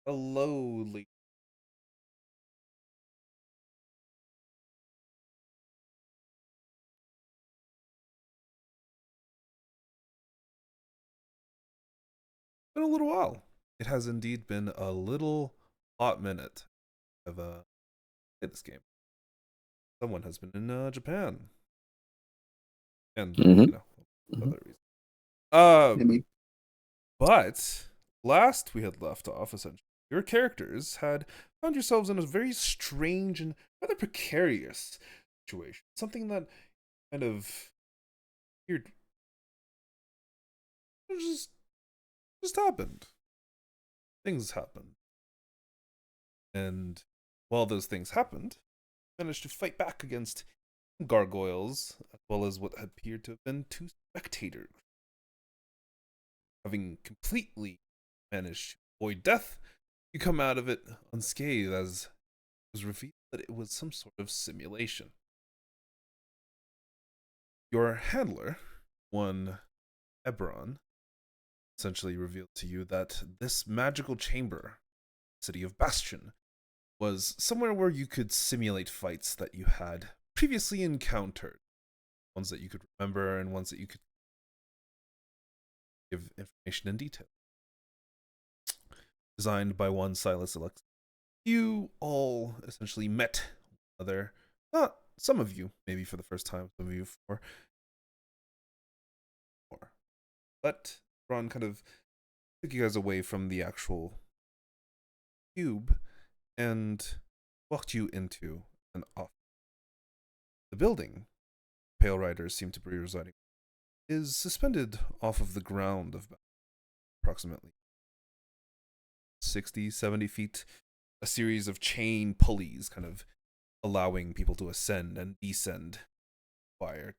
Hello. Been a little while. It has indeed been a little hot minute of played this game. Someone has been in Japan, and Mm-hmm. other reasons. Uh, Maybe. but last we had left off, essentially, your characters had found yourselves in a very strange and rather precarious situation. Something that kind of weird just happened. Things happened, and while those things happened, managed to fight back against gargoyles, as well as what appeared to have been two spectators. Having completely managed to avoid death, you come out of it unscathed as it was revealed that it was some sort of simulation. Your handler, one Ebron, essentially revealed to you that this magical chamber, city of Bastion, was somewhere where you could simulate fights that you had previously encountered, ones that you could remember and ones that you could give information in detail. Designed by one Silas Alex. You all essentially met one another. Not some of you, maybe for the first time, some of you for more. But Ron kind of took you guys away from the actual cube and walked you into an office. The building Pale Riders seem to be residing is suspended off of the ground of approximately 60, 70 feet. A series of chain pulleys kind of allowing people to ascend and descend fire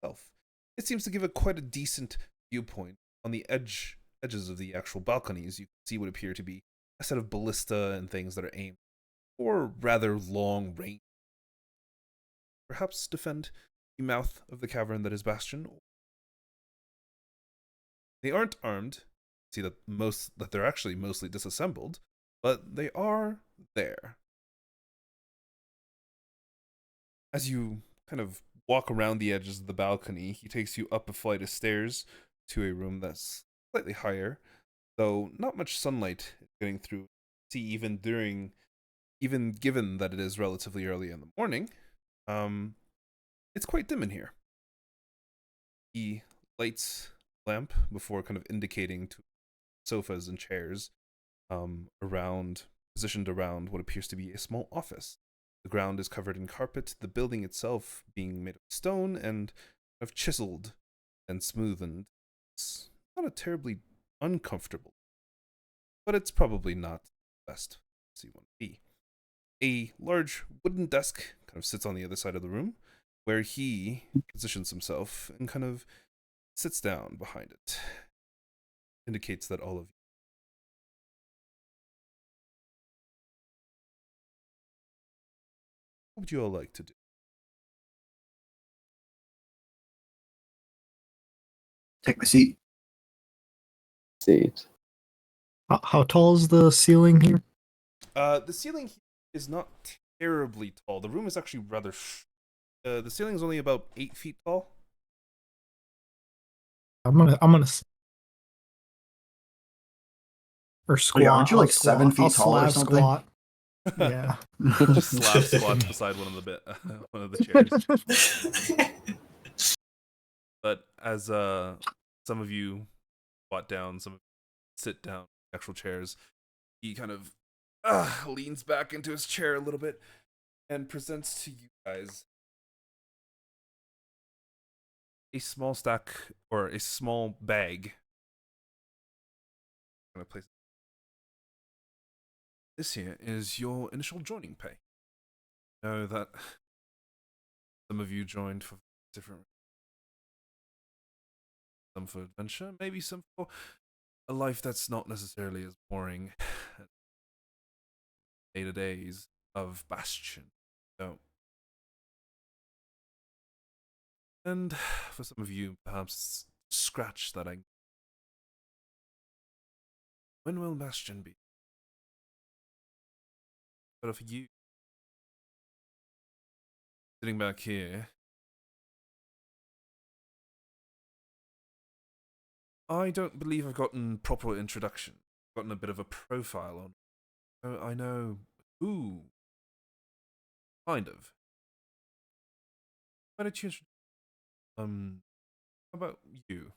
itself. It seems to give it quite a decent viewpoint. On the edges of the actual balconies, you can see what appear to be a set of ballista and things that are aimed for rather long range. Perhaps defend the mouth of the cavern that is Bastion. They aren't armed. See that they're actually mostly disassembled, but they are there. As you kind of walk around the edges of the balcony, he takes you up a flight of stairs to a room that's slightly higher, though not much sunlight is getting through. See, even given that it is relatively early in the morning, it's quite dim in here. He lights a lamp before kind of indicating to sofas and chairs positioned around what appears to be a small office. The ground is covered in carpet, the building itself being made of stone and kind of chiseled and smoothened. It's not a terribly uncomfortable, but it's probably not the best as you want to be. A large wooden desk kind of sits on the other side of the room, where he positions himself and kind of sits down behind it. Indicates that all of you. What would you all like to do? Take my seat. Seat. How tall is the ceiling here? The ceiling is not terribly tall. The room is actually rather. The ceiling is only about 8 feet tall. I'm gonna or squat. aren't you like I'll squat. 7 feet I'll tall or slab something? squat. Yeah. Just slap squats beside one of the chairs. But as some of you squat down, some of you sit down, actual chairs, he kind of leans back into his chair a little bit and presents to you guys a small stack or a small bag. I'm gonna place it. This here is your initial joining pay. Know that some of you joined for different, some for adventure, maybe some for a life that's not necessarily as boring as day-to-days of Bastion. So, and for some of you, perhaps scratch that. When will Bastion be? But for you, sitting back here, I don't believe I've gotten proper introduction. I've gotten a bit of a profile on. Oh, I know. Ooh. Kind of. Why don't you how about you?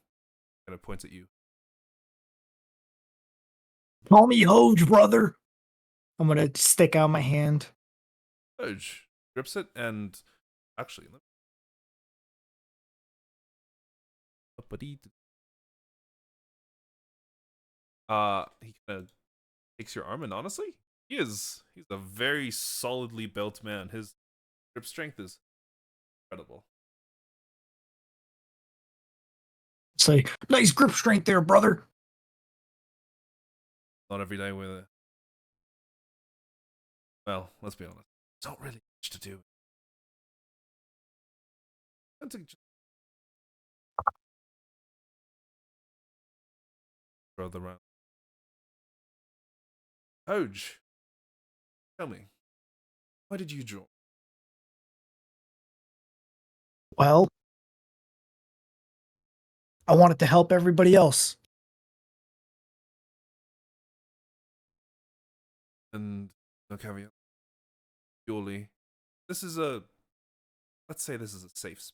Kind of points at you. Call me Hoge, brother. I'm gonna stick out my hand. Hoge grips it and actually, he kind of takes your arm, and honestly, he's a very solidly built man. His grip strength is incredible. Say, nice grip strength there, brother. Not every day with it. Well, let's be honest. There's not really much to do. I think just throw them around. Hoge, tell me, why did you draw? Well, I wanted to help everybody else. And no caveat. Purely, this is a. Let's say this is a safe space.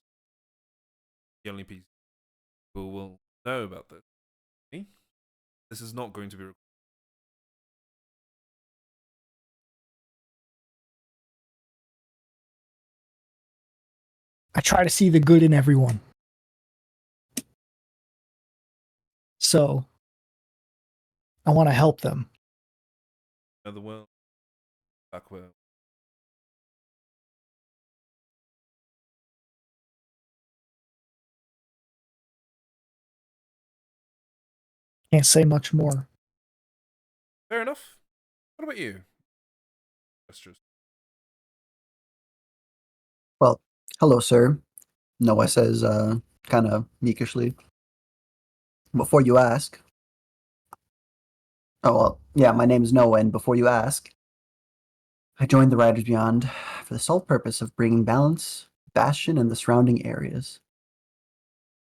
The only people who will know about this. Me? This is not going to be recorded. I try to see the good in everyone. So, I want to help them. The world. Back where. Can't say much more. Fair enough. What about you? Gestures. Well, hello, sir. Noah says, kind of meekishly. Before you ask. Oh, well, yeah, my name is Noah, and before you ask, I joined the Riders Beyond for the sole purpose of bringing balance, Bastion, and the surrounding areas.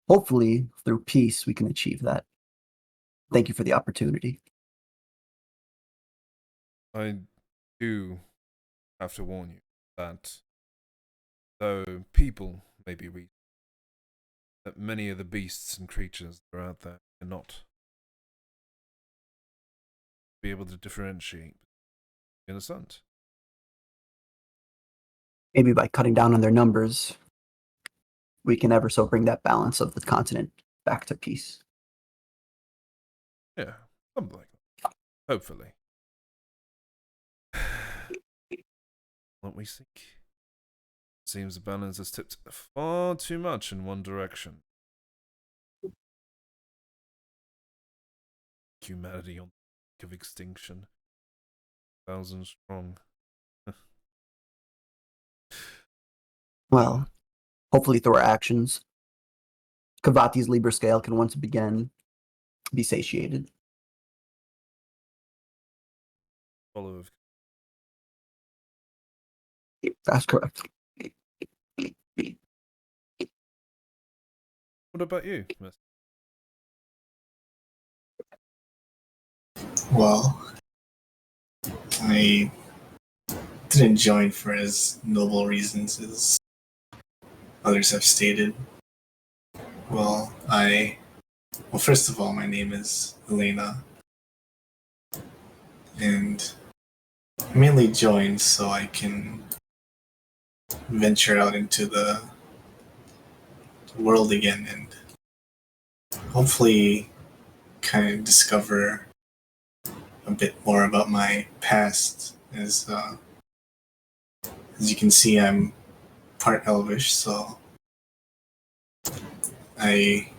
Hopefully, through peace, we can achieve that. Thank you for the opportunity. I do have to warn you that though people may be weak, that many of the beasts and creatures that are out there cannot be able to differentiate. You understand? Maybe by cutting down on their numbers, we can ever so bring that balance of the continent back to peace. Yeah, something like that. Hopefully. What we seek. Seems the balance has tipped far too much in one direction. Humanity on the brink of extinction. 1,000 strong. Well, hopefully through our actions, Kavati's Libra scale can once again be satiated. Follow of. That's correct. What about you, Miss? Well, I didn't join for as noble reasons as others have stated. Well, first of all, my name is Elaina, and I mainly joined so I can venture out into the world again and hopefully kind of discover a bit more about my past. As you can see, I'm part Elvish, so I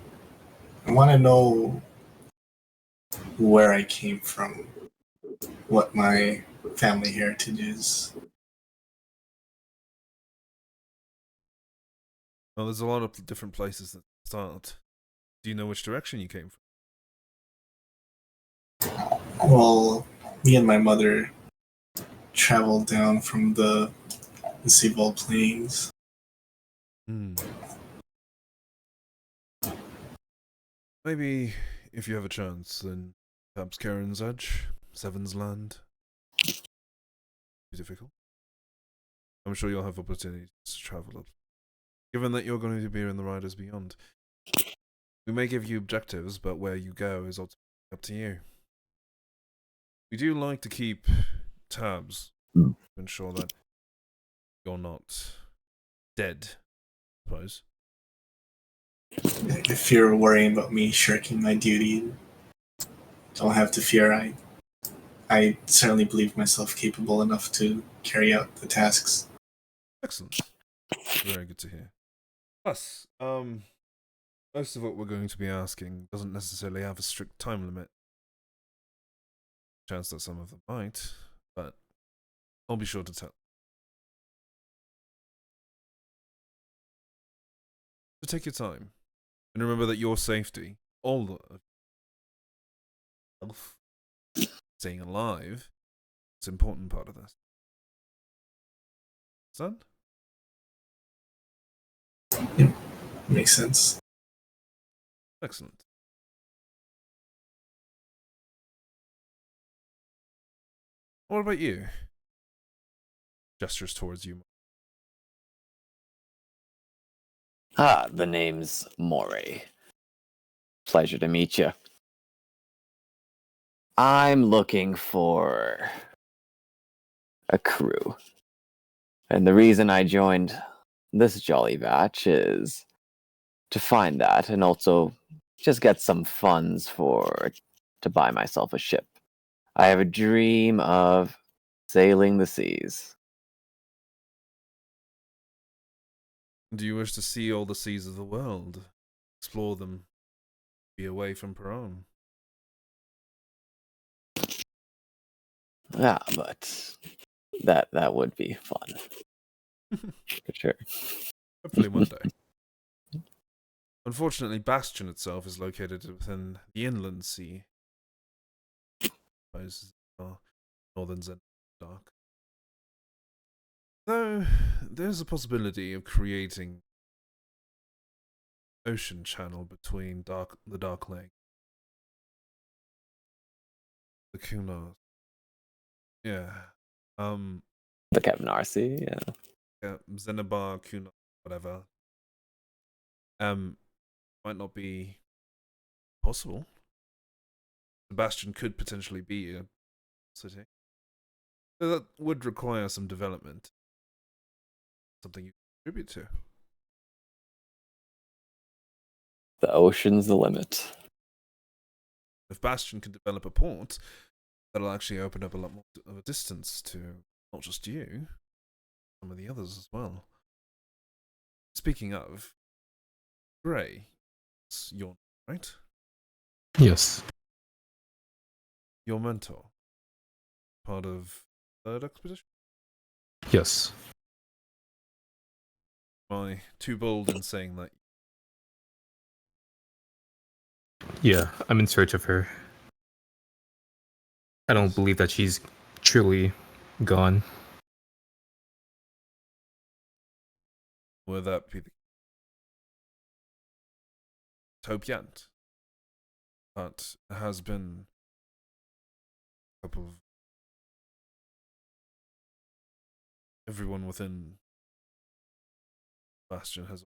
want to know where I came from, what my family heritage is. Well, there's a lot of different places that start. Do you know which direction you came from? Well, me and my mother travel down from the Seabold Plains. Hmm. Maybe if you have a chance, then perhaps Karen's Edge, Seven's Land. Be difficult. I'm sure you'll have opportunities to travel up. Given that you're going to be in the Riders Beyond, we may give you objectives, but where you go is ultimately up to you. We do like to keep tabs to ensure that you're not dead, I suppose. If you're worrying about me shirking my duty, don't have to fear. I certainly believe myself capable enough to carry out the tasks. Excellent. Very good to hear. Plus, most of what we're going to be asking doesn't necessarily have a strict time limit. Chance that some of them might, but I'll be sure to tell. So take your time, and remember that your safety, all of health, staying alive, is an important part of this. Son? Yep, makes sense. Excellent. What about you? Gestures towards you. The name's Moray. Pleasure to meet you. I'm looking for a crew. And the reason I joined this jolly batch is to find that and also just get some funds to buy myself a ship. I have a dream of sailing the seas. Do you wish to see all the seas of the world? Explore them? Be away from Peron? Yeah, but that would be fun. For sure. Hopefully one day. Unfortunately, Bastion itself is located within the inland sea. Northern Zen Dark. Though, there's a possibility of creating ocean channel between the Dark Lake, the Kunars. Yeah. The Kevnar Sea, yeah. Yeah, Zenabar, Kunar, whatever. Might not be possible. Bastion could potentially be a city. So that would require some development. Something you contribute to. The ocean's the limit. If Bastion could develop a port, that'll actually open up a lot more of a distance to not just you, some of the others as well. Speaking of, Gray, it's your right? Yes. Your mentor. Part of third expedition? Yes. Am I too bold in saying that? Yeah, I'm in search of her. I don't believe that she's truly gone. Would that be the hope yet? But it has been a couple of everyone within Bastion has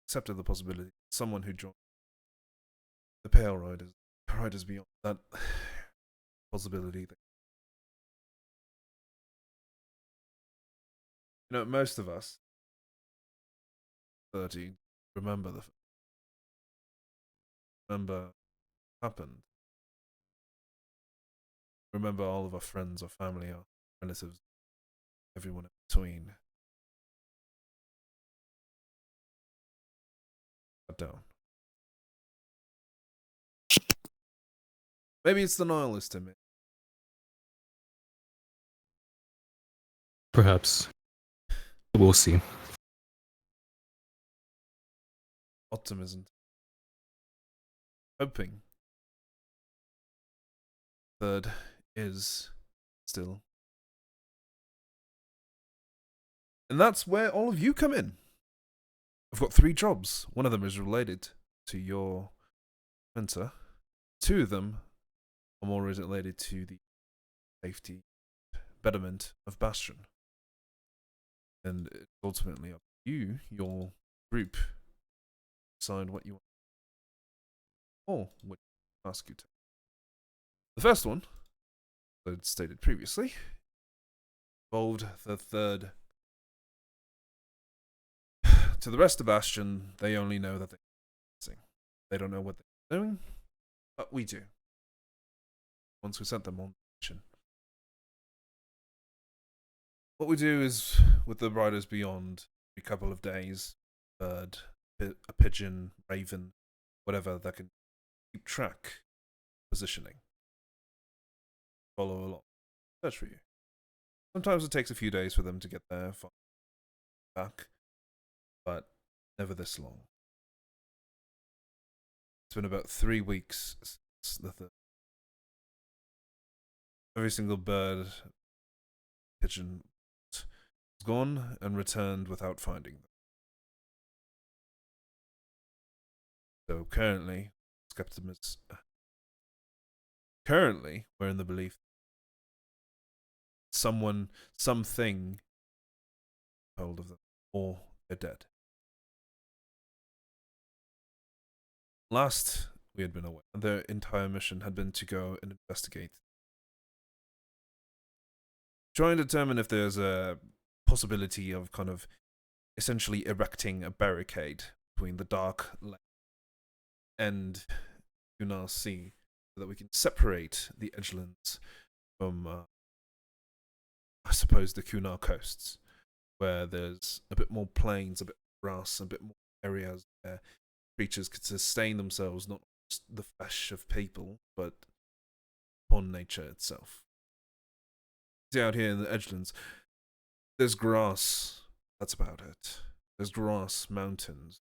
accepted the possibility someone who joined the Pale Riders Beyond, that possibility that most of us 30 remember what happened. Remember all of our friends, our family, our relatives, everyone in between. Down. Maybe it's the nihilist in me. Perhaps. We'll see. Optimism. Hoping. Third is still And that's where all of you come in. I've got 3 jobs. One of them is related to your mentor. 2 of them are more related to the safety betterment of Bastion. And it's ultimately up to you, your group, decide what you want or what you ask you to. The first one, as I stated previously, involved the third. To the rest of Bastion, they only know that they're missing. They don't know what they're doing, but we do. Once we sent them on mission. What we do is, with the Riders Beyond, a couple of days, bird, a pigeon, raven, whatever that can keep track, positioning. Follow along. Search for you. Sometimes it takes a few days for them to get there, back, but never this long. It's been about 3 weeks since the third. Every single bird, pigeon, was gone and returned without finding them. So currently, we're in the belief something hold of them, or they're dead. Last we had been aware, their entire mission had been to go and investigate. Try and determine if there's a possibility of kind of essentially erecting a barricade between the Dark Lake and Kunar Sea so that we can separate the Edgelands from, I suppose, the Kunar coasts, where there's a bit more plains, a bit more grass, a bit more areas where creatures could sustain themselves, not just the flesh of people, but upon nature itself. See, out here in the Edgelands, there's grass, that's about it. There's grass, mountains,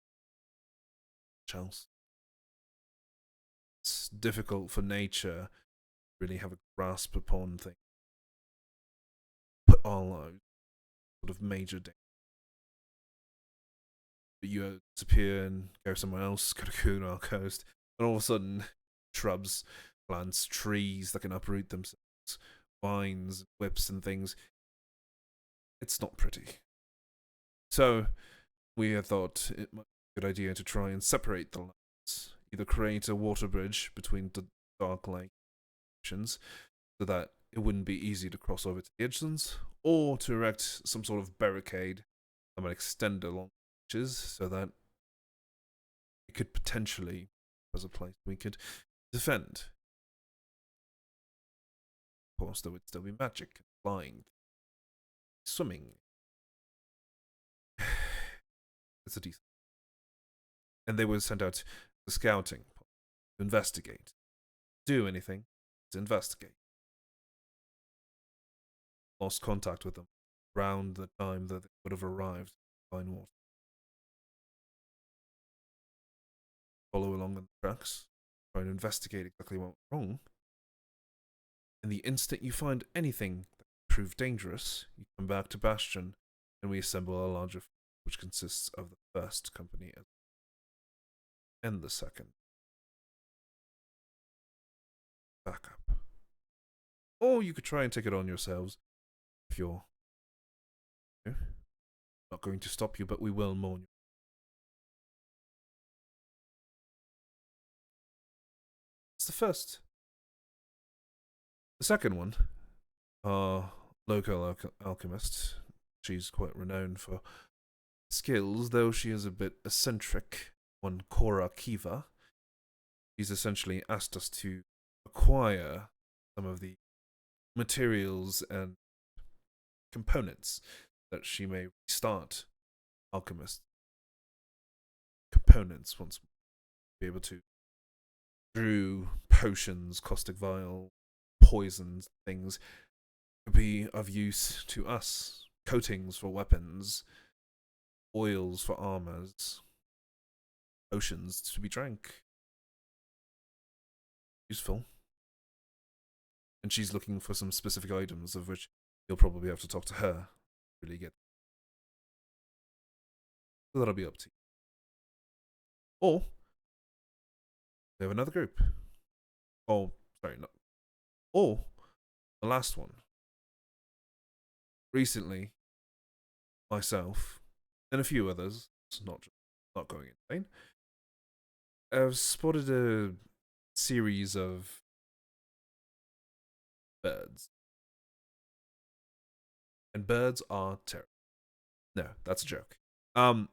else. It's difficult for nature to really have a grasp upon things. Put all out sort of major danger. But you disappear and go somewhere else, go to Kunar Coast, and all of a sudden, shrubs, plants, trees that can uproot themselves, vines, whips, and things. It's not pretty. So, we had thought it might be a good idea to try and separate the lands. Either create a water bridge between the Dark Lake sections so that it wouldn't be easy to cross over to the Edgelands, or to erect some sort of barricade that might extend along the beaches so that it could potentially, as a place we could defend. Of course, there would still be magic, flying, swimming. It's a decent. And they were sent out to scouting, to investigate. Do anything, to investigate. Lost contact with them around the time that they would have arrived in Fine Water. Follow along on the tracks, try and investigate exactly what went wrong. And the instant you find anything that could prove dangerous, you come back to Bastion, and we assemble a larger force, which consists of the first company and the second. Backup. Or you could try and take it on yourselves if you're not going to stop you, but we will mourn you. It's the first. The second one, our local alchemist. She's quite renowned for skills, though she is a bit eccentric. One Cora Kiva. She's essentially asked us to acquire some of the materials and components that she may restart alchemist components once more. Be able to brew potions, caustic vial, poisons, things could be of use to us. Coatings for weapons, oils for armors, potions to be drank. Useful. And she's looking for some specific items, of which you'll probably have to talk to her to really get. So that'll be up to you. Or we have another group. Oh, sorry, no. Or the last one. Recently, myself and a few others, it's not going insane, have spotted a series of birds. And birds are terrible. No, that's a joke.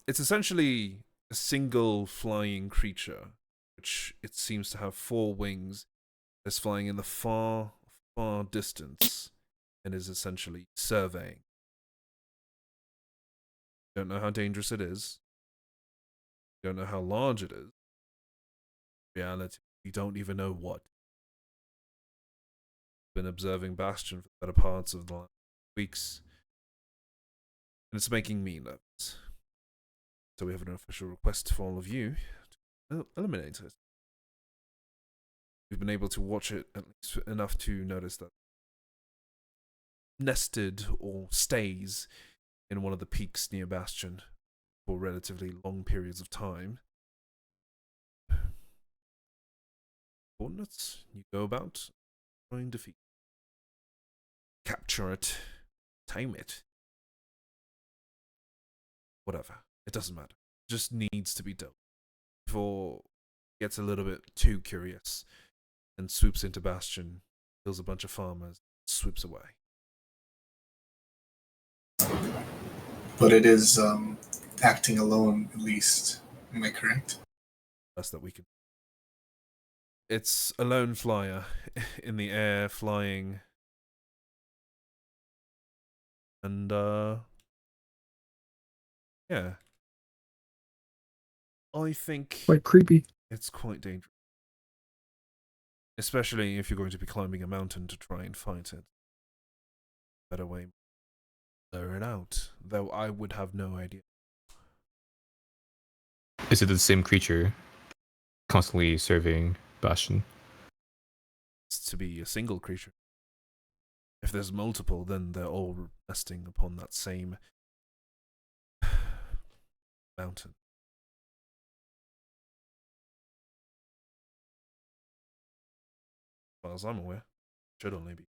It's essentially a single flying creature, which it seems to have 4 wings, that's flying in the far, far distance, and is essentially surveying. Don't know how dangerous it is. Don't know how large it is. In reality, we don't even know what. Been observing Bastion for the better parts of the last weeks, and it's making me nervous. So we have an official request for all of you to eliminate it. We've been able to watch it at least enough to notice that nested or stays in one of the peaks near Bastion for relatively long periods of time. Coordinates you go about trying to defeat. Capture it. Tame it. Whatever. It doesn't matter. It just needs to be dealt before it gets a little bit too curious and swoops into Bastion, kills a bunch of farmers, swoops away. But it is acting alone, at least. Am I correct? Best that we can. It's a lone flyer in the air, flying. And, yeah. I think Quite creepy. it's quite dangerous. Especially if you're going to be climbing a mountain to try and fight it. Better way to blur it out, though I would have no idea. Is it the same creature constantly surveying Bastion? It's to be a single creature. If there's multiple, then they're all resting upon that same mountain. As far as I'm aware, should only be.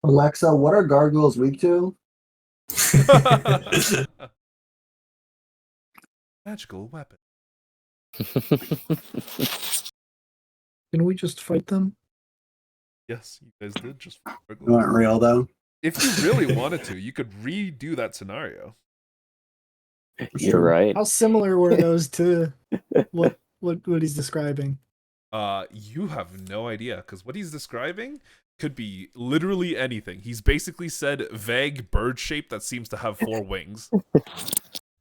Alexa, what are gargoyles weak to? Magical weapon. Can we just fight them? Yes, you guys did just. They weren't real though. If you really wanted to, you could redo that scenario. You're right. How similar were those to what he's describing? You have no idea, because what he's describing could be literally anything. He's basically said vague bird shape that seems to have 4 wings.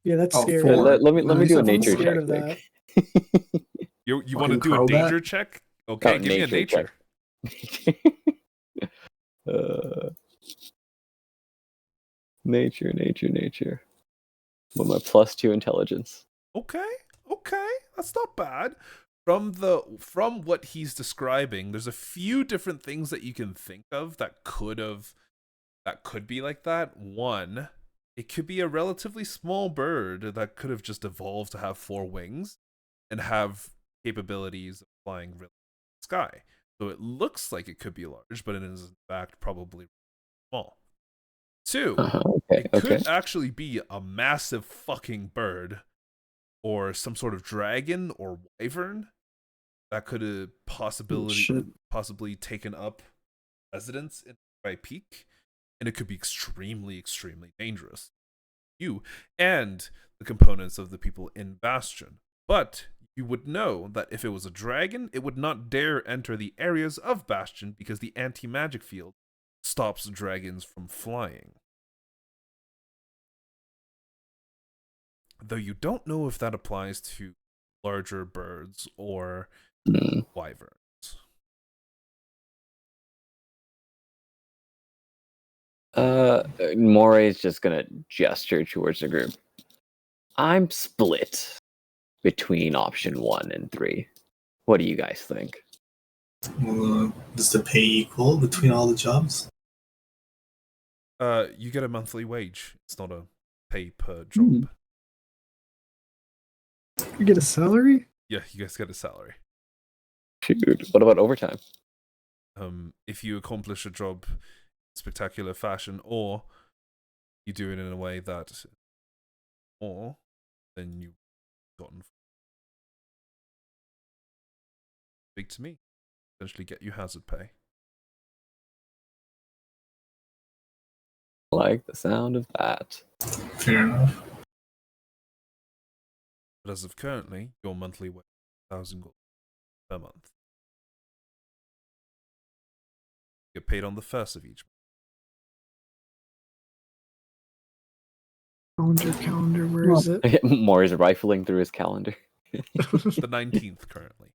Yeah, that's Oh, scary. four. Let me do a I'm nature scared check. of that. Nick. You want to Fucking do a crobat? danger check? Okay, Oh, give me a nature. check. Nature. With my +2 intelligence. Okay, that's not bad. From what he's describing, there's a few different things that you can think of that could be like that. One, it could be a relatively small bird that could have just evolved to have 4 wings and have capabilities of flying really in the sky. So it looks like it could be large, but it is in fact probably small. 2, Okay. it could actually be a massive fucking bird or some sort of dragon or wyvern that could have possibly taken up residence in by peak, and it could be extremely, extremely dangerous. You and the components of the people in Bastion. But you would know that if it was a dragon, it would not dare enter the areas of Bastion because the anti-magic field stops dragons from flying. Though you don't know if that applies to larger birds or wyverns. Moray is just gonna gesture towards the group. I'm split between option 1 and 3. What do you guys think? Well, does the pay equal between all the jobs? You get a monthly wage. It's not a pay per job. You get a salary? Yeah, you guys get a salary. Shoot. What about overtime? If you accomplish a job in spectacular fashion, or you do it in a way that more than you've gotten. Speak to me. Essentially get you hazard pay. Like the sound of that. Fair enough. But as of currently, your monthly wage is 1,000 gold per month. You get paid on the first of each Calendar, where is it? Moray's rifling through his calendar. month. The 19th currently.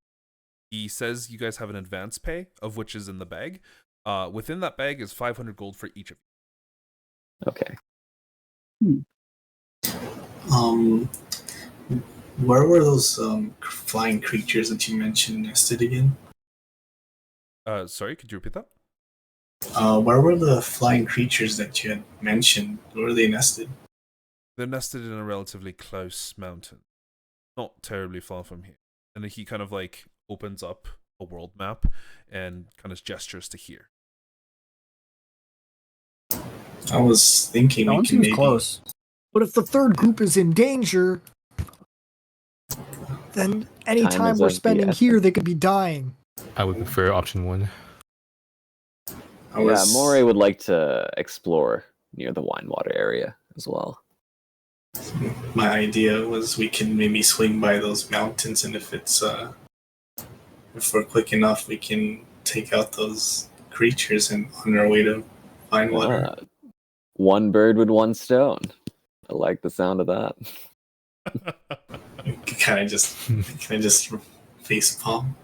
He says you guys have an advance pay, of which is in the bag. Within that bag is 500 gold for each of you. Okay. Where were those flying creatures that you mentioned nested again? Sorry, could you repeat that? Where were the flying creatures that you had mentioned? Where were they nested? They're nested in a relatively close mountain. Not terribly far from here. And then he kind of like opens up a world map and kind of gestures to here. I was thinking That we one can seems maybe close. But if the third group is in danger, then any Time time is we're of the spending essence. here, they could be dying. I would prefer option 1. Yeah, Moray would like to explore near the wine water area as well. My idea was we can maybe swing by those mountains, and if we're quick enough, we can take out those creatures and on our way to find water. One bird with one stone. I like the sound of that. Can I just face palm?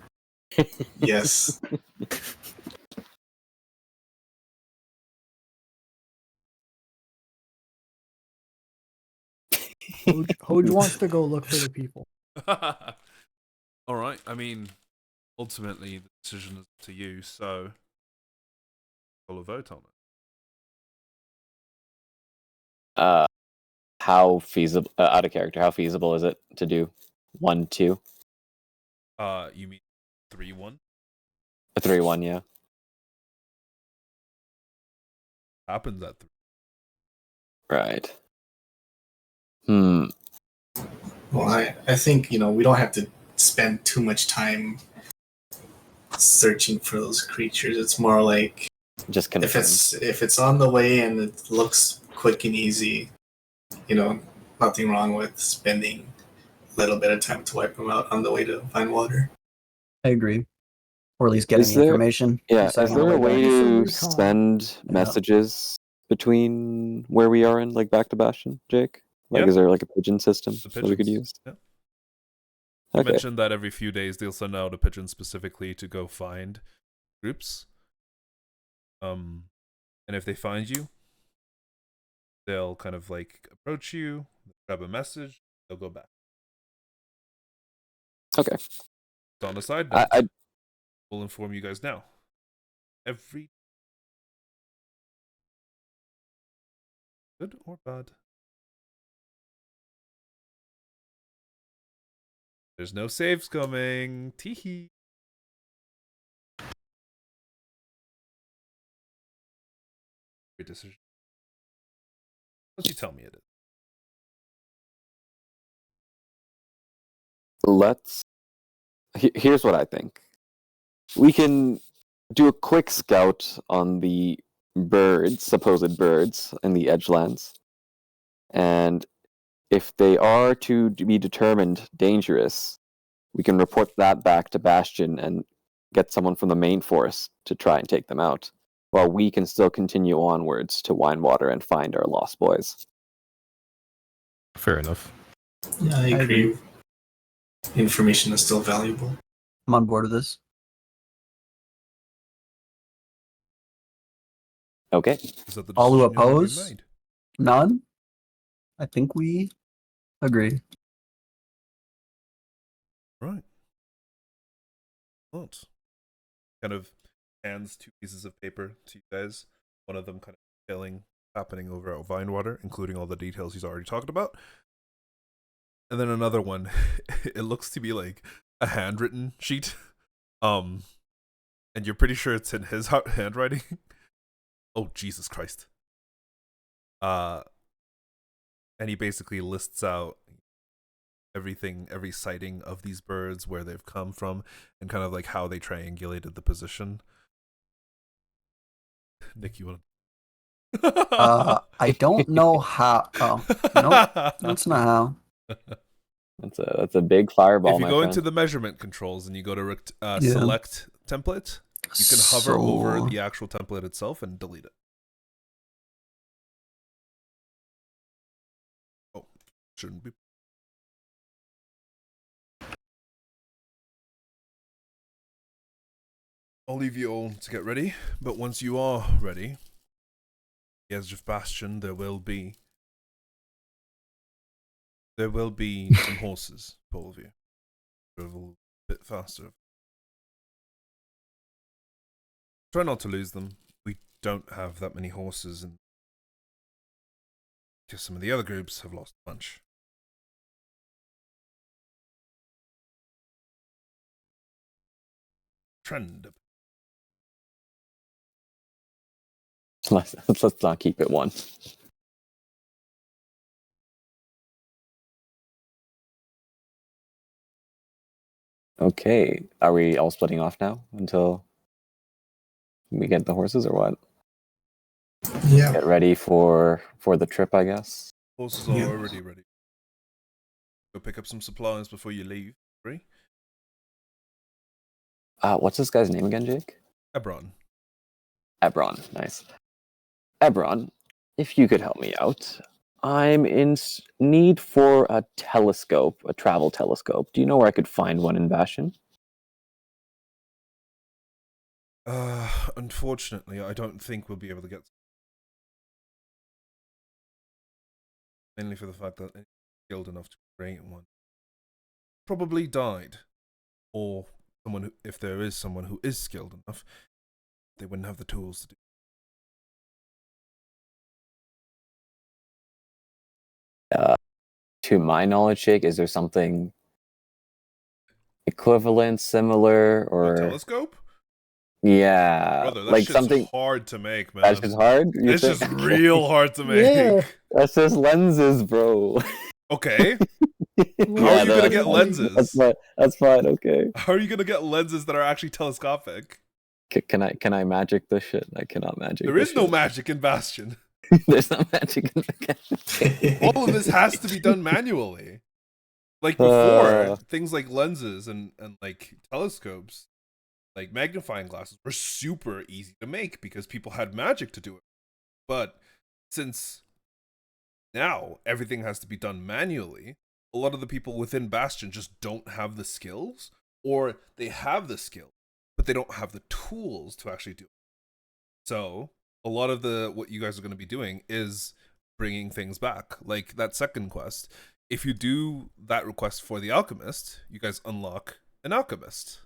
Yes. Hoge wants to go look for the people. All right. I mean, ultimately, the decision is to you, so I'll vote on it. How feasible, out of character, how feasible is it to do 1-2? You mean 3-1? A 3-1, yeah. Happens at 3. Right. Well, I think, we don't have to spend too much time searching for those creatures. It's more like Just if it's on the way and it looks quick and easy, nothing wrong with spending a little bit of time to wipe them out on the way to find water. I agree. Or at least getting Is the there- information. Yeah, Just so I is can know there a where way to go. Some to recon. send Yeah. messages between where we are and back to Bastion, Jake? Yeah. Is there a pigeon system The that we could pigeons. use? Yeah. You Okay. mentioned that every few days they'll send out a pigeon specifically to go find groups. And if they find you, they'll kind of approach you, grab a message, they'll go back. Okay. So on the side note, I we'll inform you guys now. Every good or bad. There's no saves coming. Teehee. Your decision. What you tell me it is. here's what I think. We can do a quick scout on the supposed birds in the Edgelands. And if they are to be determined dangerous, we can report that back to Bastion and get someone from the main force to try and take them out, while we can still continue onwards to Winewater and find our lost boys. Fair enough. Yeah, I agree. Information is still valuable. I'm on board with this. Okay. Is that the All who decision you want to oppose? made? None? I think we agree. Right. Not. Kind of hands 2 pieces of paper to you guys. One of them kind of filling happening over at Vinewater, including all the details he's already talked about. And then another one, it looks to be like a handwritten sheet. And you're pretty sure it's in his handwriting. Oh, Jesus Christ. And he basically lists out everything, every sighting of these birds, where they've come from, and kind of like how they triangulated the position. Nick, you want to? I don't know how. Oh, nope, that's not how. That's a big fireball. If you my go friend. into the measurement controls and you go to select template, you can hover over the actual template itself and delete it. Oh, shouldn't be. I'll leave you all to get ready, but once you are ready, the edge of Bastion, there will be some horses for all of you. Travel a bit faster. Try not to lose them. We don't have that many horses, and because some of the other groups have lost a bunch. Trend. Let's not keep it one. Okay, are we all splitting off now until we get the horses, or what? Yeah. Get ready for the trip, I guess. Horses are already ready. Go pick up some supplies before you leave. Free? What's this guy's name again, Jake? Ebron. Ebron, nice. Ebron, if you could help me out. I'm in need for a telescope, a travel telescope. Do you know where I could find one in Bastion? Unfortunately, I don't think we'll be able to get. Mainly for the fact that anyone skilled enough to create one probably died, or someone who, if there is someone who is skilled enough, they wouldn't have the tools to do. To my knowledge, Jake, is there something equivalent, similar, or A telescope? yeah, Brother, that like shit's something hard to make, man. that's just hard? You It's think? just real hard to make. Yeah. That's just lenses, bro. Okay. How Yeah, are you gonna get lenses? That's fine. Okay. How are you gonna get lenses that are actually telescopic? Can I magic this shit? I cannot magic. There this is no shit. magic in Bastion. There's no magic in the All of this has to be done manually. Like before, Uh. things like lenses and like telescopes, like magnifying glasses, were super easy to make because people had magic to do it. But since now everything has to be done manually, a lot of the people within Bastion just don't have the skills, or they have the skill, but they don't have the tools to actually do it. So a lot of what you guys are going to be doing is bringing things back, like that second quest. If you do that request for the alchemist, you guys unlock an alchemist.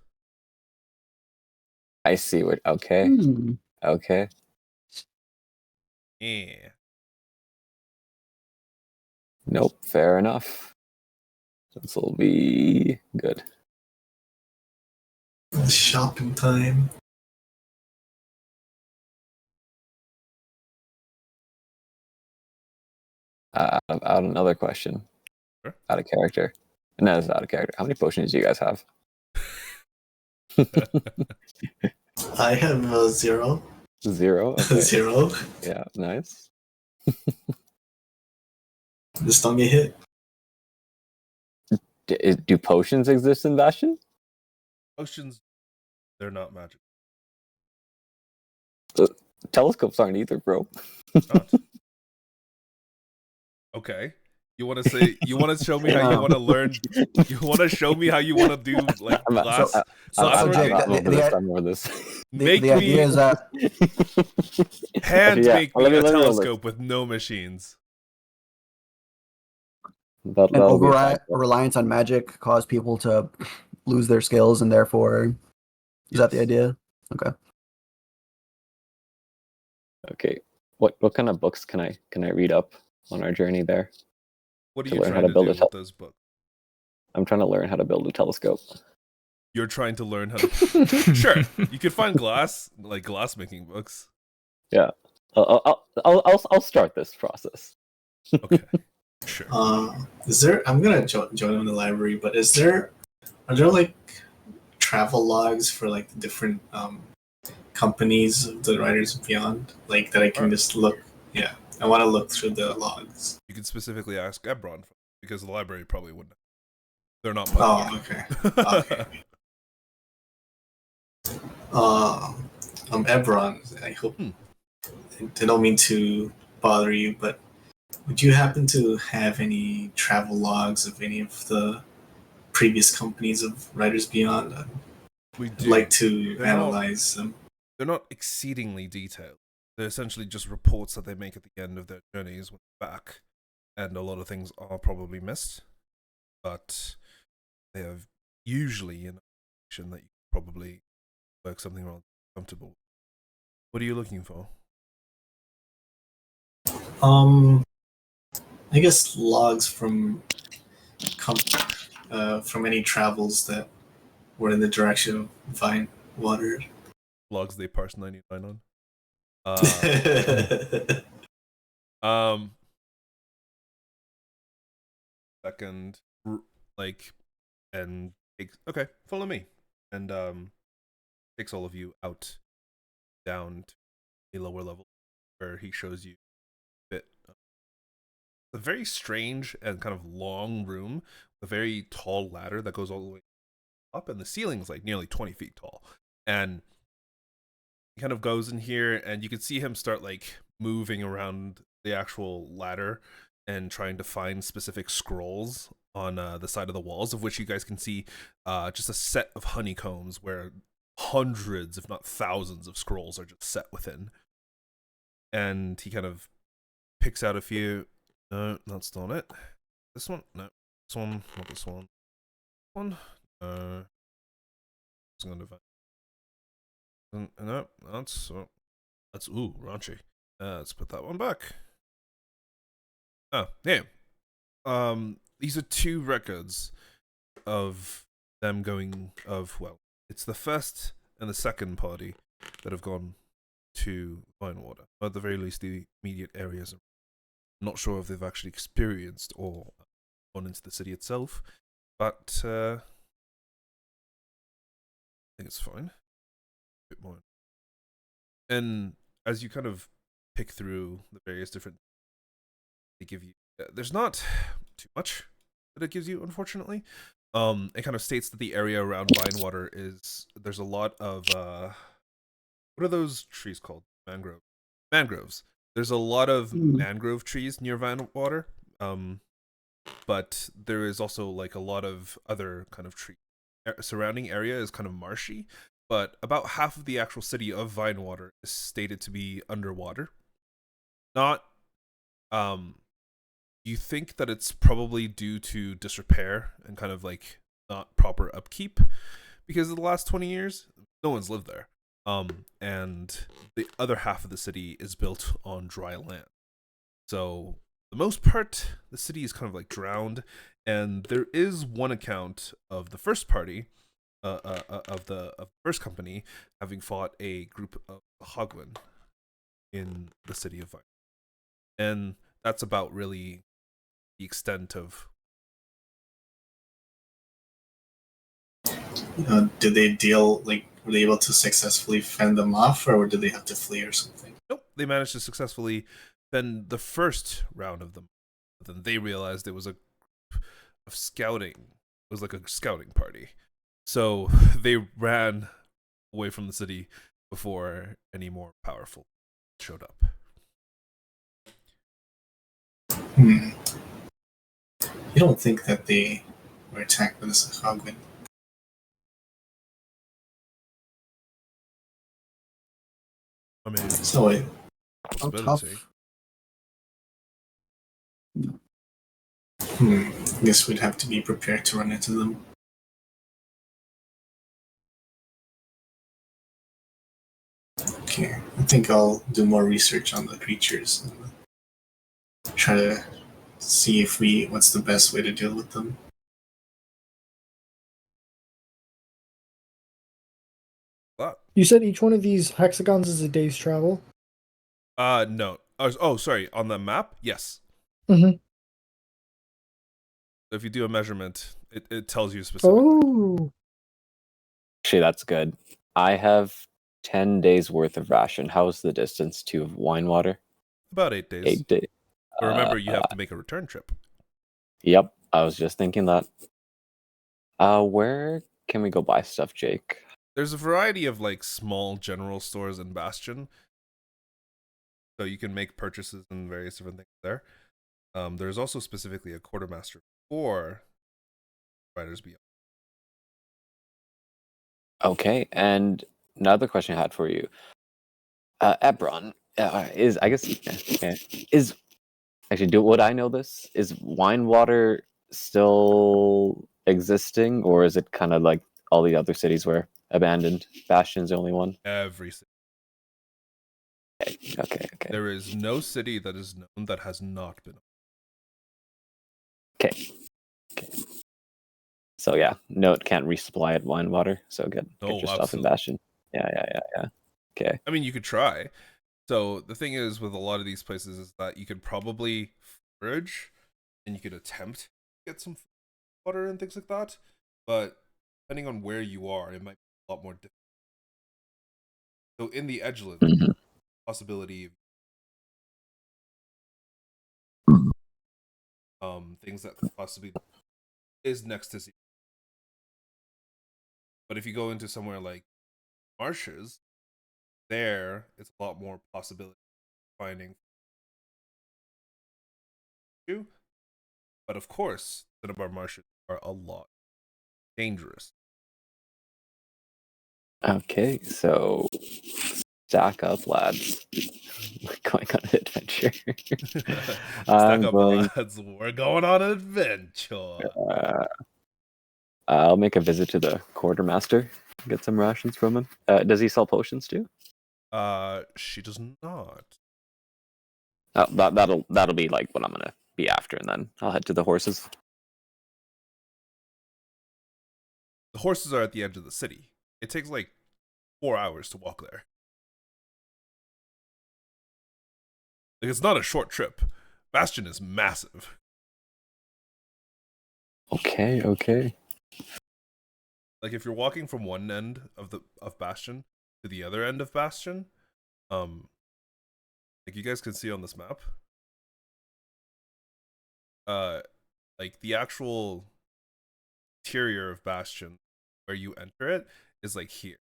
I see what. Okay. Okay. Yeah. Nope. Fair enough. This will be good. Shopping time. Out another question. Sure. Out of character. No, it's out of character. How many potions do you guys have? I have 0. 0. Okay. 0. Yeah. Nice. Just don't get hit. Do potions exist in Bastion? Potions, they're not magic. Telescopes aren't either, bro. Not. Okay. You want to say? You want to show me how you want to learn? You want to show me how you want to do like I'm- glass? so glass Jake, working? I'm over the- this. I'm over this. Make the idea me is that hand Yeah, make me let me a roll this. telescope with no machines. an That'll be over fine. reliance on magic cause people to lose their skills, and therefore, is that the Yes. idea? Okay. Okay. What kind of books can I read up on our journey there? What are To you learn how trying to to build do a with those books? I'm trying to learn how to build a telescope. You're trying to learn how to. Sure, you could find glass making books. Yeah, I'll start this process. Okay, sure. Is there? I'm gonna join them in the library, but are there like travel logs for like the different companies of the Writers Beyond, like that I can just look? Yeah, I want to look through the logs. You could specifically ask Ebron because the library probably wouldn't. They're not. Oh, okay. Okay. Ebron, I hope I don't mean to bother you, but would you happen to have any travel logs of any of the previous companies of Writers Beyond? We I'd do. like to analyze them. They're not exceedingly detailed. They're essentially just reports that they make at the end of their journeys when they're back, and a lot of things are probably missed, but they have usually an information that you can probably work something relatively comfortable. What are you looking for? I guess logs from any travels that were in the direction of Vine Water. Logs they parse 99 on. Second, and takes. Okay, follow me, and takes all of you out down to a lower level where he shows you a bit. A very strange and kind of long room, a very tall ladder that goes all the way up, and the ceiling's like nearly 20 feet tall. And he kind of goes in here, and you can see him start like moving around the actual ladder and trying to find specific scrolls on the side of the walls, of which you guys can see just a set of honeycombs where hundreds, if not thousands, of scrolls are just set within. And he kind of picks out a few. No, that's not it. This one? No. This one? Not this one. One? No. It's going to... No, that's ooh, raunchy. Let's put that one back. Oh, yeah. These are two records of them going well, it's the first and the second party that have gone to Vinewater, or at the very least the immediate areas. I'm not sure if they've actually experienced or gone into the city itself, but I think it's fine. A bit more. And as you kind of pick through the various different, they give you. There's not too much that it gives you, unfortunately. It kind of states that the area around Vinewater there's a lot of what are those trees called? Mangroves. There's a lot of mangrove trees near Vinewater. But there is also like a lot of other kind of trees. Surrounding area is kind of marshy, but about half of the actual city of Vinewater is stated to be underwater. Not you think that it's probably due to disrepair and kind of like not proper upkeep, because of the last 20 years, no one's lived there. And the other half of the city is built on dry land. So, for the most part, the city is kind of like drowned, and there is one account of the first party, of the first company, having fought a group of Hoge in the city of Vine. And that's about really the extent of. Did they were they able to successfully fend them off, or did they have to flee or something? Nope, they managed to successfully fend the first round of them. But then they realized it was a group of scouting. It was like a scouting party. So they ran away from the city before any more powerful showed up. You don't think that they were attacked by the Hoge? I mean, So it, How possibility. tough. I guess we'd have to be prepared to run into them. Okay, I think I'll do more research on the creatures and try to see if what's the best way to deal with them. But, You said each one of these hexagons is a day's travel. no. Oh, sorry. On the map, yes. Mm-hmm. If you do a measurement, it tells you specifically. Oh, Actually, that's good. I have 10 days worth of ration. How's the distance to wine water? About 8 days. 8 days. But remember, you have to make a return trip. Yep, I was just thinking that. Where can we go buy stuff, Jake? There's a variety of like small general stores in Bastion, so you can make purchases and various different things there. There's also specifically a quartermaster for Riders Beyond. Okay, and another question I had for you. Ebron is, I guess, is actually, would I know this? Is wine water still existing, or is it kind of like all the other cities were abandoned? Bastion's the only one. Every city. Okay. There is no city that is known that has not been. Okay. So yeah, no, it can't resupply at wine water. So get your stuff in Bastion. Yeah. Okay. I mean, you could try. So the thing is with a lot of these places is that you could probably forage and you could attempt to get some water and things like that. But depending on where you are, it might be a lot more difficult. So in the edgeland, Mm-hmm. possibility of things that could possibly is next to zero. But if you go into somewhere like marshes, there it's a lot more possibility of finding you. But of course, Cinnabar marshes are a lot dangerous. Okay, so stack up, lads. We're going on an adventure. Stack up, lads. We're going on an adventure. I'll make a visit to the quartermaster, get some rations from him. Does he sell potions too? She does not. That'll be like what I'm gonna be after, and then I'll head to the horses. The horses are at the edge of the city. It takes like 4 hours to walk there. Like, it's not a short trip. Bastion is massive. Okay. Like, if you're walking from one end of Bastion to the other end of Bastion, like you guys can see on this map, like the actual interior of Bastion, where you enter it, is like here.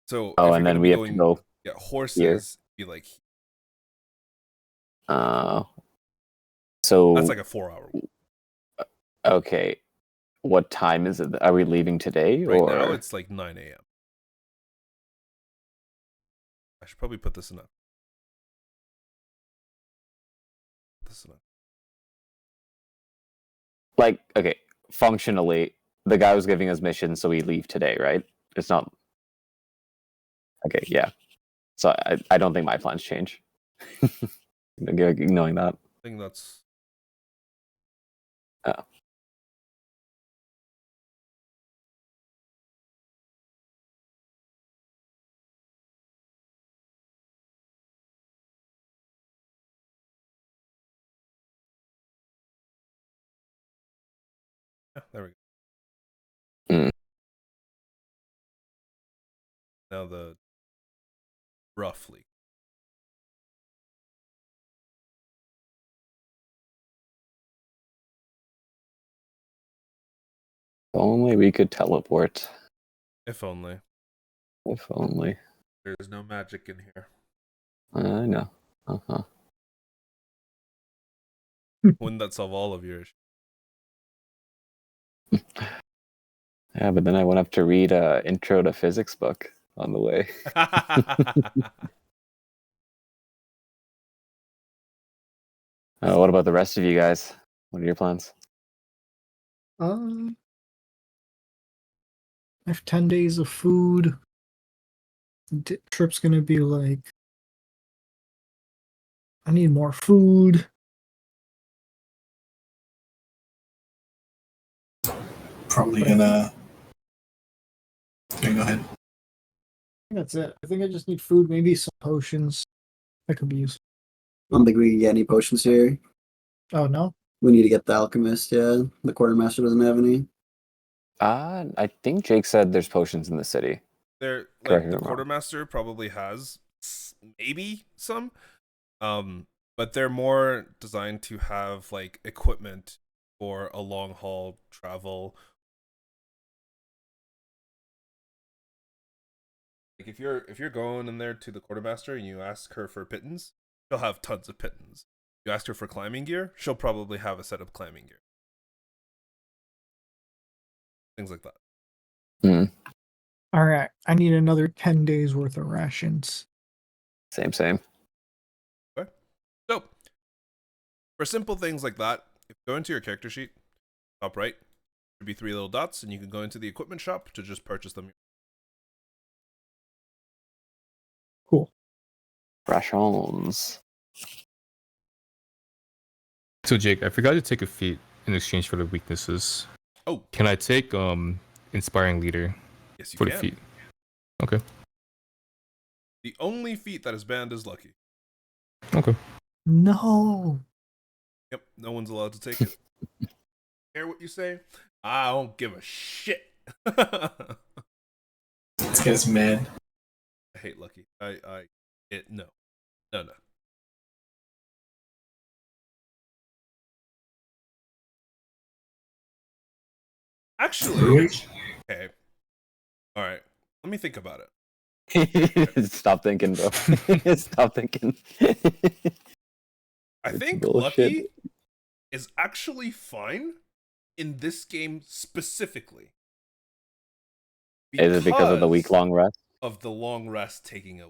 So, and then we have to go get horses. Here. Be like. So that's like a 4-hour walk. Okay. What time is it? Are we leaving today? Right or now it's like 9 a.m. I should probably put this in. Like, okay, functionally, the guy was giving us missions, so we leave today, right? It's not. Okay, yeah. So I don't think my plans change. Knowing that. I think that's. Oh. Yeah, there we go. Mm. Now the roughly. If only we could teleport. If only. If only. There's no magic in here. I know. Wouldn't that solve all of your issues? Yeah, but then I won't have to read a intro to physics book on the way. What about the rest of you guys? What are your plans? I have 10 days of food. Trip's gonna be like, I need more food. Probably gonna. Okay, go ahead. That's it. I think I just need food, maybe some potions. That could be useful. I don't think we can get any potions here. Oh no? We need to get the alchemist, yeah. The quartermaster doesn't have any. I think Jake said there's potions in the city. They're Correct like me the if I'm wrong. quartermaster probably has maybe some, but they're more designed to have like equipment for a long haul travel. Like if you're going in there to the quartermaster and you ask her for pittance, she'll have tons of pittance. You ask her for climbing gear, she'll probably have a set of climbing gear. Things like that. Mm, All right. I need another 10 days worth of rations. same. Okay. So for simple things like that, if you go into your character sheet, top right, should be 3 little dots, and you can go into the equipment shop to just purchase them. Cool. Rations. So Jake, I forgot to take a feat in exchange for the weaknesses. Oh, Can I take inspiring leader yes, you for can. the feat? Okay. The only feat that is banned is lucky. Okay. No. Yep, no one's allowed to take it. Care what you say? I don't give a shit. I This guy's mad. hate lucky. No. Actually, okay. All right. Let me think about it. Stop thinking, bro. Stop thinking. I think Bullshit. lucky is actually fine in this game specifically. Is it because of the week-long rest? Of the long rest taking a.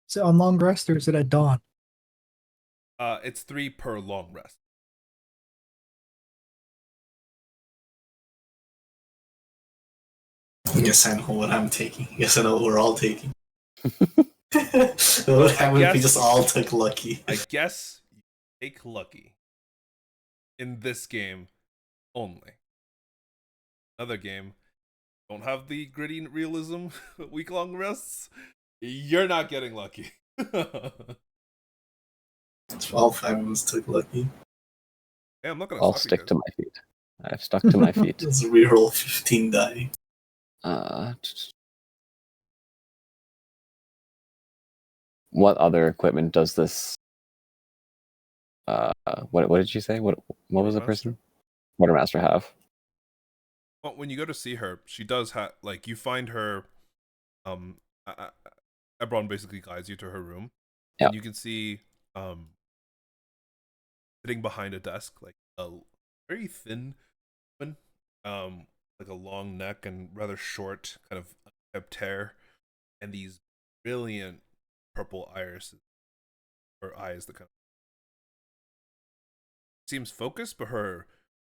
Is it on long rest or is it at dawn? It's 3 per long rest. Yes, I know what I'm taking. Yes, I know what we're all taking. What would happen if we just all took lucky? I guess you take lucky in this game only. Another game, don't have the gritty realism week-long rests. You're not getting lucky. 12 of us took lucky. Hey, I'm not gonna I'll stop you stick guys. to my feet. I've stuck to my feet. Let's reroll 15 die. What other equipment does this? What did you say? What was the person? Quartermaster have? Well, when you go to see her, she does have like you find her. Ebron basically guides you to her room, Yeah. and you can see sitting behind a desk like a very thin woman, like a long neck and rather short, kind of kept hair, and these brilliant purple irises or eyes that kind of seems focused, but her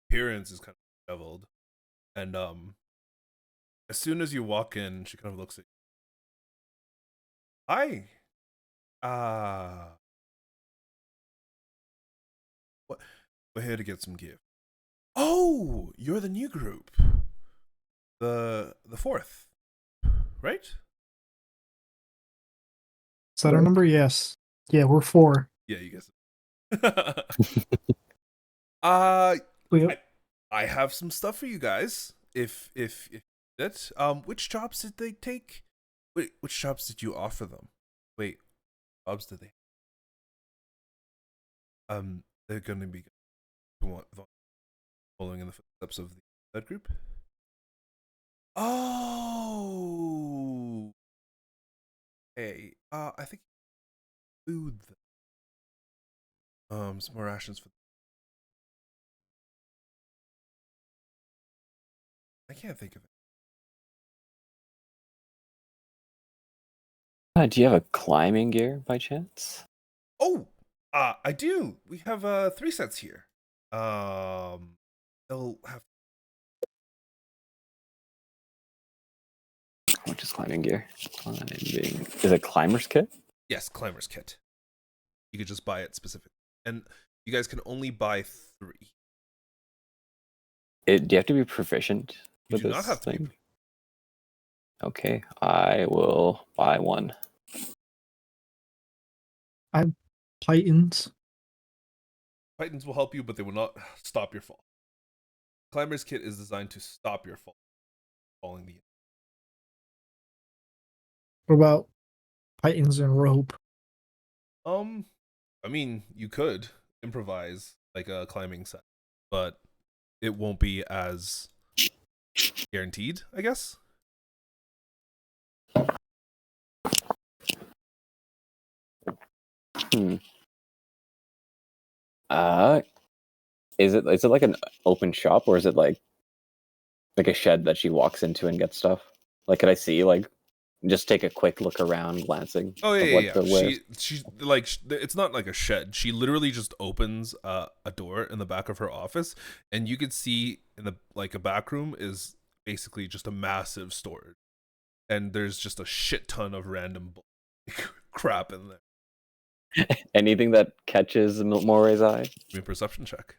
appearance is kind of disheveled. And as soon as you walk in, she kind of looks at you. Hi. What? We're here to get some gift. Oh, you're the new group. The fourth, right? Is that our number? Yes. Yeah, we're 4. Yeah, you guess it. I have some stuff for you guys. If that which jobs did they take? Wait, which jobs did you offer them? Wait, jobs did they? They're gonna be following in the footsteps of the third group. Oh, hey, I think food. Some more rations for. I can't think of it. Do you have a climbing gear by chance? Oh, I do. We have 3 sets here. They'll have Which is climbing gear? Climbing. Is it climber's kit? Yes, climber's kit. You could just buy it specifically, and you guys can only buy 3. Do you have to be proficient You with do this not have to thing? be. Okay, I will buy one. Titans. Titans will help you, but they will not stop your fall. Climber's kit is designed to stop your fall, falling the. What about Titans and rope? I mean, you could improvise like a climbing set, but it won't be as guaranteed, I guess. Is it like an open shop, or is it like a shed that she walks into and gets stuff? Like, could I see, like, just take a quick look around, glancing? Oh of yeah, what yeah. to wear? She's like, it's not like a shed. She literally just opens a door in the back of her office, and you could see in the like a back room is basically just a massive storage, and there's just a shit ton of random crap in there. Anything that catches Moray's eye? Give me a perception check.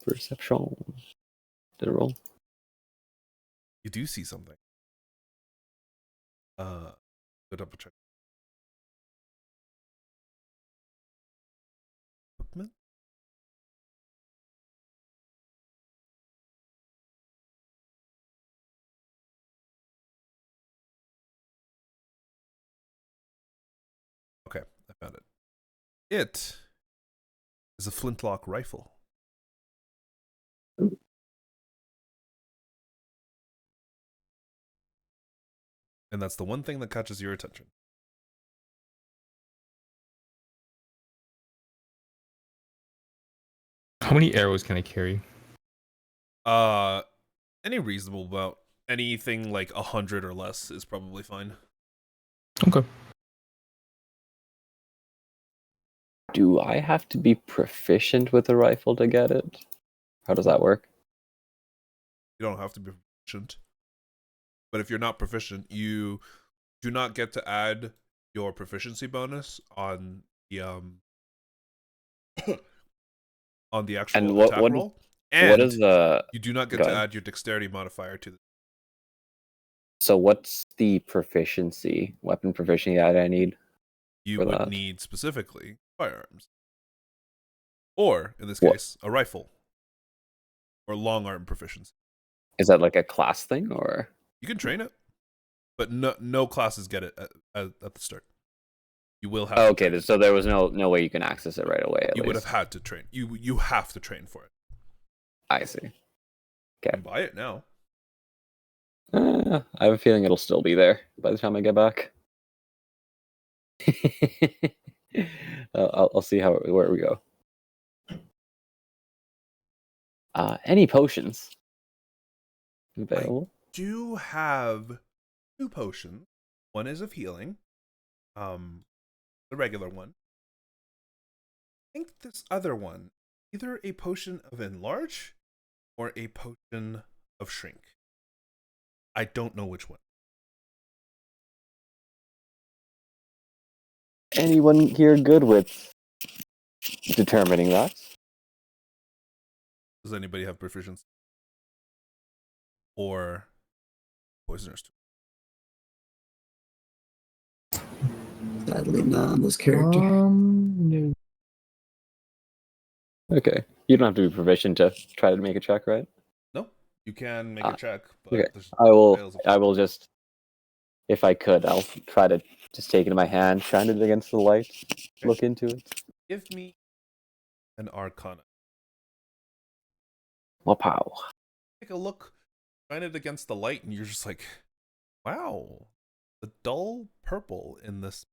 Perception. Did it roll? You do see something. Go double check. Equipment? Okay, I found it. It is a flintlock rifle. And that's the one thing that catches your attention. How many arrows can I carry? Any reasonable amount. Anything like 100 or less is probably fine. Okay. Do I have to be proficient with a rifle to get it? How does that work? You don't have to be proficient. But if you're not proficient, you do not get to add your proficiency bonus on the on the actual And attack what roll. And what is the? you do not get Go to ahead. add your dexterity modifier to the. So what's the proficiency, weapon proficiency that I need? You for would that? need specifically firearms. Or, in this What? case, a rifle. Or long arm proficiency. Is that like a class thing, or? You can train it. But no classes get it at the start. You will have Oh, to okay, train it. so there was no way you can access it right away. You would have had to train. You have to train for it. I see. You Okay. can buy it now. I have a feeling it'll still be there by the time I get back. I'll see where we go. Any potions available? Do have 2 potions. One is of healing. The regular one. I think this other one, either a potion of enlarge or a potion of shrink. I don't know which one. Anyone here good with determining that? Does anybody have proficiency? Or poisoners? Sadly, not on this character. No. Okay, you don't have to be proficient to try to make a check, right? No, you can make a check, but Okay, there's I will. fails I will just, if I could, I'll try to just take it in my hand, shine it against the light, look into it. Give me an arcana. Wow. Take a look, shine it against the light, and you're just like, wow, the dull purple in this.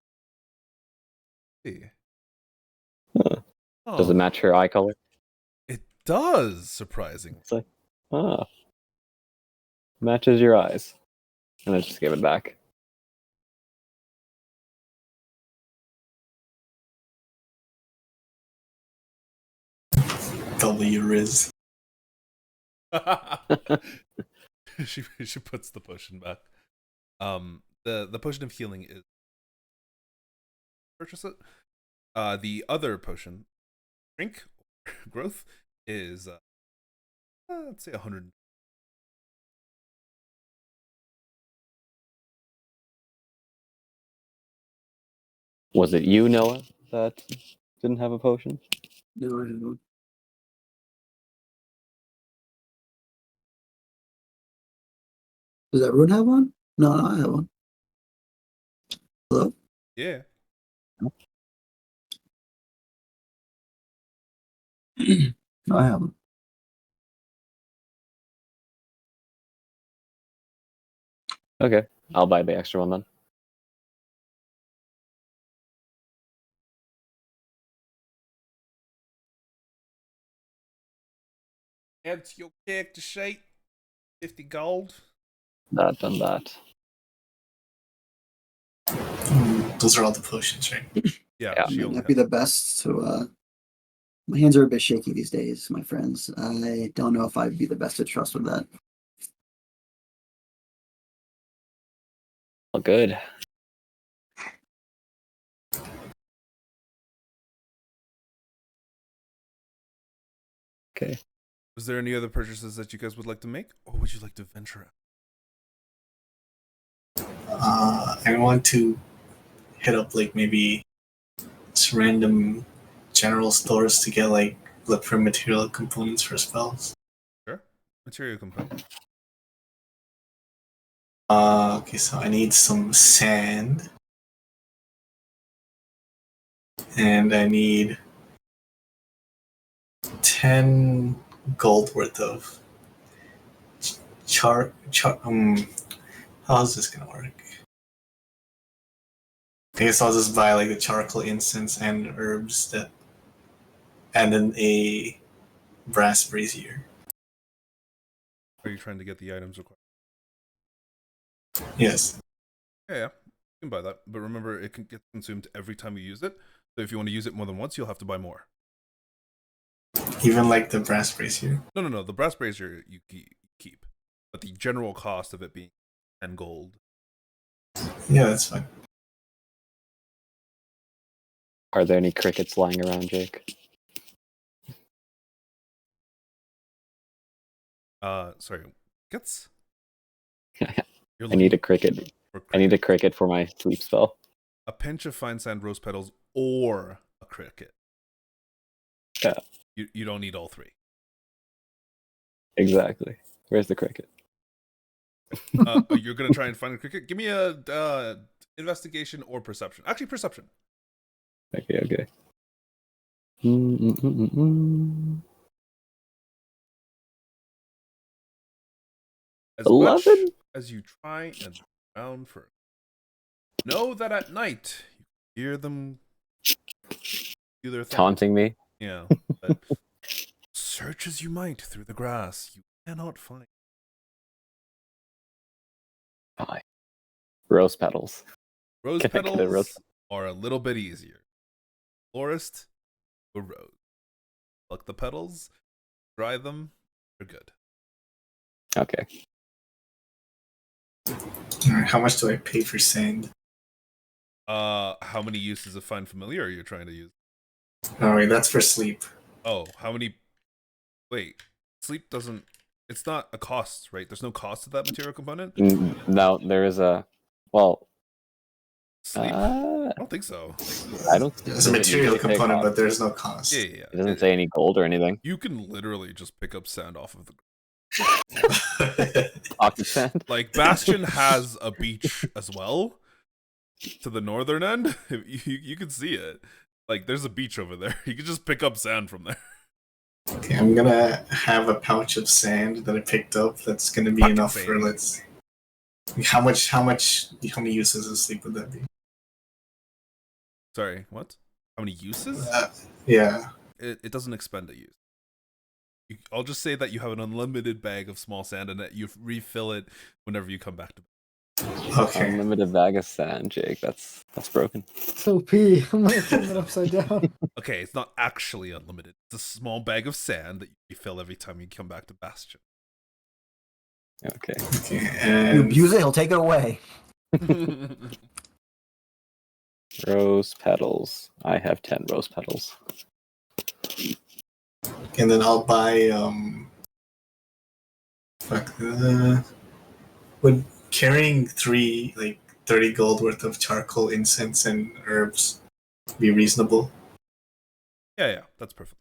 Huh. Does Oh, it match her eye color? it does, surprisingly. It's like, matches your eyes. And I just give it back. Double your riz. she puts the potion back. The potion of healing is purchase it. The other potion, drink growth, is let's say 100. Was it you, Noah, that didn't have a potion? No. Does everyone have one? No, I have one. Hello? Yeah. No, I have one. Okay, I'll buy the extra one then. Add to your character sheet. 50 gold. That done that. Those are all the potions, right? Yeah, Yeah. she Might only not be has. the best to my hands are a bit shaky these days, my friends. I don't know if I'd be the best to trust with that. All good. Okay. Was there any other purchases that you guys would like to make, or would you like to venture out? I want to hit up like maybe just random general stores to get like look for material components for spells. Sure. Material component. Okay, so I need some sand. And I need 10 gold worth of how's this gonna work? I guess I'll just buy like the charcoal incense and herbs and then a brass brazier. Are you trying to get the items required? Yes. Yeah, you can buy that. But remember, it can get consumed every time you use it. So if you want to use it more than once, you'll have to buy more. Even like the brass brazier. No. The brass brazier you keep. But the general cost of it being 10 gold. Yeah, that's fine. Are there any crickets lying around, Jake? Sorry. Gets? I need a cricket. I need a cricket for my sleep spell. A pinch of fine sand, rose petals, or a cricket. Yeah. You don't need all three. Exactly. Where's the cricket? You're gonna try and find a cricket? Give me a investigation or perception. Actually, perception. Okay. As 11? much as you try and round for, know that at night you hear them do their thing. Taunting me? Yeah. But search as you might through the grass, you cannot find. Fine. Rose petals. Rose Can I get a petals rose? are a little bit easier. Florist, a rose. Pluck the petals, dry them, they're good. Okay. Alright, how much do I pay for sand? How many uses of find familiar are you trying to use? Alright, that's for sleep. Oh, how many? Wait, sleep doesn't. It's not a cost, right? There's no cost to that material component. No, there is a. Well. Sleep? I don't think so. I don't. There's a material component, but there's no cost. Yeah. It doesn't say any gold or anything. You can literally just pick up sand off of the. Hockey sand. Like Bastion has a beach as well. To the northern end, you can see it. Like there's a beach over there. You can just pick up sand from there. Okay, I'm gonna have a pouch of sand that I picked up. That's gonna be Fucking enough sand. for how many uses of sleep would that be? Sorry, what? How many uses? Yeah. It doesn't expend a use. I'll just say that you have an unlimited bag of small sand and that you refill it whenever you come back to. Okay. Unlimited bag of sand, Jake. That's broken. So P, I'm gonna turn it upside down. Okay, it's not actually unlimited. It's a small bag of sand that you refill every time you come back to Bastion. Okay. Okay, You and abuse it, he'll take it away. Rose petals. I have 10 rose petals. then I'll buy would carrying 30 gold worth of charcoal, incense, and herbs be reasonable? Yeah, that's perfect.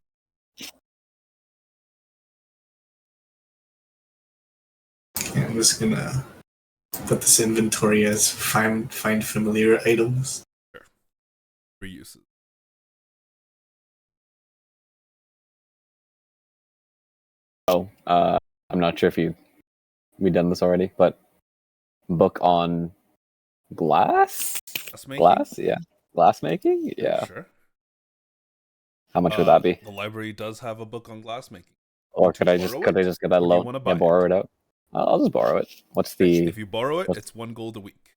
Okay, I'm just gonna put this inventory as find familiar items. Reuses. Oh, I'm not sure if we done this already, but book on glass? Glass? Yeah. Glass making? Yeah. Sure. How much would that be? The library does have a book on glass making. Or could I just get that loan and borrow it out? I'll just borrow it. What's the If you borrow it, it's 1 gold a week.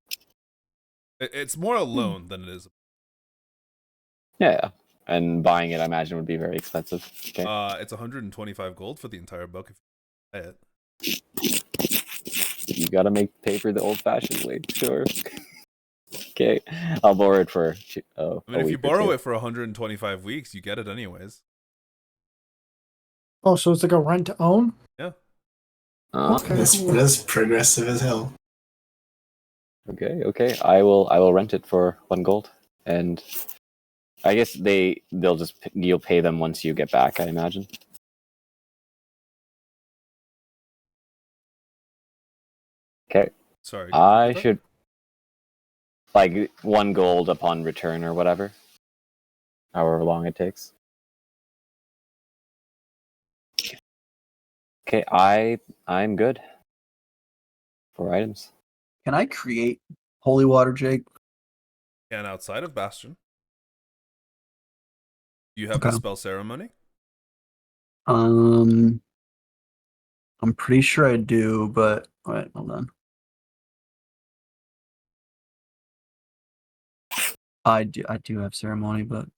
It's more a loan than it is. Yeah. And buying it, I imagine, would be very expensive. Okay. It's 125 gold for the entire book if you buy it. You gotta make paper the old-fashioned way. Sure. Okay. I'll borrow it for if you borrow it for 125 weeks, you get it anyways. Oh, so it's like a rent to own? Yeah. Okay. That's progressive as hell. Okay. I will rent it for 1 gold, and I guess you'll pay them once you get back, I imagine. Okay. Sorry. I should 1 gold upon return or whatever, however long it takes. Okay, I'm good for items. Can I create holy water, Jake? And outside of Bastion, you have the spell ceremony. I'm pretty sure I do, but wait, hold on. I do have ceremony, but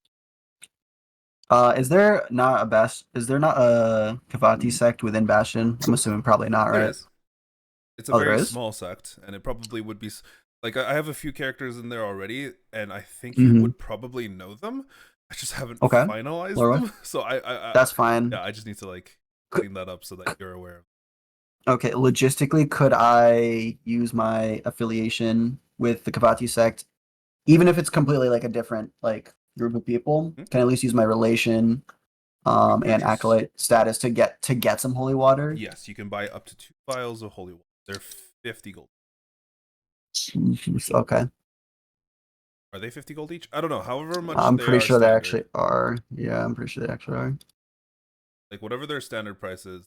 is there not a Kavati sect within Bastion? I'm assuming probably not, right? There is. It's a very small sect, and it probably would be like I have a few characters in there already, and I think you would probably know them. I just haven't finalized them, so I that's fine. Yeah, I just need to clean that up so that you're aware. Okay, logistically, could I use my affiliation with the Kavati sect, even if it's completely a different group of people? Can I at least use my relation and acolyte status to get some holy water? Yes, you can buy up to 2 vials of holy water. They're 50 gold. Okay. Are they 50 gold each? I don't know. However much I'm pretty sure standard. they actually are. Yeah, I'm pretty sure they actually are. Whatever their standard price is.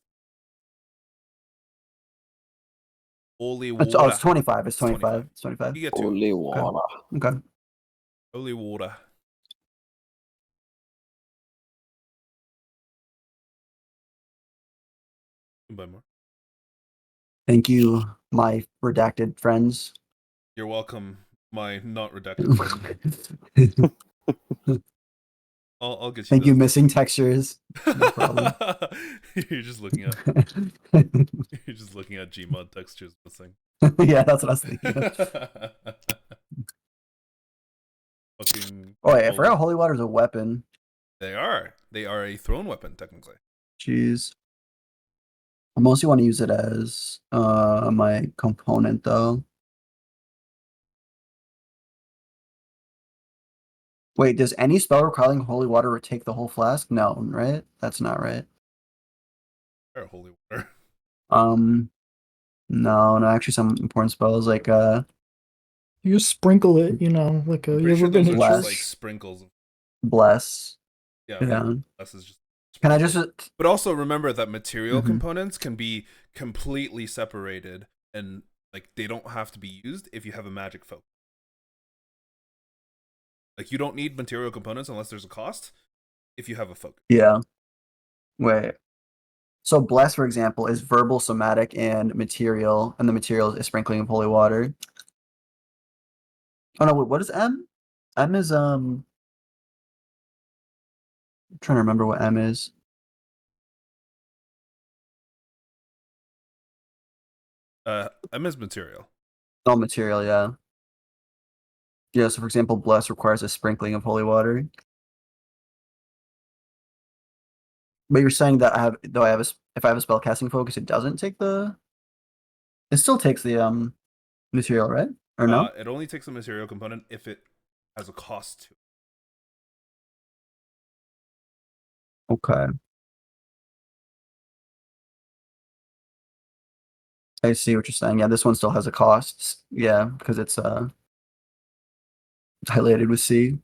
Holy water. It's 25. It's 25. It's 25. You get 2. Holy water. Okay. Holy water. You can buy more. Thank you, my redacted friends. You're welcome, my not redacted friends. I'll get you. Thank you, missing textures. No problem. You're just looking at Gmod textures missing. Yeah, that's what I was thinking. Fucking. Oh wait, I forgot holy water is a weapon. They are a thrown weapon technically. Jeez. I mostly want to use it as my component though. Wait, does any spell requiring holy water take the whole flask? No, right? That's not right. Holy water. No, actually some important spells like you just sprinkle it, you ever been sprinkles. Bless. Yeah. Bless is just. Can I just? But also remember that material components can be completely separated, and they don't have to be used if you have a magic focus. You don't need material components unless there's a cost. If you have a focus. Yeah. Wait. So bless, for example, is verbal, somatic, and material, and the material is sprinkling of holy water. Oh no! Wait, what is M? M is I'm trying to remember what M is. I miss material. All material, yeah. Yeah, so for example, bless requires a sprinkling of holy water. But you're saying that if I have a spell casting focus, it doesn't take the. It still takes the material, right? Or no? It only takes a material component if it has a cost to it. Okay. I see what you're saying. Yeah, this one still has a cost. Yeah, because it's highlighted with C.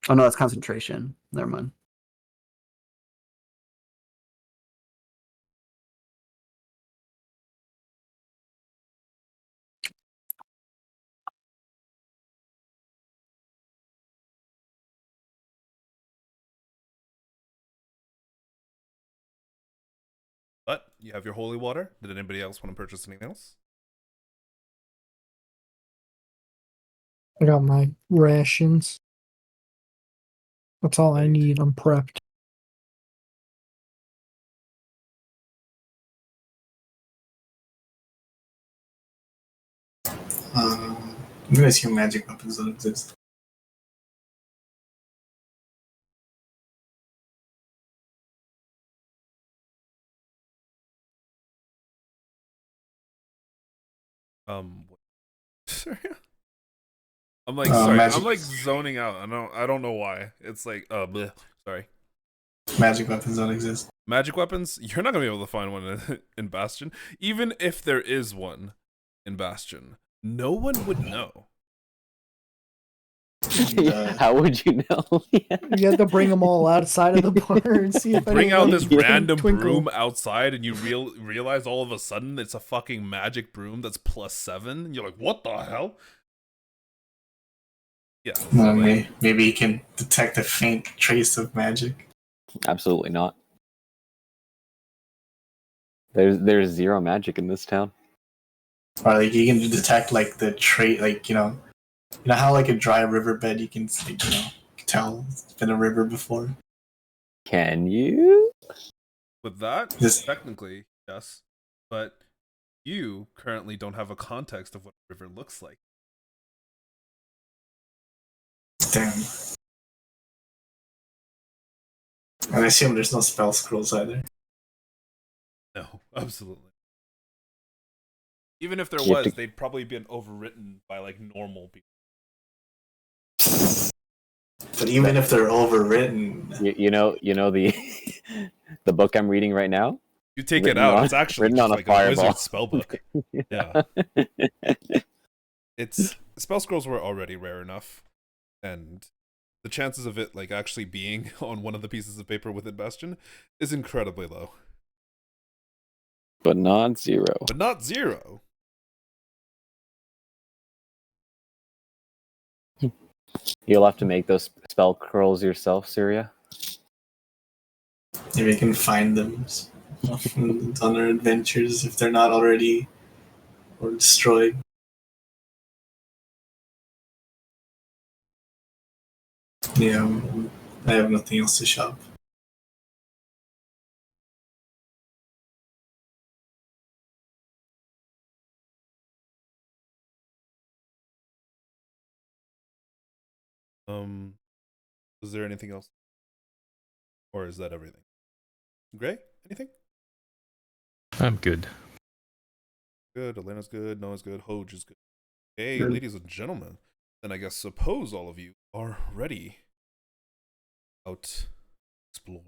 Oh no, that's concentration. Never mind. But you have your holy water. Did anybody else want to purchase anything else? I got my rations. That's all I Right. need. I'm prepped. I'm gonna assume magic weapons don't exist. Sorry. I'm like sorry. Magic. I'm like zoning out. I don't know why. It's like bleh. Sorry. Magic weapons don't exist. Magic weapons. You're not gonna be able to find one in Bastion. Even if there is one in Bastion, no one would know. How would you know? Yeah. You have to bring them all outside of the bar and see if Bring anyone out this Yeah. random twinkle. broom outside, and you realize all of a sudden it's a fucking magic broom that's +7. And you're like, what the hell? Yeah. So like, Maybe you can detect a faint trace of magic. Absolutely not. There's zero magic in this town. Or like you can detect like the trait, like you know how like a dry riverbed you can like, tell it's been a river before. Can you? with that, This- technically, yes. But you currently don't have a context of what a river looks like. Damn. And I assume there's no spell scrolls either. No, absolutely. Even if there You have was, to- they'd probably been overwritten by like normal people. But even if they're overwritten, You know the the book I'm reading right now. You take Written it out, on- it's actually written just on a like a fireball. wizard's spell book. Yeah. It's spell scrolls were already rare enough, and the chances of it like actually being on one of the pieces of paper within Bastion is incredibly low. But not zero. But not zero. You'll have to make those spell curls yourself, Surya. maybe you can find them on their adventures if they're not already or destroyed. Yeah, I have nothing else to shop. Is there anything else? Or is that everything? Gray? Anything? I'm good. Good. Elena's good. Noah's good. Hoge is good. Hey, Good. ladies and gentlemen. Then I guess suppose all of you are ready. Out explore.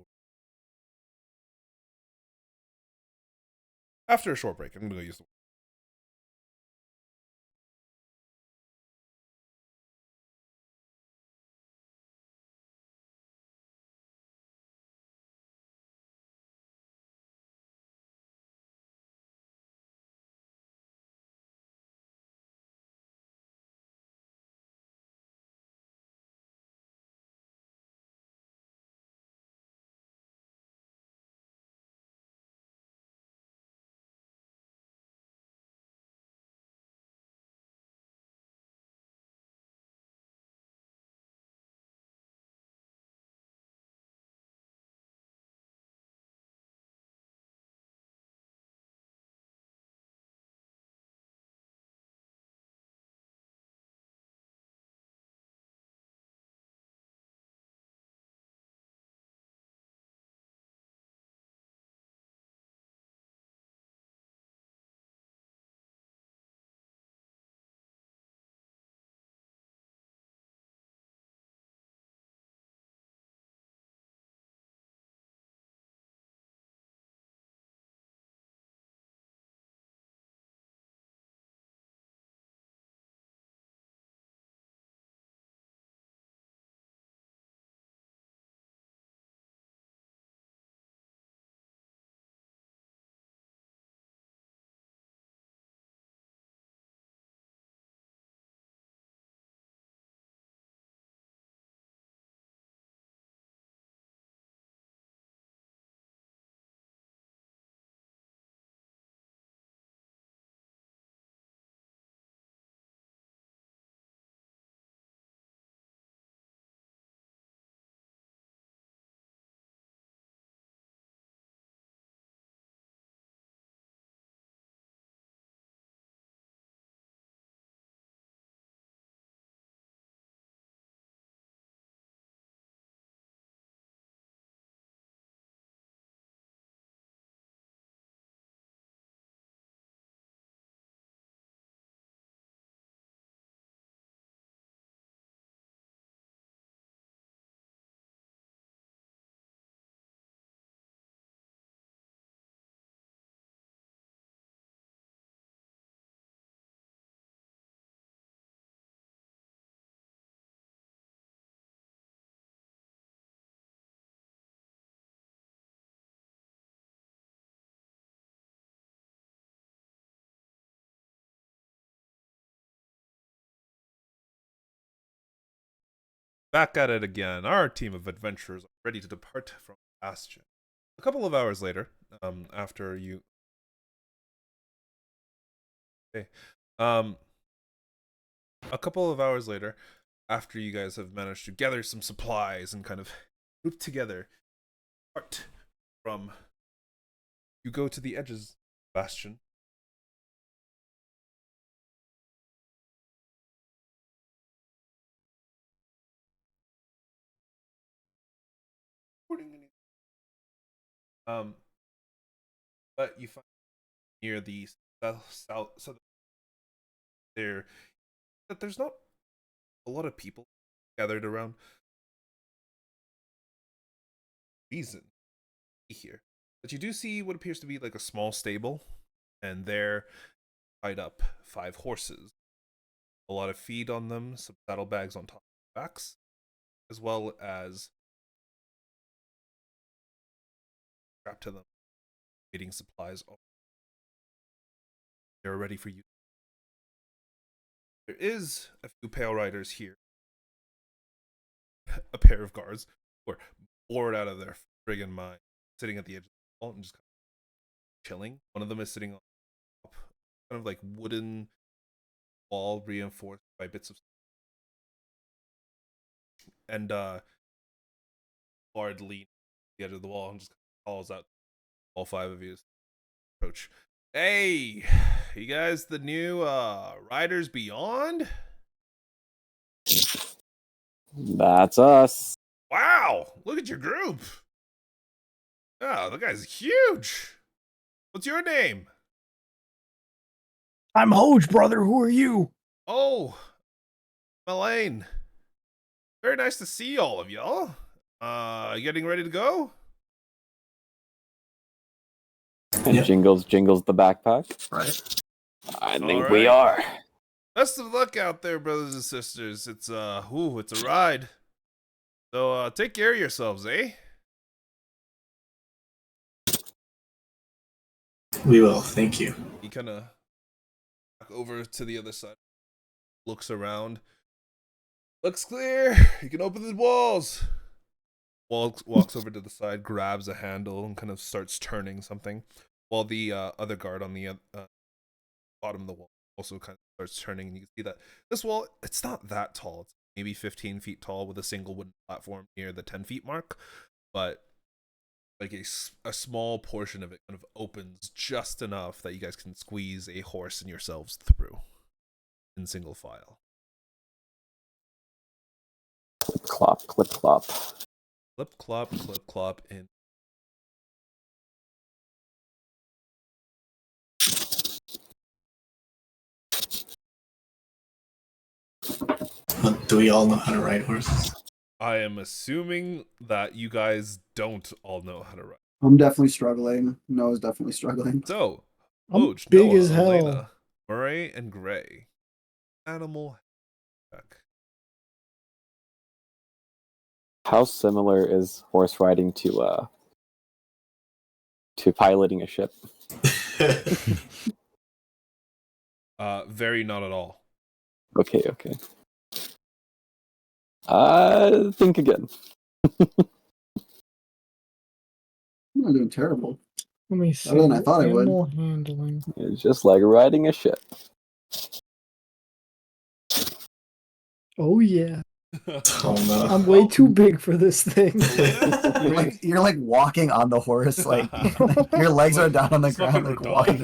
After a short break, I'm gonna go use the back at it again. Our team of adventurers are ready to depart from Bastion. A couple of hours later, after you... Okay. A couple of hours later, after you guys have managed to gather some supplies and kind of group together, depart from... You go to the edges of Bastion. But you find near the south there that there's not a lot of people gathered around. Reason here, but you do see what appears to be like a small stable, and there tied up 5 horses, a lot of feed on them, some saddlebags on top of their backs, as well as strapped to them, waiting supplies. They're ready for you. There is a few pale riders here, a pair of guards who are bored out of their friggin' mind, sitting at the edge of the wall and just kind of chilling. One of them is sitting on top, kind of like wooden wall reinforced by bits of... And Bard leans the edge of the wall and just calls out all 5 of you as approach. Hey, you guys the new Riders Beyond? That's us. Wow, look at your group. Oh, the guy's huge. What's your name? I'm Hoge, brother. Who are you? Oh, Elaina. Very nice to see all of y'all. You getting ready to go? Yep. Jingles the backpack. Right. I think All we right. are. Best of luck out there, brothers and sisters. It's it's a ride. So take care of yourselves, eh? We will, thank you. He kind of back over to the other side, looks around. Looks clear. You can open the walls. Walks over to the side, grabs a handle, and kind of starts turning something, while the other guard on the bottom of the wall also kind of starts turning. And you can see that this wall, it's not that tall. It's maybe 15 feet tall with a single wooden platform near the 10 feet mark, but like a small portion of it kind of opens just enough that you guys can squeeze a horse and yourselves through in single file. Clip clop, clip clop. Clip clop in. Do we all know how to ride horses? I am assuming that you guys don't all know how to ride. I'm definitely struggling. Noah's definitely struggling. So, I'm Hoge, big Noah, as hell. Elaina, Moray, and Gray. Animal check. How similar is horse riding to piloting a ship? Very not at all. Okay. Think again. I'm not doing terrible. Let me see. Better than I thought I would. Animal handling. It's just like riding a ship. Oh yeah. Oh no. I'm way too big for this thing. You're like walking on the horse, like your legs are down on the It's ground, fucking like walking.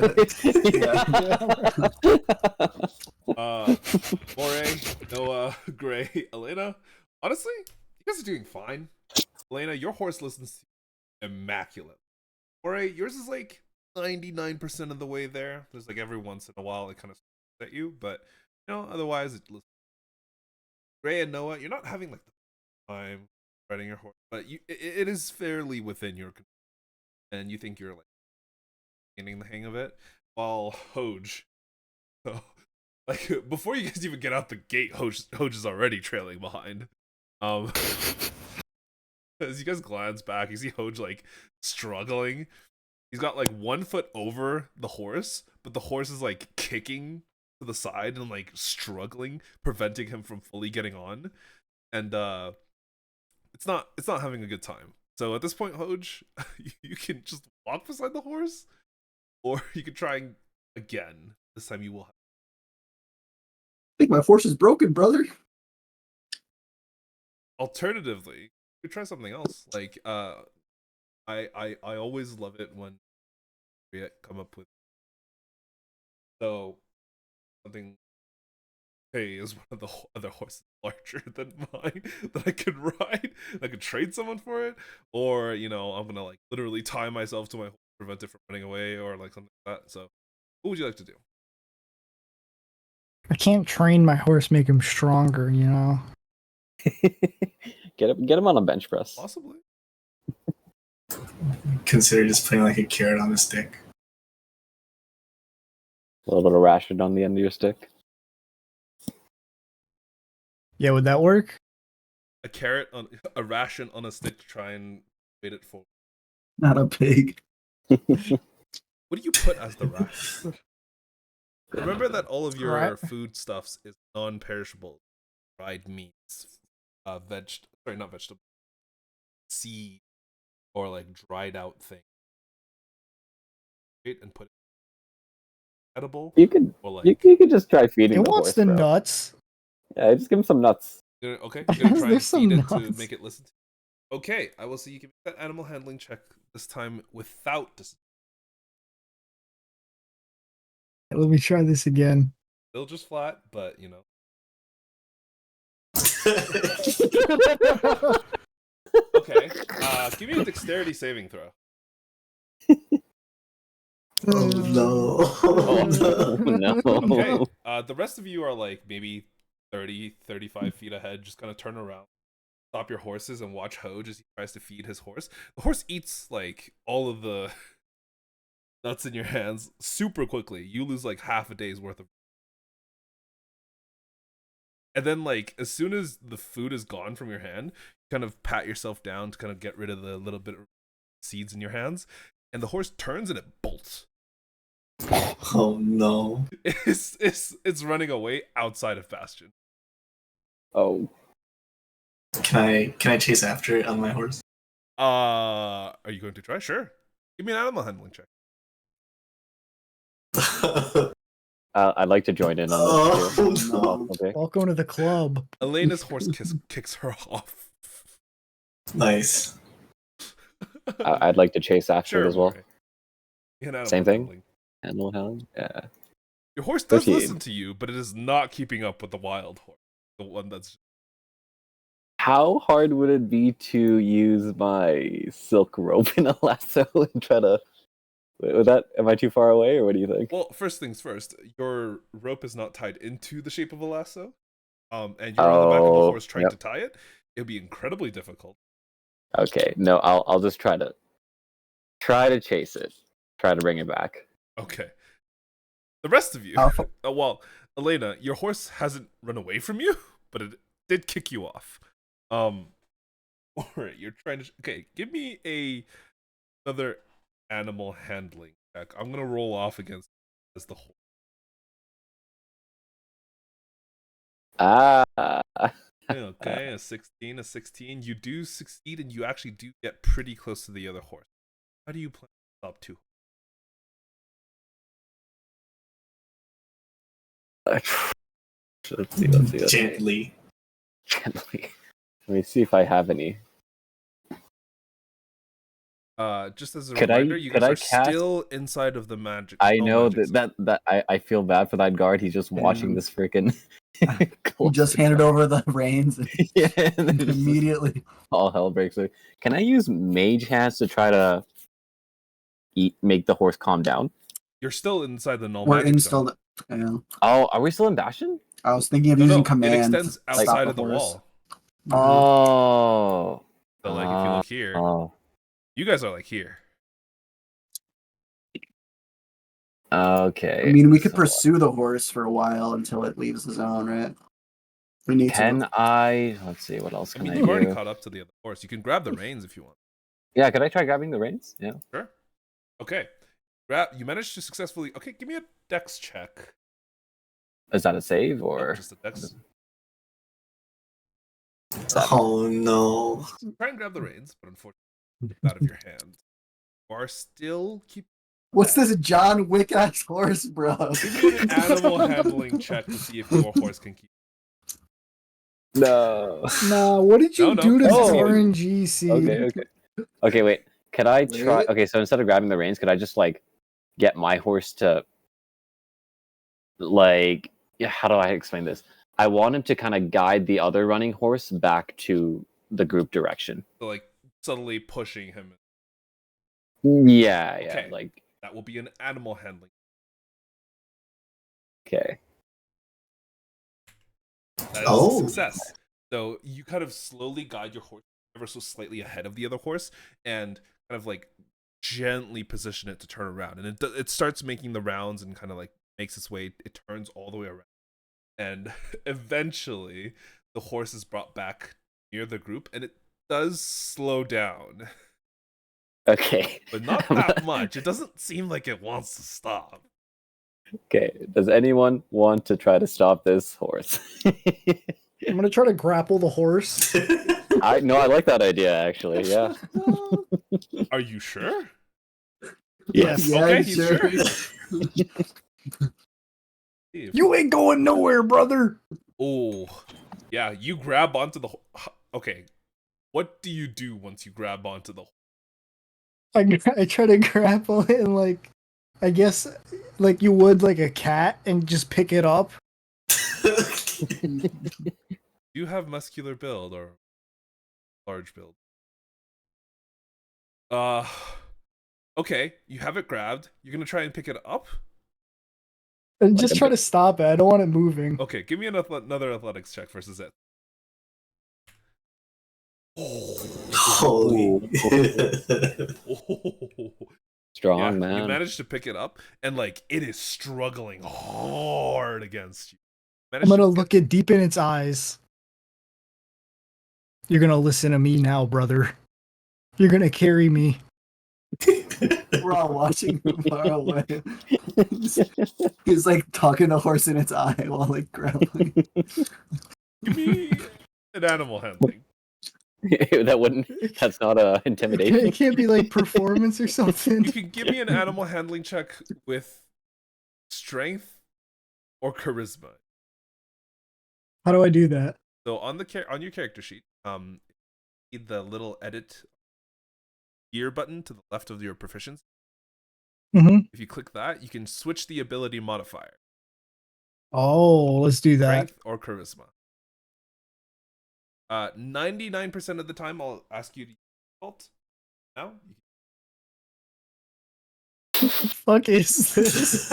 Moray, Noah, Gray, Elaina. Honestly, you guys are doing fine. Elaina, your horse listens to you immaculate. Moray, yours is like 99% of the way there. There's like every once in a while it kind of at you, but otherwise it listens. Gray and Noah, you're not having like the time riding your horse, but it is fairly within your control, and you think you're like getting the hang of it. While Hoge, so like before you guys even get out the gate, Hoge is already trailing behind. As you guys glance back, you see Hoge like struggling. He's got like 1 foot over the horse, but the horse is like kicking to the side and like struggling, preventing him from fully getting on. and it's not having a good time. So at this point, Hoge, you can just walk beside the horse, or you can try again. This time you will. I think my horse is broken, brother. Alternatively, you could try something else. Like I always love it when we come up with something. Hey, is one of the other horses larger than mine that I could ride? I could trade someone for it, or I'm gonna like literally tie myself to my horse, prevent it from running away, or like something like that. So, what would you like to do? I can't train my horse, make him stronger, Get him on a bench press. Possibly. Consider just putting like a carrot on a stick. A little bit of ration on the end of your stick. Yeah, would that work? A carrot on a ration on a stick to try and wait it for. Not a pig. What do you put as the ration? Remember that all of your Right. foodstuffs is non-perishable, dried meats, not vegetable, seed, or like dried out thing. Right, and put it edible. You could Or like you could just try feeding It the wants horse, the bro. nuts. Yeah, just give him some nuts. okay, you're gonna try and There's some feed it to nuts. make it listen. Okay, I will see you can make that animal handling check this time without Let me try this again. still just flat, but Okay, give me a dexterity saving throw. Oh no. Oh no. Okay, the rest of you are like maybe 30, 35 feet ahead. Just kind of turn around, stop your horses, and watch Hoge as he tries to feed his horse. The horse eats like all of the nuts in your hands super quickly. You lose like half a day's worth of. And then, like, as soon as the food is gone from your hand, you kind of pat yourself down to kind of get rid of the little bit of seeds in your hands. And the horse turns and it bolts. Oh no. It's running away outside of Bastion. Oh. Can I chase after it on my horse? Are you going to try? Sure. Give me an animal handling check. I'd like to join in on this too. Oh no. Okay. Welcome to the club. Elena's horse kicks her off. Nice. I'd like to chase after Sure, it as well. Moray. An animal Same thing? handling. Animal handling? Yeah. Your horse does 13. listen to you, but it is not keeping up with the wild horse. The one that's How hard would it be to use my silk rope in a lasso and try to? Would that? Am I too far away, or what do you think? well. First things first. Your rope is not tied into the shape of a lasso, and you're on the back of a horse trying to tie it. It'll be incredibly difficult. Okay, no, I'll just try to chase it, try to bring it back. Okay. The rest of you, Powerful. well, Elaina, your horse hasn't run away from you, but it did kick you off. Alright, you're trying to. Okay, give me another animal handling check. I'm gonna roll off against as the horse. Okay, a 16. You do succeed, and you actually do get pretty close to the other horse. How do you plan to stop two? Let's see. Gently. Gently. Let me see if I have any. Just as a Could reminder, I- you could guys I are cast- still inside of the magic. I spell know magic zone. that I feel bad for that guard. He's just watching And- this freaking. He just handed over the reins and Yeah, and then just immediately. all hell breaks loose. Can I use mage hands to try to make the horse calm down? You're still inside the null We're magic in zone. still. Yeah. Oh, are we still in Bastion? I was thinking of No, using no, command. it extends to stop outside of the horse. wall. Mhm. Oh. So, like, if you look here, Oh. you guys are like here. Okay. I mean, we could so pursue the horse for a while until it leaves the zone, right? We need Can to. I? Let's see. What else I can mean, I you've do? already caught up to the other horse. You can grab the reins if you want. Yeah, could I try grabbing the reins? Yeah. Sure. Okay. You managed to successfully. Okay, give me a dex check. Is that a save Nope, or? just a dex. Oh no. Try and grab the reins, but unfortunately, out of your hand. You are still keep. What's this John Wick ass horse, bro? Give me an animal handling check to see if your horse can keep. No. Nah, what did you No, do to this Oh. RNG seed? Okay, wait. Could I try? Wait. Okay, so instead of grabbing the reins, could I just like get my horse to like? Yeah, how do I explain this? I want him to kind of guide the other running horse back to the group direction. So like subtly pushing him. Yeah, Okay. like That will be an animal handling. okay. That is Oh. a success. So you kind of slowly guide your horse ever so slightly ahead of the other horse, and kind of like gently position it to turn around. And it starts making the rounds and kind of like makes its way. It turns all the way around, and eventually the horse is brought back near the group, and it does slow down, Okay. but not that much. It doesn't seem like it wants to stop. Okay. Does anyone want to try to stop this horse? I'm gonna try to grapple the horse. I like that idea actually. Yeah. Are you sure? Yes. Yeah, Okay, he's sure. You ain't going nowhere, brother. Oh, yeah. You grab onto the. Okay, what do you do once you grab onto the? I try to grapple it and like, I guess, like you would like a cat and just pick it up. Do you have muscular build or large build? Okay. You have it grabbed. You're gonna try and pick it up. And just try to stop it. I don't want it moving. Okay, give me another athletics check versus it. Holy. Strong Yeah, man. you managed to pick it up, and like it is struggling hard against you. I'm gonna look it deep in its eyes. You're gonna listen to me now, brother. You're gonna carry me. We're all watching from far away. He's like talking to horse in its eye while like grappling. Give me an animal handling. That's not a intimidation. It can't be like performance or something. You can give me an animal handling check with strength or charisma. How do I do that? So on your character sheet, the little edit gear button to the left of your proficiency. Mm-hmm. If you click that, you can switch the ability modifier, Oh, let's do that. strength or charisma. 99% of the time, I'll ask you to use default. Now, Fuck is this?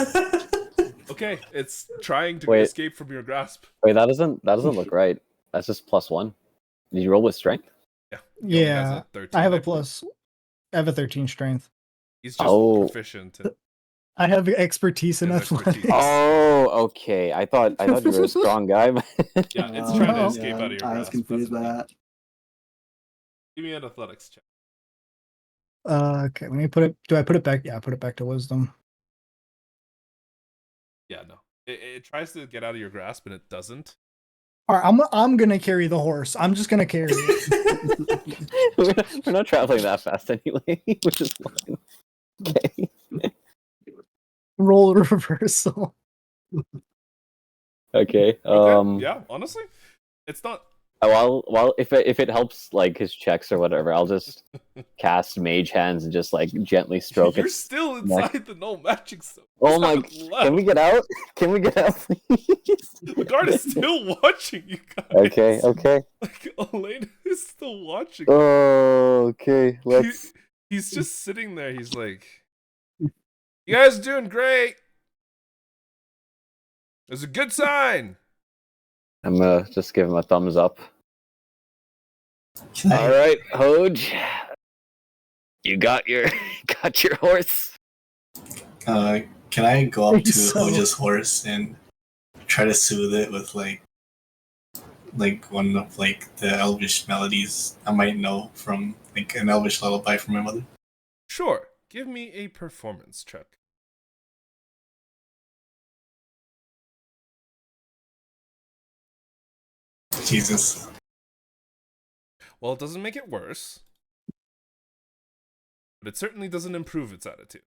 okay, it's trying to Wait. escape from your grasp. Wait, that doesn't look right. That's just +1. Did you roll with strength? Yeah, he only has Yeah, a 13, I have a believe. plus. I have a 13 strength. He's just Oh. proficient. In, I have expertise in He has athletics. expertise. Oh, okay. I thought you were a strong guy. yeah, it's trying to Oh. escape out of your I was grasp. confused by That's that. Give me an athletics check. Okay, let me put it. Do I put it back? Yeah, I put it back to wisdom. Yeah, no. It tries to get out of your grasp and it doesn't. All right, I'm gonna carry the horse. I'm just gonna carry it. We're not traveling that fast anyway, which is fine. Okay. Roll reversal. Okay. Okay. Yeah, honestly, it's not. Well, if it helps like his checks or whatever, I'll just cast Mage Hands and just like gently stroke You're it. still inside the no magic zone. Oh my! Can we get out? Can we get out, please? The guard is still watching you guys. Okay. Like Elaina is still watching. Okay. Let's. He's just sitting there. He's like, "You guys are doing great. It's a good sign." I'm gonna just give him a thumbs up. Can All I, right, Hoge, you got your horse. can I go up to So- Hoja's horse and try to soothe it with like one of like the elvish melodies I might know from like an elvish lullaby from my mother? Sure. Give me a performance check. Jesus. Well, it doesn't make it worse, but it certainly doesn't improve its attitude.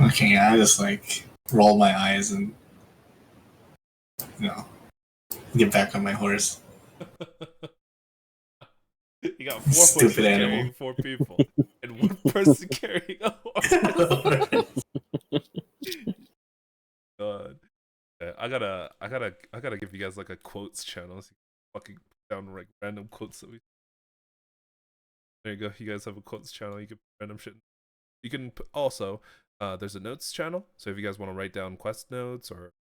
Okay, I just like roll my eyes and get back on my horse. You got 4 Stupid horses animal. carrying 4 people, and 1 person carrying a horse. God, I gotta give you guys like a quotes channel. So you fucking put down like random quotes that we. There you go. You guys have a quotes channel. You can put random shit. You can put, also. There's a notes channel. So if you guys want to write down quest notes or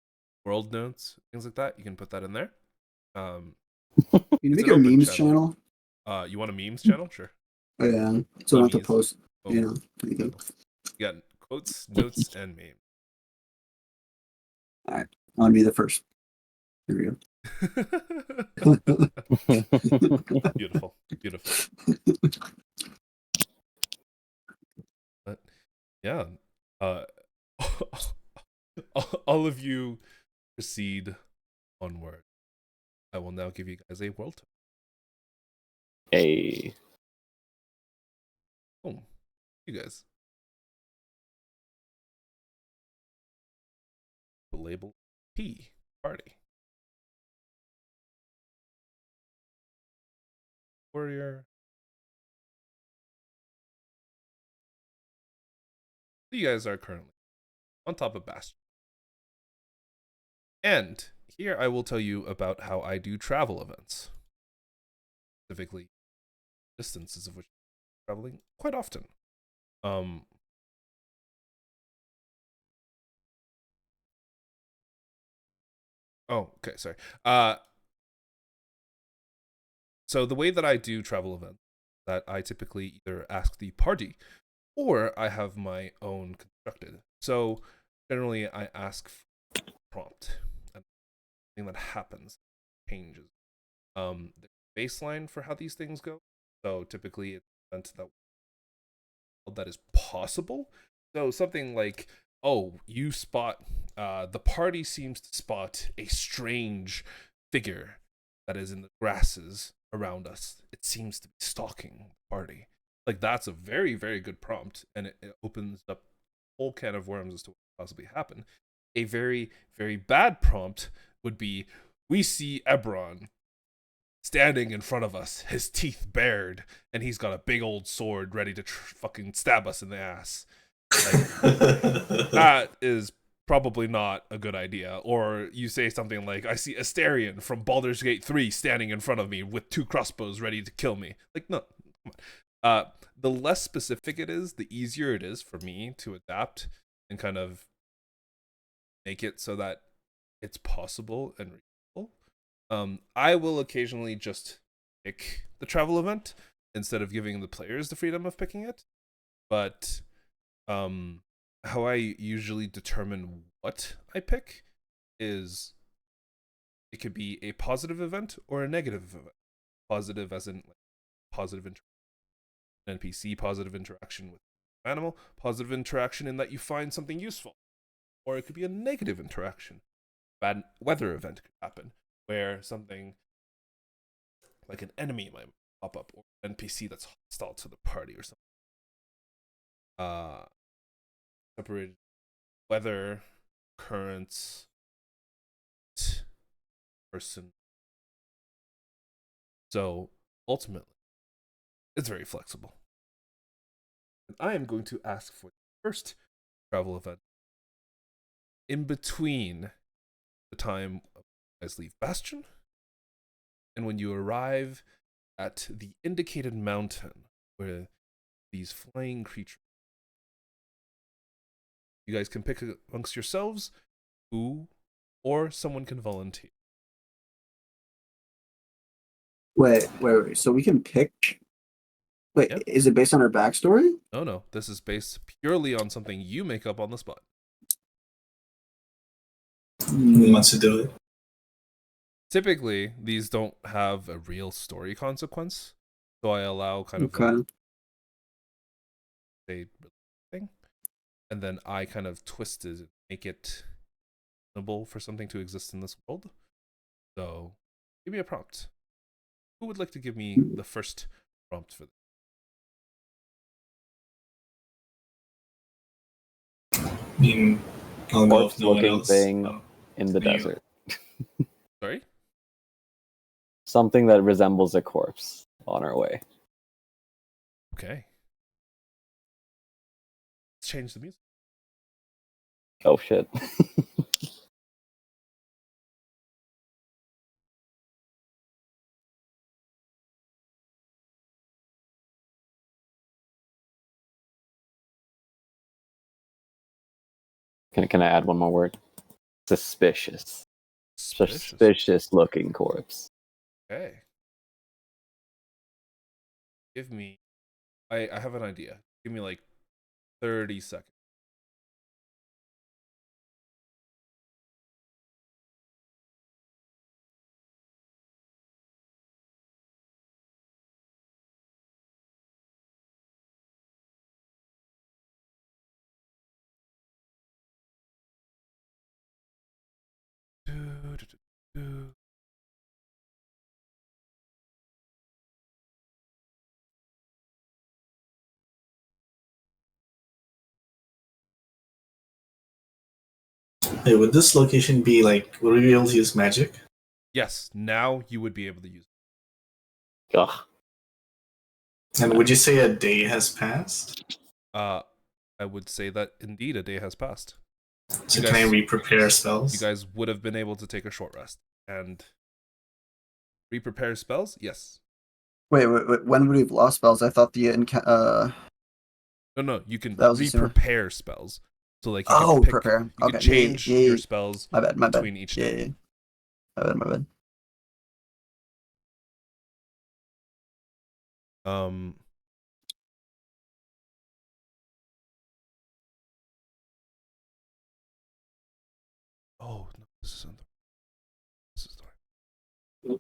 world notes, things like that, you can put that in there. You It's make an a open memes channel. You want a memes channel? Sure. Oh, yeah, so I don't have to Memes. post. Oh, You know, anything. you got quotes, notes, and memes. I want to be the first. Here we go. Beautiful, beautiful. But yeah, all of you proceed onward. I will now give you guys a world tour. Hey. Oh, you guys. Label P party. Warrior. You guys are currently on top of Bastion. And here I will tell you about how I do travel events. Specifically, distances of which I'm traveling quite often. Oh, okay, sorry. So the way that I do travel events, that I typically either ask the party or I have my own constructed. So generally I ask for a prompt, and thing that happens changes. The baseline for how these things go. So typically it's an event that is possible. So something like, oh, you spot the party seems to spot a strange figure that is in the grasses around us. It seems to be stalking the party. Like, that's a very, very good prompt, and it opens up a whole can of worms as to what could possibly happen. A very, very bad prompt would be, we see Ebron standing in front of us, his teeth bared, and he's got a big old sword ready to fucking stab us in the ass. Like, that is probably not a good idea. Or you say something like, I see Asterion from Baldur's Gate 3 standing in front of me with 2 crossbows ready to kill me. Like, no, come on. The less specific it is, the easier it is for me to adapt and kind of make it so that it's possible and reasonable. I will occasionally just pick the travel event instead of giving the players the freedom of picking it. But how I usually determine what I pick is it could be a positive event or a negative event. Positive as in like positive an NPC, positive interaction with an animal, positive interaction in that you find something useful. Or it could be a negative interaction. Bad weather event could happen where something like an enemy might pop up or an NPC that's hostile to the party or something. Separated weather, currents, person. So ultimately, it's very flexible. And I am going to ask for the first travel event in between the time you guys leave Bastion and when you arrive at the indicated mountain where these flying creatures. You guys can pick amongst yourselves who or someone can volunteer. Wait. So we can pick. Wait, Yeah. is it based on our backstory? No. This is based purely on something you make up on the spot. Who wants to do it? Typically, these don't have a real story consequence, so I allow kind of Okay. a thing, and then I kind of twist it, make it reasonable for something to exist in this world. So Give me a prompt. Who would like to give me the first prompt for this? I mean, I'll go if no one Corpse-looking else. thing Oh, in the you. desert. Sorry? Something that resembles a corpse on our way. Okay. Let's change the music. Oh shit. Can I add one more word? Suspicious. Suspicious looking corpse. Okay. Give me... I have an idea. Give me like 30 seconds. Hey, would this location be like? Would we be able to use magic? Yes, now you would be able to use Ugh. And would you say a day has passed? it. I would say that indeed a day has passed. So You can I guys- re-prepare spells? You guys would have been able to take a short rest. And re-prepare spells? Yes. Wait. When would we have lost spells? I thought the No, you can That was the sooner. re-prepare spells. So like you Oh, can pick, prepare. you Okay. can change Yeah. your spells My bad. between each Yeah, day. yeah. My bad. Oh no, this isn't the this is the right.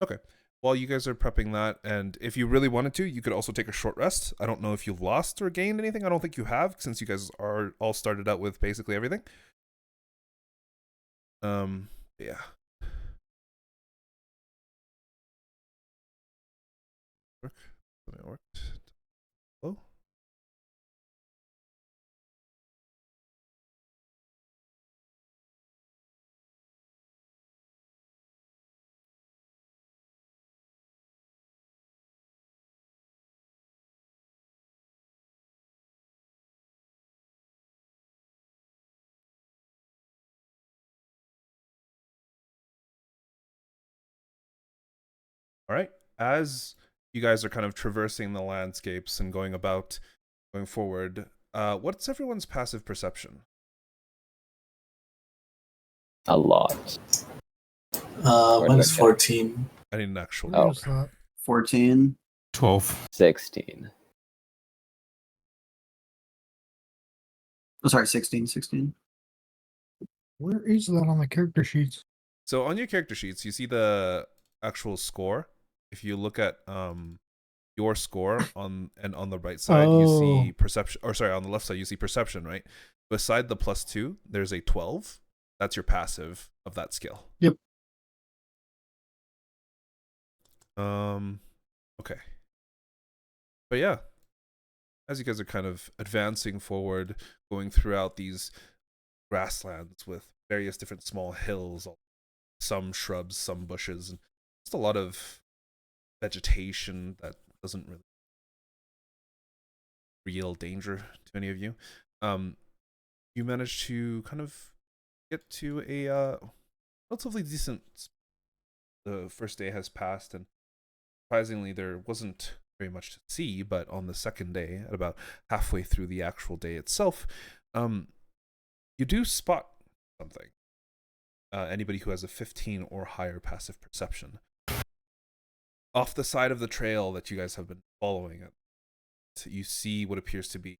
Okay. While you guys are prepping that, and if you really wanted to, you could also take a short rest. I don't know if you've lost or gained anything. I don't think you have, since you guys are all started out with basically everything. Yeah. Something worked. Oh. All right. As you guys are kind of traversing the landscapes and going forward, what's everyone's passive perception? A lot. Mine's 14. I need an actual Oh. number. Where's that? 14. 12. 16. Oh, sorry, 16. 16. Where is that on the character sheets? So on your character sheets, you see the actual score. If you look at your score on the right side, you see perception, or sorry, on the left side you see perception, right? Beside the +2, there's a 12. That's your passive of that skill. Yep. Okay. But yeah, as you guys are kind of advancing forward, going throughout these grasslands with various different small hills, some shrubs, some bushes, and just a lot of vegetation that doesn't really real danger to any of you. You manage to kind of get to a relatively decent. The first day has passed, and surprisingly, there wasn't very much to see. But on the second day, at about halfway through the actual day itself, you do spot something. Anybody who has a 15 or higher passive perception, off the side of the trail that you guys have been following, you see what appears to be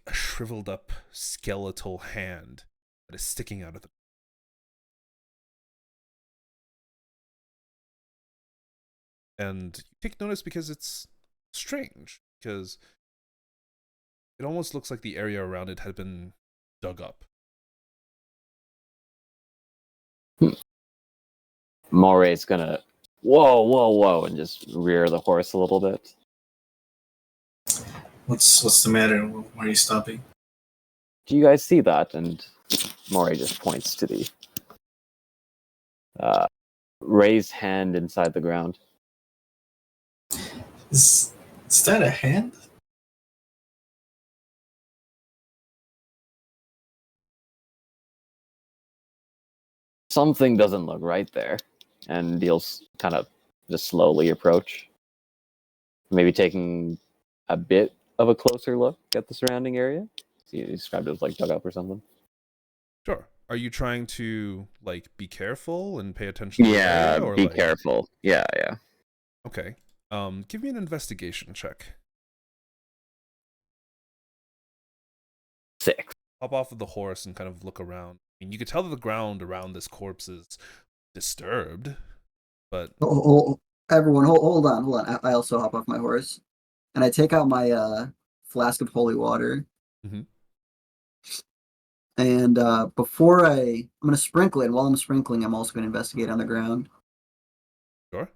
a shriveled up skeletal hand that is sticking out of the. And you take notice because it's strange, because it almost looks like the area around it had been dug up. Moray's gonna whoa, and just rear the horse a little bit. What's the matter? Why are you stopping? Do you guys see that? And Moray just points to the raised hand inside the ground. Is that a hand? Something doesn't look right there, and he'll kind of just slowly approach, maybe taking a bit of a closer look at the surrounding area. He described it as like dug up or something. Sure. Are you trying to like be careful and pay attention to the area, or Be like... careful. Yeah. Okay. Give me an investigation check. 6. Hop off of the horse and kind of look around. I mean, you could tell that the ground around this corpse is disturbed, but Everyone, hold on. I also hop off my horse, and I take out my flask of holy water. Mhm. And before I'm going to sprinkle it. And while I'm sprinkling, I'm also going to investigate on the ground. sure.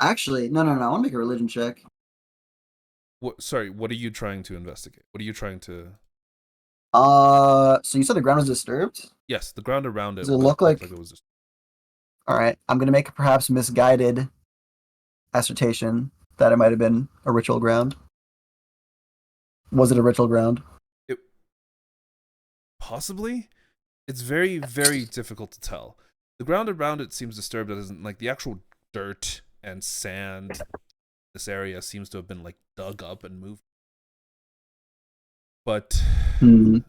Actually, no. I want to make a religion check. Sorry, what are you trying to investigate? What are you trying to... So you said the ground was disturbed? Yes, the ground around it. Does it look like... it was just... All right, I'm going to make a perhaps misguided assertion that it might have been a ritual ground. Was it a ritual ground? Possibly. It's very, very difficult to tell. The ground around it seems disturbed. That isn't like the actual dirt and sand. This area seems to have been like dug up and moved. But you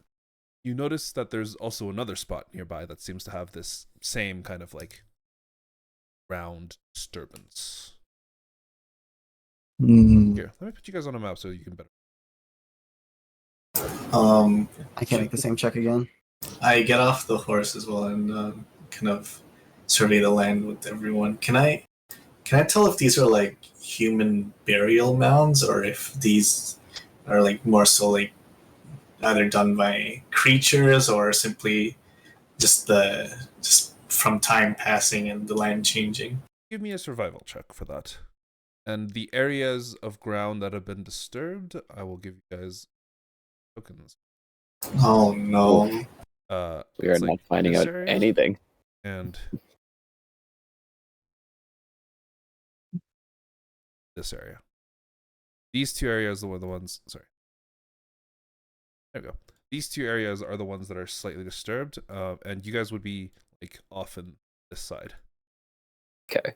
notice that there's also another spot nearby that seems to have this same kind of like ground disturbance. Here, let me put you guys on a map so you can better... I can't make the same check again. I get off the horse as well and kind of survey the land with everyone. Can I tell if these are like human burial mounds or if these are like more so like either done by creatures or simply just from time passing and the land changing? Give me a survival check for that. And the areas of ground that have been disturbed, I will give you guys tokens. Oh no. We are not finding out anything. And this area. These two areas are the ones... Sorry. There we go. These two areas are the ones that are slightly disturbed, and you guys would be like off in this side. Okay.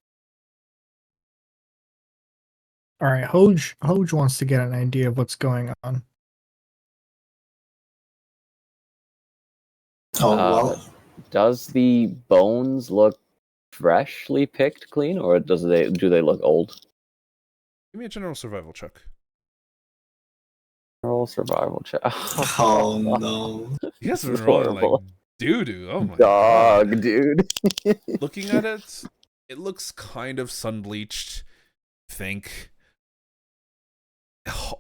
All right, Hoge wants to get an idea of what's going on. Oh well. Does the bones look freshly picked clean, or do they look old? Give me a general survival check. General survival check. Oh no. You guys are rolling like Horrible. doo-doo. Oh my Dog, god. dude. Looking at it, it looks kind of sun-bleached. Think.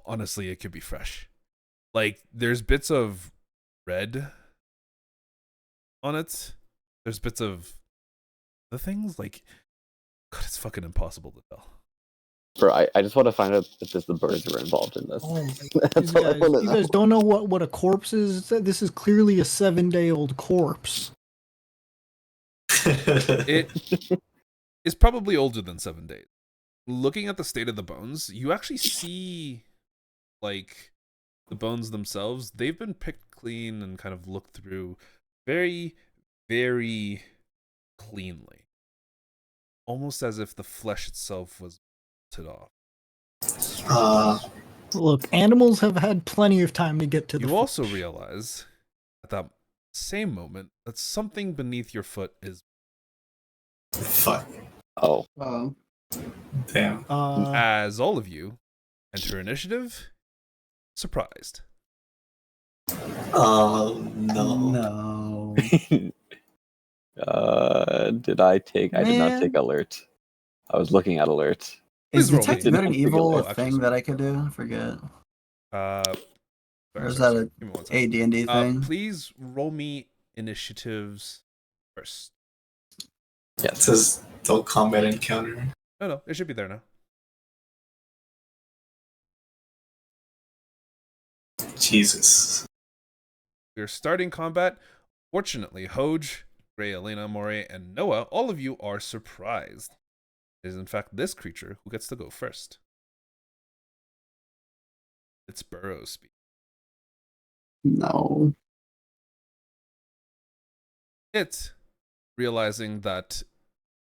Honestly, it could be fresh. Like, there's bits of red on it. There's bits of the things. Like, God, it's fucking impossible to tell. Bro, I just want to find out if the birds were involved in this. Oh, That's all I want to you know. guys don't know what a corpse is? This is clearly a 7-day-old corpse. It is probably older than 7 days. Looking at the state of the bones, you actually see, like, the bones themselves. They've been picked clean and kind of looked through very, very cleanly. Almost as if the flesh itself was melted off. Look, animals have had plenty of time to get to the You flesh. also realize at that same moment that something beneath your foot is... Fuck. Oh. Damn. As all of you enter initiative, surprised. Oh no. No. Did I take? I did not Man. take alert. I was looking at alert. Is Please roll detect me. good and evil a Oh, thing actually, that I could do? I forget. Or is that Give me one second. a D&D thing? Please roll me initiatives first. Yes. It says don't combat encounter. No, it should be there now. Jesus. We're starting combat. Fortunately, Hoge, Gray, Elaina, Moray, and Noah, all of you are surprised. It is in fact this creature who gets to go first. It's burrow speed. No. It, realizing that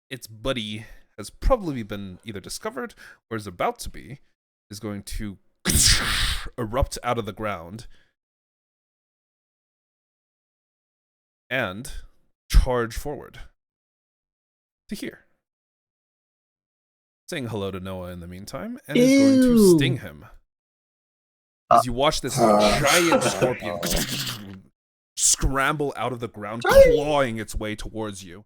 its buddy has probably been either discovered or is about to be, is going to erupt out of the ground and charge forward to here. Saying hello to Noah in the meantime, and is going to Ew. sting him. As you watch this giant scorpion scramble out of the ground, clawing its way towards you.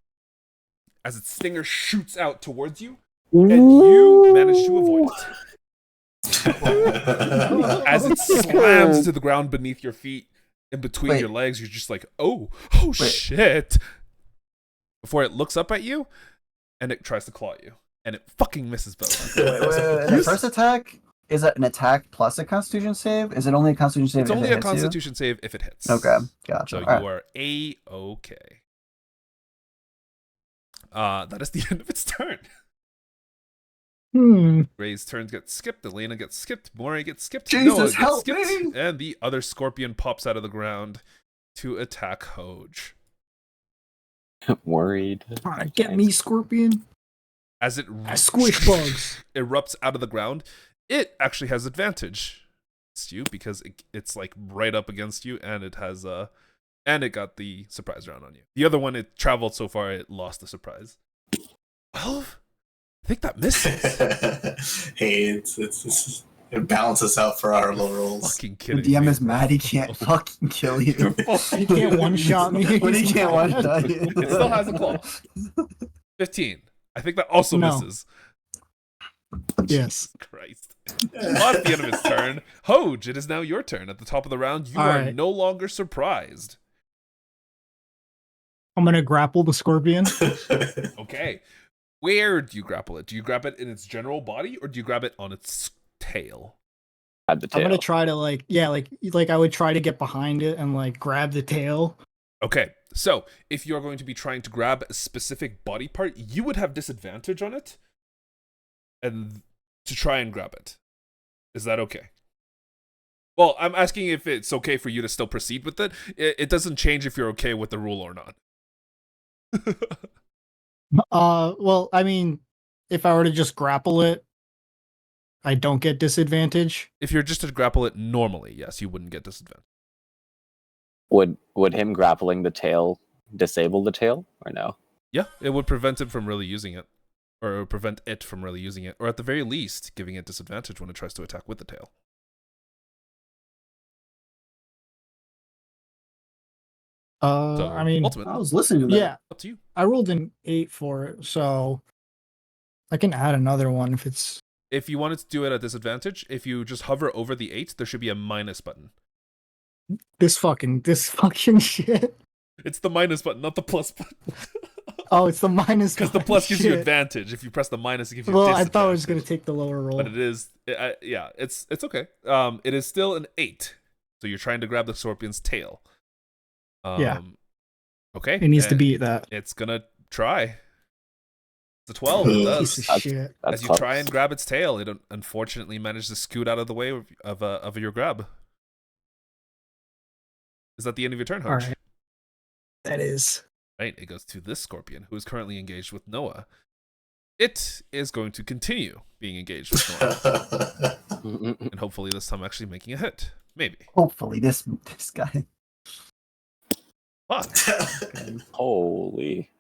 As its stinger shoots out towards you, and you manage to avoid it. As it slams to the ground beneath your feet, in between Wait. your legs, you're just like, oh Wait. shit. Before it looks up at you, and it tries to claw at you. And it fucking misses both. Wait. The first attack, is it an attack plus a Constitution save? Is it only a Constitution save It's if only it a hits Constitution save if it hits. you? Okay, gotcha. So you Alright. are A-okay. That is the end of its turn. Ray's turns get skipped, Elaina gets skipped, Moray gets skipped, Jesus, Noah gets help skipped, me! and the other scorpion pops out of the ground to attack Hoge. Worried. Alright, get me, Scorpion. As it I squish bugs. erupts out of the ground, it actually has advantage against you because it's like right up against you, and it has and it got the surprise round on you. The other one, it traveled so far, it lost the surprise. 12? I think that misses. Hey, it balances out for our low rolls. Fucking The kidding. DM me. is mad he can't fucking kill you. He can't one-shot me. When he can't one-shot you. It still has a claw. 15. I think that also No. misses. Yes. Christ. Well, at the end of its turn, Hoge, it is now your turn. At the top of the round, you All are right. no longer surprised. I'm gonna grapple the Scorpion. Okay. Where do you grapple it? Do you grab it in its general body, or do you grab it on its tail? Had the tail. I'm gonna try to like I would try to get behind it and like grab the tail. Okay, so if you're going to be trying to grab a specific body part, you would have disadvantage on it, and to try and grab it. Is that okay? Well, I'm asking if it's okay for you to still proceed with it. It doesn't change if you're okay with the rule or not. Well, I mean, if I were to just grapple it, I don't get disadvantage. If you're just to grapple it normally, yes, you wouldn't get disadvantage. Would him grappling the tail disable the tail or no? Yeah, it would prevent it from really using it. Or it would prevent it from really using it. Or at the very least, giving it disadvantage when it tries to attack with the tail. So, I mean, ultimate, I was listening to that. yeah, up to you. I rolled an 8 for it, so I can add another one if it's. If you wanted to do it at disadvantage, if you just hover over the 8, there should be a minus button. This fucking shit. It's the minus button, not the plus button. Oh, it's the minus. Because the plus gives you shit. advantage. If you press the minus, it gives you Well, I disadvantage. thought I was gonna take the lower roll. But it is, yeah, it's okay. It is still an 8. So you're trying to grab the scorpion's tail. Yeah. Okay. It needs to and beat that. It's gonna try. It's a 12. It does. Piece of That's- shit. That's As you close. try and grab its tail, it unfortunately managed to scoot out of the way of your grab. Is that the end of your turn, All Hoge? right. That is. Right, it goes to this scorpion, who is currently engaged with Noah. It is going to continue being engaged with Noah, and hopefully this time actually making a hit. Maybe. Hopefully, this guy. Fuck. Holy.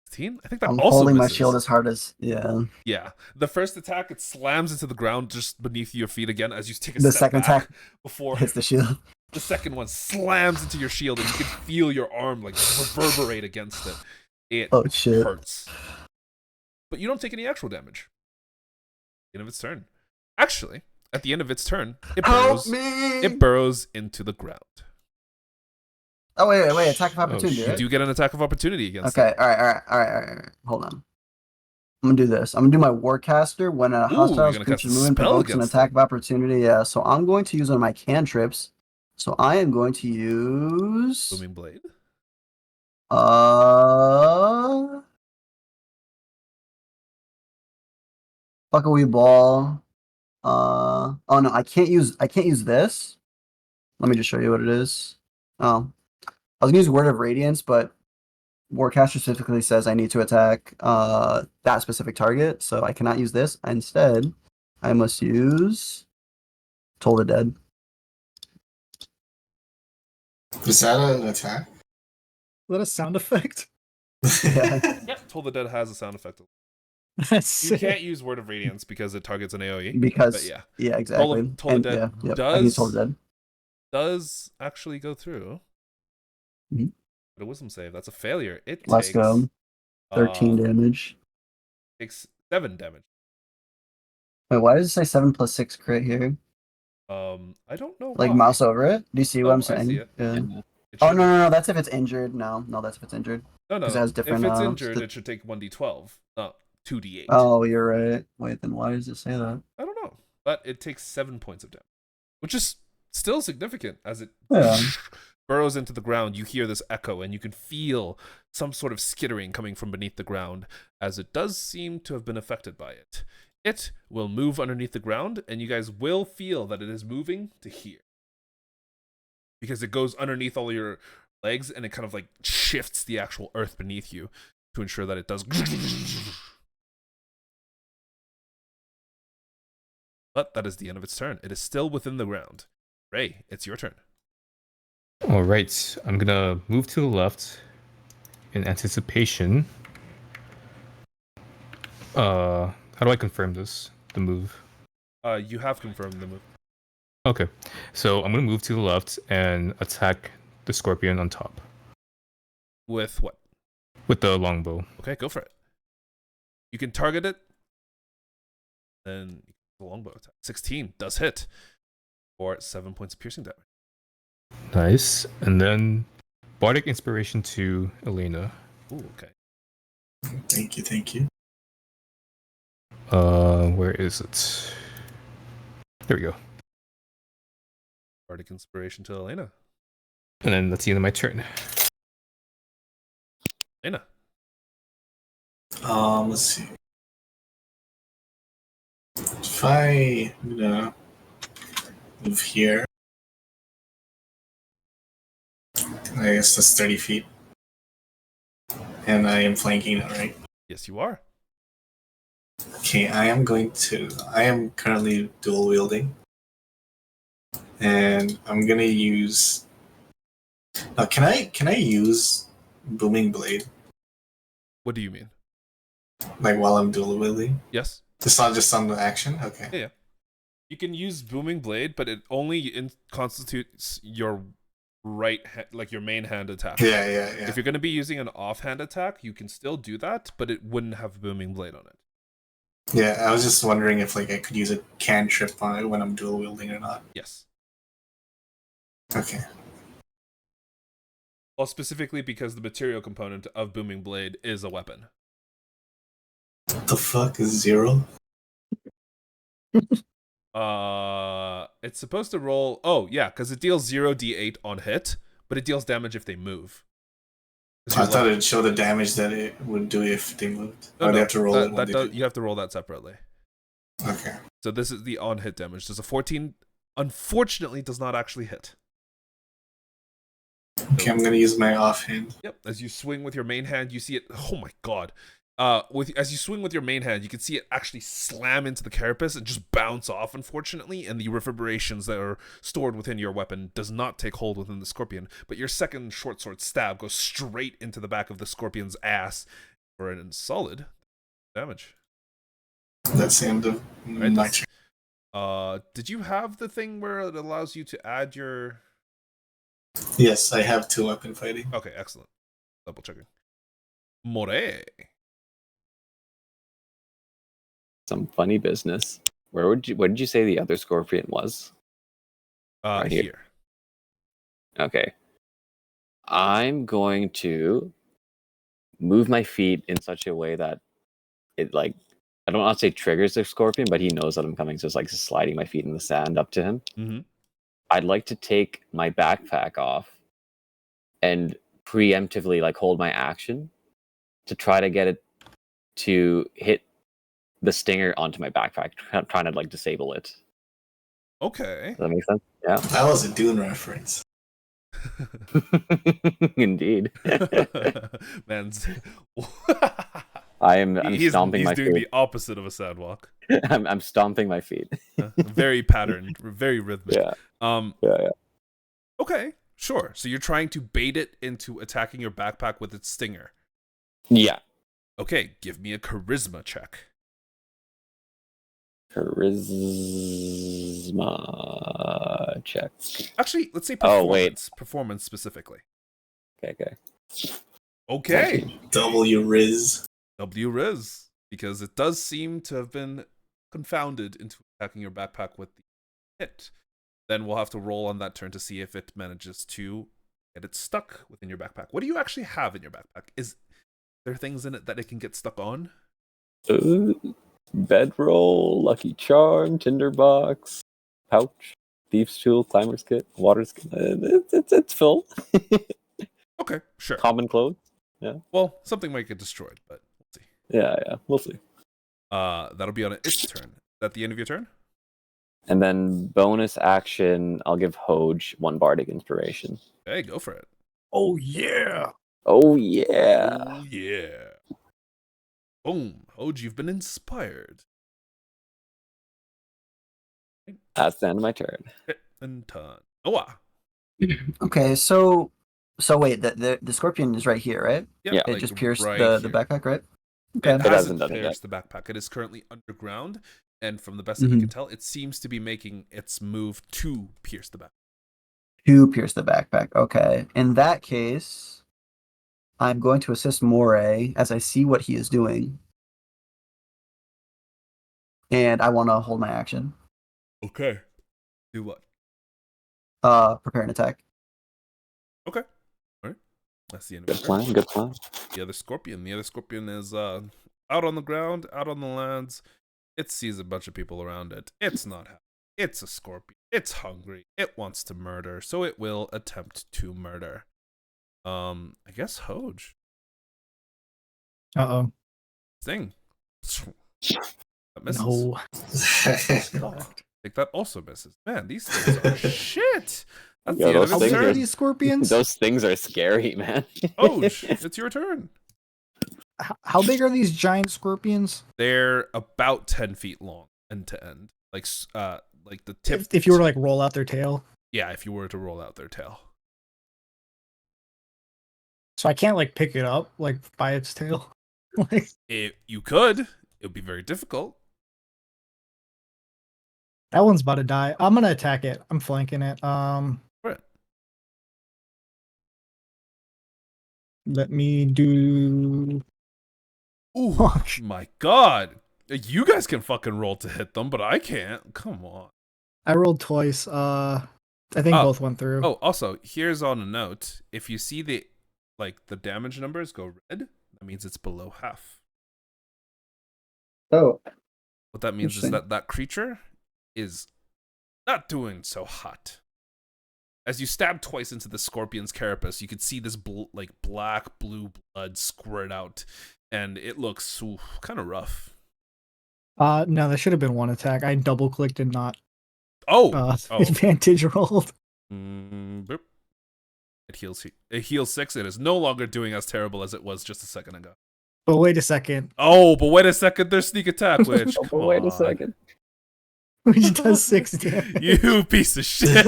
16? I think that I'm also holding my misses. shield as hard as Yeah. The first attack, it slams into the ground just beneath your feet again as you take a The step second back attack before hits the shield. the second one slams into your shield, and you can feel your arm like reverberate against it. It Oh shit! hurts. But you don't take any actual damage. End of its turn. Actually, at the end of its turn, it Help burrows, me! it burrows into the ground. Oh wait! Attack of opportunity. shit. You Right? do get an attack of opportunity against Okay. All right. Hold on. I'm gonna do this. I'm gonna do my Warcaster when a Ooh, hostile you're gonna cast creature a movement spell provokes an against attack them. of opportunity. Yeah. So I'm going to use one of my cantrips. So I am going to use Booming Blade. Buckawee Ball. Oh no, I can't use this. Let me just show you what it is. Oh, I was gonna use Word of Radiance, but Warcaster specifically says I need to attack that specific target, so I cannot use this. Instead, I must use Toll the Dead. Is that an attack? Is that a sound effect? Yeah. Yep. Toll the Dead has a sound effect. That's You sick. can't use Word of Radiance because it targets an AoE. Because But yeah, yeah, exactly. Toll the And, Dead yeah, I can use Toll does the Dead. does actually go through. Mhm. But a wisdom save. That's a failure. It Let's takes go. 13 uh, damage. takes 7 damage. Wait, why does it say 7+6 crit here? I don't know Like why. mouse over it? Do you see what I'm Oh, I saying? see it. Yeah. It Oh should- no, that's if it's injured. No, that's if it's injured. no, 'cause it has different, If it's injured, st- it should take 1d12, not 2d8. Oh, you're right. Wait, then why does it say that? I don't know, but it takes 7 points of damage, which is still significant as it Yeah. burrows into the ground. You hear this echo, and you can feel some sort of skittering coming from beneath the ground, as it does seem to have been affected by it. It will move underneath the ground, and you guys will feel that it is moving to here. Because it goes underneath all your legs, and it kind of like shifts the actual earth beneath you to ensure that it does. But that is the end of its turn. It is still within the ground. Ray, it's your turn. All right, I'm gonna move to the left in anticipation. How do I confirm this? The move. You have confirmed the move. Okay, so I'm gonna move to the left and attack the scorpion on top With what? with the longbow. Okay, go for it. You can target it. Then the longbow attack. 16 does hit for 7 points of piercing damage. Nice, and then bardic inspiration to Elaina. Ooh, okay. Thank you. Where is it? There we go. Bardic inspiration to Elaina. And then that's the end of my turn. Elaina. Let's see. If I move here, I guess that's 30 feet. And I am flanking it, right? Yes, you are. Okay, I am currently dual wielding. And I'm gonna use. Now, can I use Booming Blade What do you mean? like while I'm dual wielding? Yes. It's not just on the action. Okay. Yeah. You can use Booming Blade, but it only constitutes your like your main hand attack. Yeah. If you're going to be using an offhand attack, you can still do that, but it wouldn't have Booming Blade on it. Yeah, I was just wondering if like I could use a cantrip on it when I'm dual wielding or not. Yes. Okay. Well, specifically because the material component of Booming Blade is a weapon. What the fuck is 0? It's supposed to roll. Oh, yeah, because it deals 0d8 on hit, but it deals damage if they move. I thought it'd show the damage that it would do if they moved. Or they have to roll it when they do. You have to roll that separately. Okay. So this is the on hit damage. Does a 14 unfortunately does not actually hit. Okay, I'm gonna use my offhand. Yep. As you swing with your main hand, you see it. Oh my god. As you swing with your main hand, you can see it actually slam into the carapace and just bounce off, unfortunately, and the reverberations that are stored within your weapon does not take hold within the scorpion, but your second short sword stab goes straight into the back of the scorpion's ass for a solid damage. That's the end of Right, my turn. did you have the thing where it allows you to add your... Yes, I have 2 weapon fighting. Okay, excellent. Double checking. Moray. Some funny business. Where did you say the other scorpion was? Right Here. Okay. I'm going to move my feet in such a way that it like I don't want to say triggers the scorpion, but he knows that I'm coming, so it's like sliding my feet in the sand up to him. Mm-hmm. I'd like to take my backpack off and preemptively like hold my action to try to get it to hit the stinger onto my backpack, trying to like disable it. Okay. Does that make sense? Yeah. That was a Dune reference. Indeed. Man's I'm he's stomping my doing feet. the opposite of a sidewalk. I'm stomping my feet. Very patterned, very rhythmic. Yeah. Um. Yeah. Okay. Sure. So you're trying to bait it into attacking your backpack with its stinger. Yeah. Okay. Give me a charisma check. Charisma check. Actually, let's say Oh, performance. wait. Performance specifically. Okay. Okay. W Riz. W Riz. Because it does seem to have been confounded into attacking your backpack with the hit. Then we'll have to roll on that turn to see if it manages to get it stuck within your backpack. What do you actually have in your backpack? Is there things in it that it can get stuck on? Bedroll, Lucky Charm, Tinderbox, pouch, Thief's Tool, Climber's Kit, Water's Kit. It's full. Okay, sure. Common clothes. Well, something might get destroyed, but we'll see. Yeah, we'll see. That'll be on its turn. Is that the end of your turn? And then bonus action, I'll give Hoge 1 bardic inspiration. Hey, go for it. Oh yeah. Oh yeah. Oh, yeah. Boom. Hoge, you've been inspired. That's the end of my turn. Hit and turn. Noah. Okay, so wait, the scorpion is right here, right? Yeah. It just pierced right the here. backpack, right? It Okay. hasn't hasn't done it pierced the backpack. It is currently underground, and from the best that you can tell, it seems to be making its move to pierce the backpack. To pierce the backpack. Okay. In that case, I'm going to assist Moray as I see what he is doing. And I want to hold my action. Okay. Do what? Prepare an attack. Okay. All right. That's the end of Good your turn. plan. Good plan. The other scorpion. The other scorpion is out on the ground, out on the lands. It sees a bunch of people around it. It's not happy. It's a scorpion. It's hungry. It wants to murder, so it will attempt to murder. I guess Hoge. Uh-oh. Sting. That misses. No. I think that also misses. Man, these things are shit. That's Yeah, the end those of How his things big are turn. these scorpions? Those things are scary, man. Hoge, it's your turn. How big are these giant scorpions? They're about 10 feet long, end to end. Like the tip. If you were to like roll out their tail. Yeah, if you were to roll out their tail. So I can't like pick it up like by its tail. Like You could. It would be very difficult. that one's about to die. I'm gonna attack it. I'm flanking it. Right. Let me do. Ooh, Fuck. my God. You guys can fucking roll to hit them, but I can't. Come on. I rolled twice. I think Oh. both went through. Oh, also, here's on a note. If you see the damage numbers go red, that means it's below half. Oh. What that means is Interesting. that creature is not doing so hot. As you stab twice into the scorpion's carapace, you can see this black blue blood squirt out, and it looks kind of rough. No, that should have been one attack. I double clicked and not Oh, advantage rolled. Boop. It heals 6. It is no longer doing as terrible as it was just a second ago. But wait a second. Oh, but wait a second. There's sneak attack, which come Wait a on. second. Which does 6 damage. You piece of shit.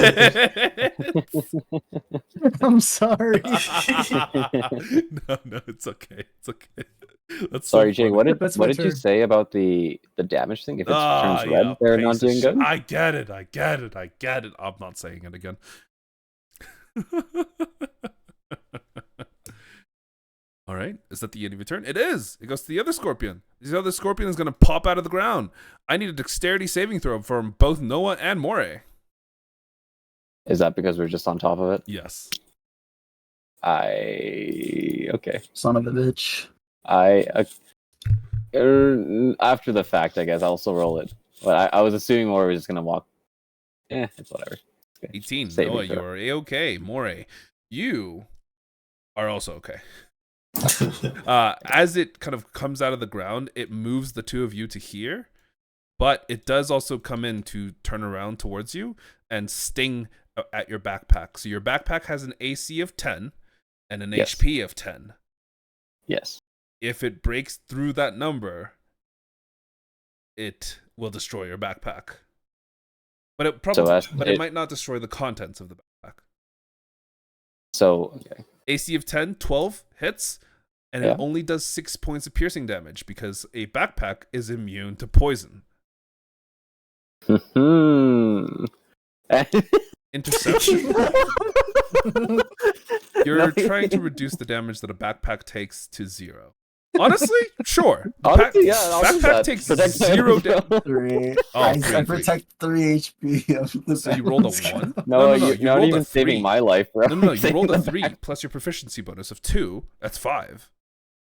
I'm sorry. No, it's okay. It's okay. That's Sorry, so Jay. funny. That's What my did you turn. say about the damage thing? If it turns red, yeah, they're piece not of doing good. I get it. I'm not saying it again. All right. Is that the end of your turn? It is. It goes to the other scorpion. The other scorpion is going to pop out of the ground. I need a dexterity saving throw from both Noah and Moray. Is that because we're just on top of it? Yes. Okay. Son of a bitch. After the fact, I guess I'll still roll it. But I was assuming Moray was just gonna walk. It's whatever. Okay. 18. Saving Noah, throw. you're a-okay. Moray, you are also okay. As it kind of comes out of the ground, it moves the two of you to here, but it does also come in to turn around towards you and sting at your backpack. So your backpack has an AC of 10 and an Yes. HP of 10. Yes. If it breaks through that number, it will destroy your backpack. But it probably, it might not destroy the contents of the backpack. So, okay. AC of 10, 12 hits, and it only does 6 points of piercing damage because a backpack is immune to poison. Interception. You're trying to reduce the damage that a backpack takes to 0. Honestly, sure. Honestly, I'll do Backpack that. takes Protect my 0 own damage. 3. Oh, I three. protect 3 HP of the So you rolled a balance. 1? No, you you're not rolled even a 3. saving my life, bro. No, you Saving rolled a the 3 back. plus your proficiency bonus of 2. That's 5.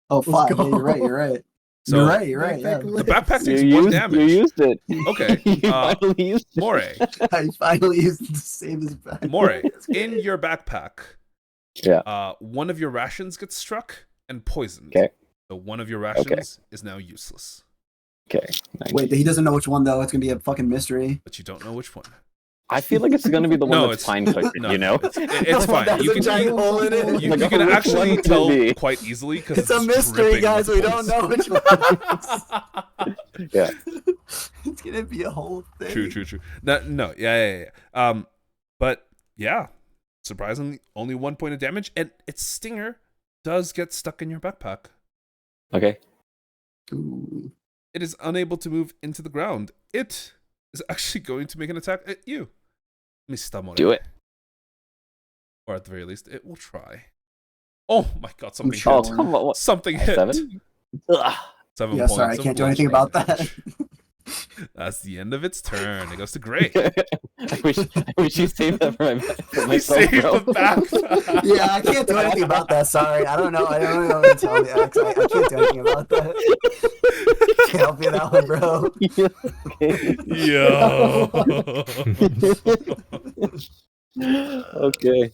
Oh, 5. go. Yeah, you're right. You're right. So You're right. Yeah. the backpack takes You 1 used, damage. you used it. Okay, You finally used it. Moray, I finally used it to save his back. Moray, in your backpack, Yeah. one of your rations gets struck and poisoned. Okay. So one of your rations is now useless. Okay. Nice. Wait, he doesn't know which one though. It's gonna be a fucking mystery. But you don't know which one. I feel like it's gonna be the one No, that's it's fine cooked, no, you know? It's fine. That's You a can, giant hole in it. you Like, can which actually one could it tell be? quite easily because It's a mystery, guys. We don't know which one. Yeah. It's gonna be a whole thing. True. No, yeah. But yeah, surprisingly, only 1 point of damage, and its stinger does get stuck in your backpack. Okay. Ooh. It is unable to move into the ground. It is actually going to make an attack at you. Let me stun on Do it. Or at the very least, it will try. Oh my god, something hit. sure. Oh, come on. What? Something hit. 7? Ugh. 7 Yeah, points. sorry, I of can't do anything bludgeoning about that. damage. That's the end of its turn. It goes to Gray. I wish you saved that for You myself, saved bro. the backpack. Yeah, I can't do anything about that. Sorry, I don't know. I don't know what to tell you. Alex. I can't do anything about that. Can't help you that one, bro. Yo. Okay.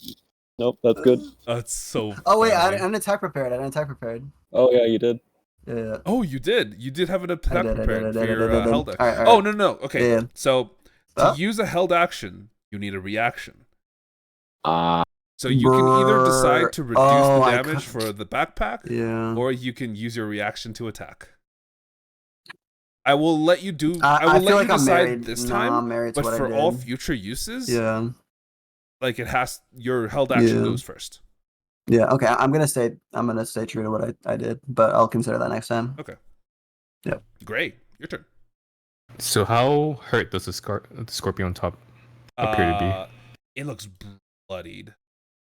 Nope, that's good. That's so Oh wait, I funny. didn't attack prepared. Oh yeah, you did. Yeah. Oh, you did. You did have an attack did, prepared for your did. held action. Alright, Oh, no. Okay. Yeah. So, to Huh? use a held action, you need a reaction. Ah. So you can either Brr. decide to reduce Oh, the I damage can't- for the backpack, Yeah. or you can use your reaction to attack. I will let you do. I I will feel let like you I'm decide married. this No, time. I'm married to But what I for did. all future uses, Yeah. like it has your held action Yeah. goes first. Yeah. Okay. I'm gonna stay true to what I did, but I'll consider that next time. Okay. Yep. Great. Your turn. So how hurt does the scorpion on top appear to be? It looks bloodied.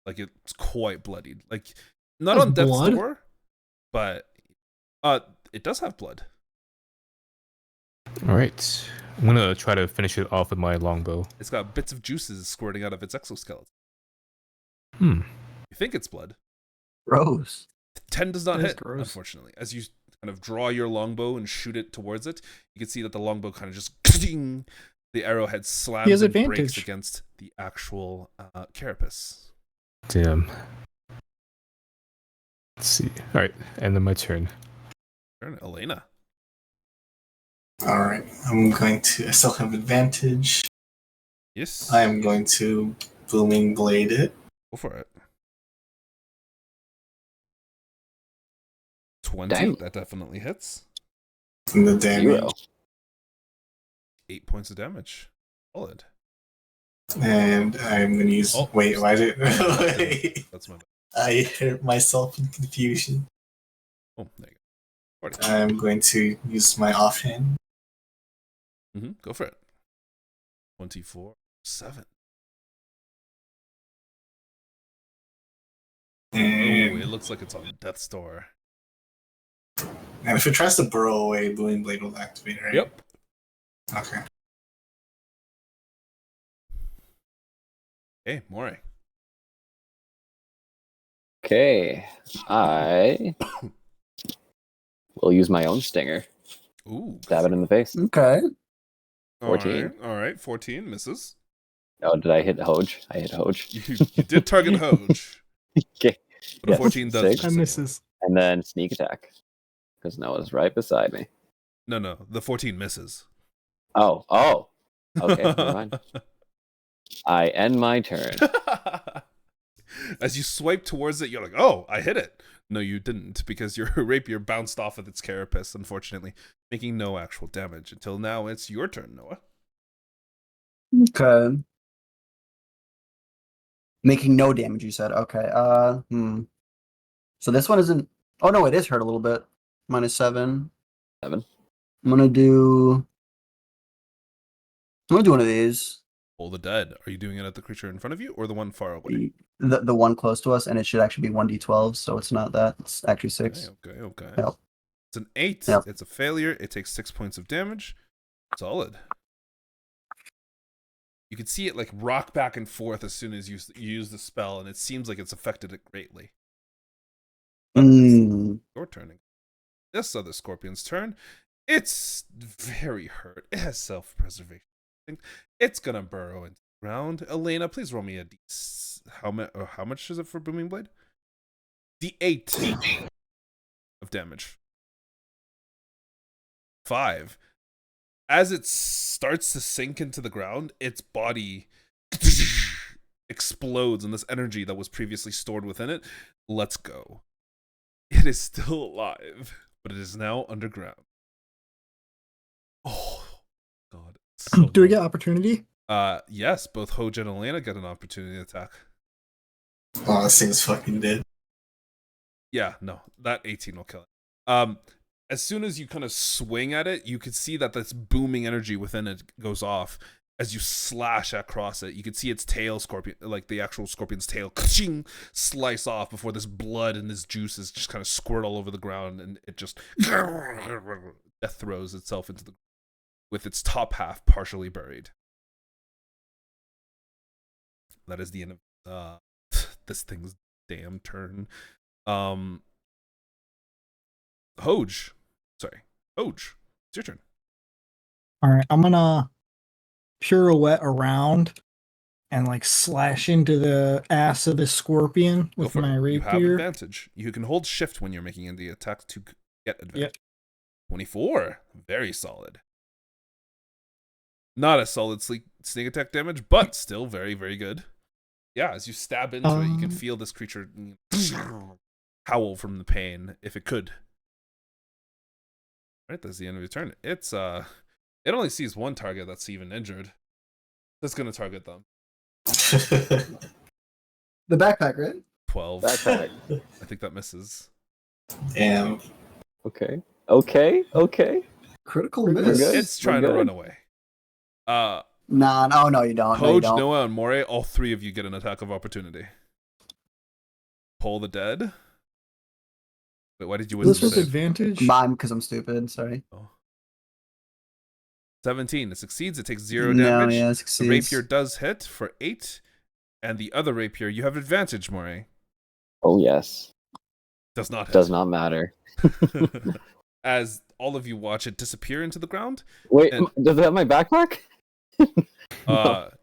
Like it's quite bloodied. Like not Has on death's blood? door, but it does have blood. All right, I'm gonna try to finish it off with my longbow. It's got bits of juices squirting out of its exoskeleton. Hmm. You think it's blood. Gross. 10 does not That is hit, gross. unfortunately. As you kind of draw your longbow and shoot it towards it, you can see that the longbow kind of just the arrowhead slams has and breaks advantage. against the actual carapace. Damn. Let's see. All right, and then my turn. Turn, Elaina. Alright, I still have advantage. Yes. I am going to Booming Blade it. Go for it. 20. Dang. That definitely hits. And the damage. 0. 8 points of damage. Solid. And I'm going to use. Oh, wait, why did. Wait. That's my bad. I hurt myself in confusion. Oh, there you go. 40. I'm going to use my offhand. Go for it. 24. 7. Oh, And, it looks like it's on death's door. and if it tries to burrow away, Booming Blade will activate, right? Yep. Okay. Hey, Moray. Okay, I will use my own stinger. Ooh. Stab it in the face. Okay. 14. All right. 14 misses. Oh, did I hit Hoge? I hit Hoge. You did target Hoge, Okay. but a 14 does six. That miss anyway. misses. And then sneak attack. Because Noah's right beside me. No, the 14 misses. Oh. Okay, never mind. I end my turn. As you swipe towards it, you're like, oh, I hit it. No, you didn't, because your rapier bounced off of its carapace, unfortunately, making no actual damage. Until now, it's your turn, Noah. Okay. Making no damage, you said. Okay. So this one isn't. Oh no, it is hurt a little bit. -7. 7. I'm gonna do one of these. Pull the dead. Are you doing it at the creature in front of you or the one far away? The one close to us, and it should actually be 1d12, so it's not that. It's actually 6. Okay. Yep. It's an 8. Yep. It's a failure. It takes 6 points of damage. Solid. You can see it like rock back and forth as soon as you use the spell, and it seems like it's affected it greatly. But it's your turn. This other scorpion's turn. It's very hurt. It has self-preservation. It's gonna burrow into the ground. Elaina, please roll me a d. How much is it for Booming Blade? D8 of damage. 5. As it starts to sink into the ground, its body explodes, and this energy that was previously stored within it lets go. It is still alive, but it is now underground. Oh, God. So Do we get opportunity? Yes, both Hoge and Elaina get an opportunity attack. Oh, this thing's fucking dead. Yeah, no, that 18 will kill it. As soon as you kind of swing at it, you can see that this booming energy within it goes off. As you slash across it, you can see its tail, scorpion, like the actual scorpion's tail, slice off before this blood and this juices just kind of squirt all over the ground, and it just death throws itself into the with its top half partially buried. That is the end of this thing's damn turn. Hoge, it's your turn. All right, I'm gonna pirouette around and like slash into the ass of the scorpion Go with for my it. You have rapier. advantage. You can hold shift when you're making the attack to get advantage. Yep. 24, very solid. Not a solid sneak attack damage, but still very, very good. Yeah, as you stab into it, you can feel this creature howl from the pain, if it could. Right, that's the end of your turn. It's it only sees one target that's even injured. That's gonna target them. The backpack, right? 12. Backpack. I think that misses. Damn. Okay. Critical We're miss. good. It's trying to run away. Nah, no, you don't. No, you Hoge, don't. Noah, and Moray, all three of you get an attack of opportunity. Pull the dead. Wait, why did you win? This was advantage. Mine, because I'm stupid. Sorry. Oh. 17. It succeeds. It takes 0 No, damage. yeah, it The succeeds. rapier does hit for 8. And the other rapier, you have advantage, Moray. Oh, yes. Does not hit. Does not matter. As all of you watch it disappear into the ground. Wait, And- does it have my backpack?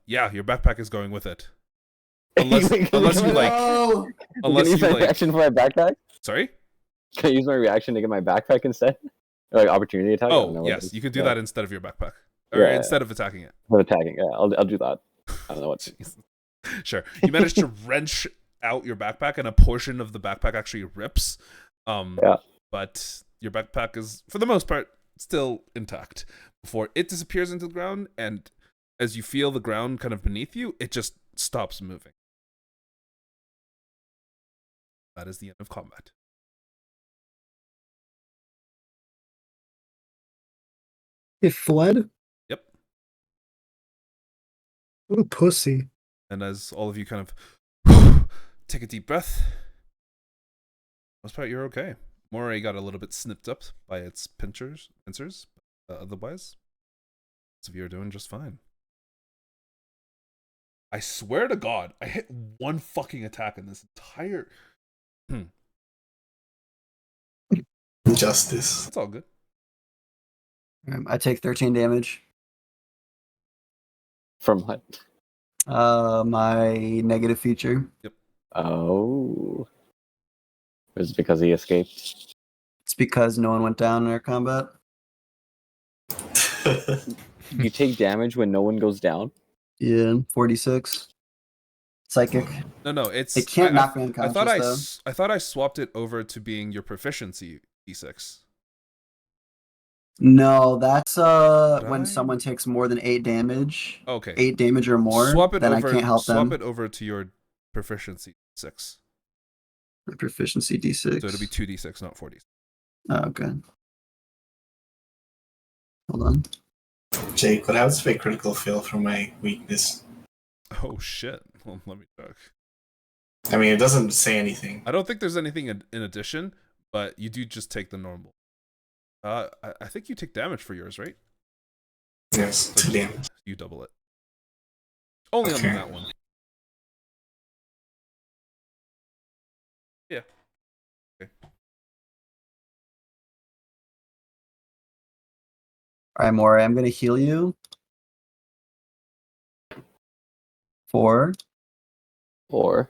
Yeah, your backpack is going with it. Unless you like, Oh, unless Can I use you my like, reaction for my backpack? sorry? Can I use my reaction to get my backpack instead? Like opportunity attack? I don't know Oh, what it yes, is. you could do Yeah. that instead of your backpack. Or Yeah. instead of attacking it. For attacking, yeah, I'll do that. I don't know what. Jesus. Sure. You manage to wrench out your backpack, and a portion of the backpack actually rips. Yeah. But your backpack is, for the most part, still intact before it disappears into the ground. And as you feel the ground kind of beneath you, it just stops moving. That is the end of combat. It fled. Yep. What a pussy. And as all of you kind of take a deep breath, most part you're okay. Moray got a little bit snipped up by its pincers. Otherwise, Xavier are doing just fine. I swear to God, I hit one fucking attack in this entire Justice. That's all good. I take 13 damage. From what? My negative feature. Oh. Is it because he escaped? It's because no one went down in air combat. You take damage when no one goes down? Yeah, 46. Psychic. No, it's. It can't knock me I thought unconscious, though. I thought I swapped it over to being your proficiency d6. No, that's Did when I? someone takes more than 8 damage. Okay. 8 damage or more. Swap it then over. I can't help swap them. it over to your proficiency 6. My proficiency D6. So it'll be 2d6, not 40. Oh, okay. Hold on. Jake, what happens if I critical fail from my weakness? Oh shit. Well, let me check. I mean, it doesn't say anything. I don't think there's anything in addition, but you do just take the normal. I think you take damage for yours, right? Yes, So 2 damage. you double it. Only Okay. on that one. Yeah. Okay. All right, Moray, I'm going to heal you. 4. Or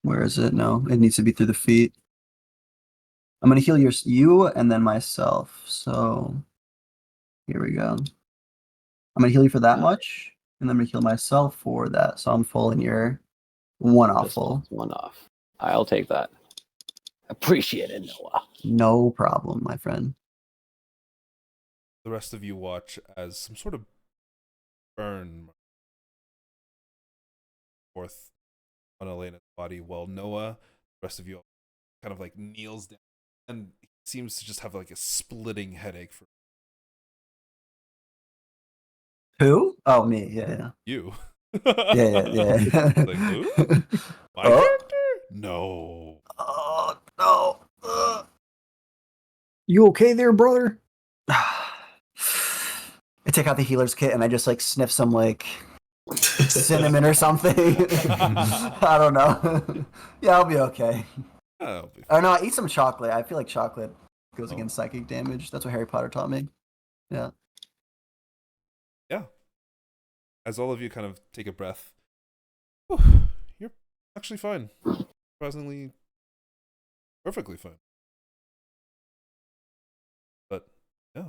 Where is it? No, it needs to be through the feet. I'm going to heal you and then myself. So here we go. I'm going to heal you for that much, and then I'm going to heal myself for that. So I'm full and you're 1 off this full. one's 1 off. I'll take that. Appreciate it, Noah. No problem, my friend. The rest of you watch as some sort of burn forth on Elena's body, while Noah, the rest of you, kind of like kneels down and seems to just have like a splitting headache for Who? Oh, me. Yeah. you. Yeah. Like, who? My Oh. character? No. Oh, no. You okay there, brother? I take out the healer's kit and I just like sniff some like cinnamon or something. I don't know. Yeah, I'll be okay. I'll be Oh no, I eat some chocolate. I feel like chocolate goes Oh. against psychic damage. That's what Harry Potter taught me. Yeah. Yeah. As all of you kind of take a breath, you're actually fine. Surprisingly, perfectly fine. But yeah.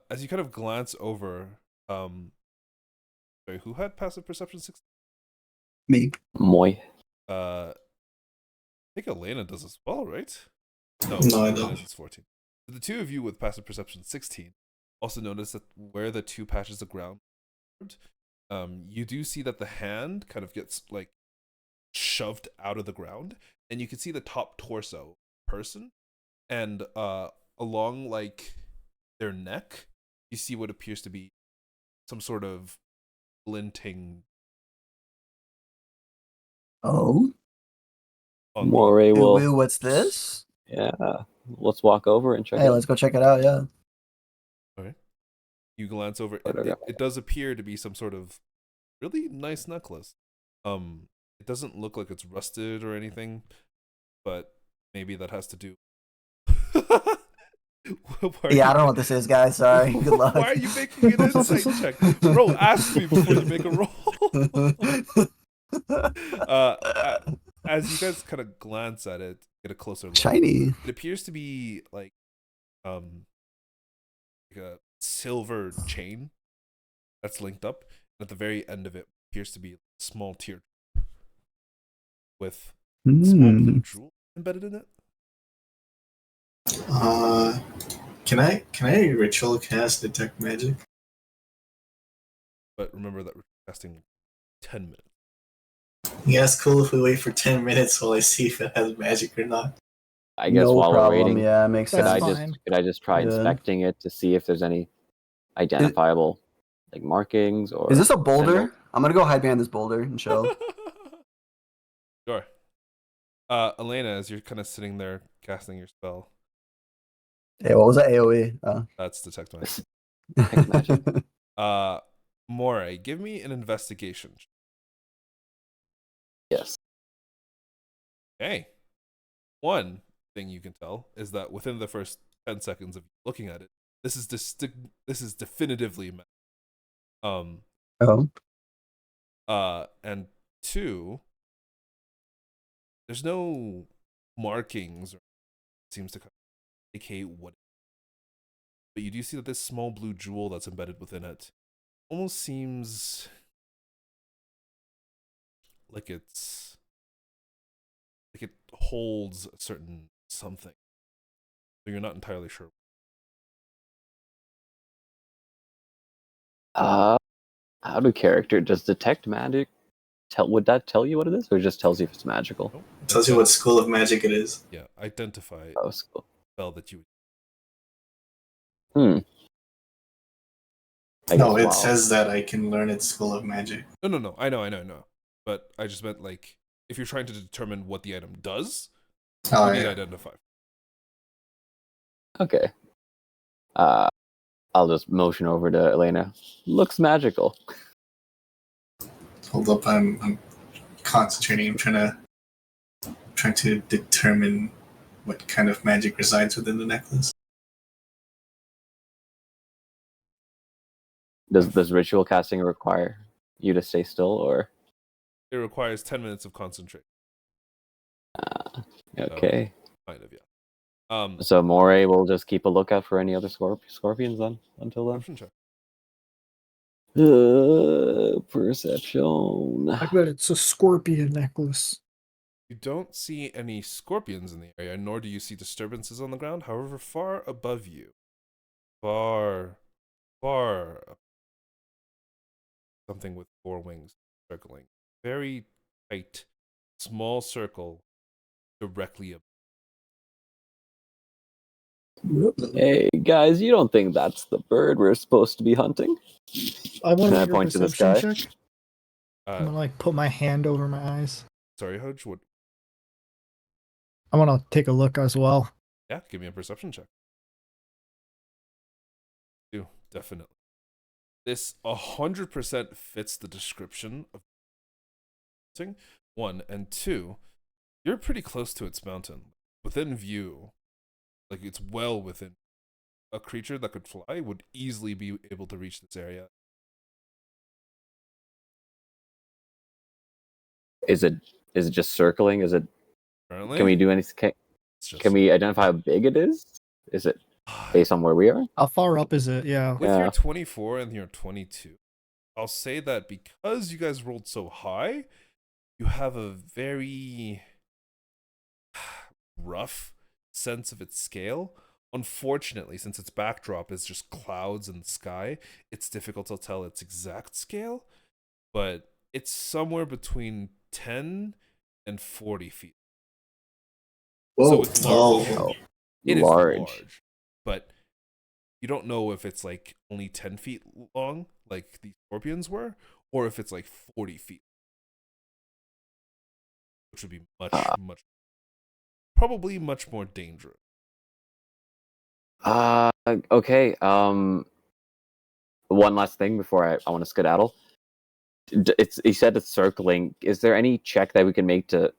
As you kind of glance over, sorry, who had passive perception 6? Me. Moy. I think Elaina does as well, right? No, I don't. Elena's 14. The two of you with passive perception 16 also notice that where the 2 patches of ground, you do see that the hand kind of gets like shoved out of the ground, and you can see the top torso person, and along like their neck, you see what appears to be some sort of glinting. Oh. On the, Moray Ooh, will. what's this? Yeah. Let's walk over and check Hey, it. let's go check it out. Yeah. you glance over, Whatever. it does appear to be some sort of really nice necklace. It doesn't look like it's rusted or anything, but maybe that has to do. Yeah, I don't know what this is, guys. Sorry. Good luck. Why are you making an insight check? Bro, ask me before you make a roll. As you guys kind of glance at it, get a closer look. Shiny. It appears to be like a silver chain that's linked up. And at the very end of it appears to be a small teardrop with a small blue jewel embedded in it. Can I ritual cast detect magic? But remember that we're casting 10 minutes. Yeah, it's cool if we wait for 10 minutes while I see if it has magic or not. I guess no while problem. we're waiting, Yeah, makes could sense. I just try Yeah. inspecting it to see if there's any identifiable like markings or? Is this a boulder? symbol? I'm gonna go hide behind this boulder and chill. Sure. Elaina, as you're kind of sitting there casting your spell, Hey, what was that AoE? Oh. that's detect magic. Detect magic. Moray, give me an investigation. Yes. Okay. One thing you can tell is that within the first 10 seconds of looking at it, this is definitively magic. Oh, And two, there's no markings or seems to indicate what. But you do see that this small blue jewel that's embedded within it almost seems like it holds a certain something. So you're not entirely sure. How do character does detect magic would that tell you what it is, or it just tells you if it's magical? Nope. It tells you what school of magic it is. Yeah, identify Oh, school. spell that you. No, it says that I can learn its school of magic. No. I know. But I just meant like if you're trying to determine what the item does, you need to identify. Okay. I'll just motion over to Elaina. Looks magical. Hold up, I'm concentrating. I'm trying to determine what kind of magic resides within the necklace. Does ritual casting require you to stay still, or? It requires 10 minutes of concentration. Okay. Kind of, yeah. So Moray will just keep a lookout for any other scorpions then until then. Perception check. Perception. I bet it's a scorpion necklace. You don't see any scorpions in the area, nor do you see disturbances on the ground. However, far above you, far up, something with 4 wings circling. Very tight, small circle directly above. Hey guys, you don't think that's the bird we're supposed to be hunting? I want Can I to point to the perception sky? check. I'm gonna like put my hand over my eyes. Sorry, Hoge, what? I want to take a look as well. Yeah, give me a perception check. Do, definitely. This 100% fits the description of hunting. 1, and 2, you're pretty close to its mountain. Within view, like it's well within. A creature that could fly would easily be able to reach this area. Is it just circling? Is it? Currently, Can we do anything? Can we identify how big it is? Is it based on where we are? How far up is it? Yeah. With your 24 and your 22, I'll say that because you guys rolled so high, you have a very rough sense of its scale. Unfortunately, since its backdrop is just clouds and sky, it's difficult to tell its exact scale, but it's somewhere between 10 and 40 feet. Whoa, So it's large. It is large. large, but you don't know if it's like only 10 feet long, like the scorpions were, or if it's like 40 feet, which would be probably much more dangerous. Okay. One last thing before I want to skedaddle. You said it's circling. Is there any check that we can make to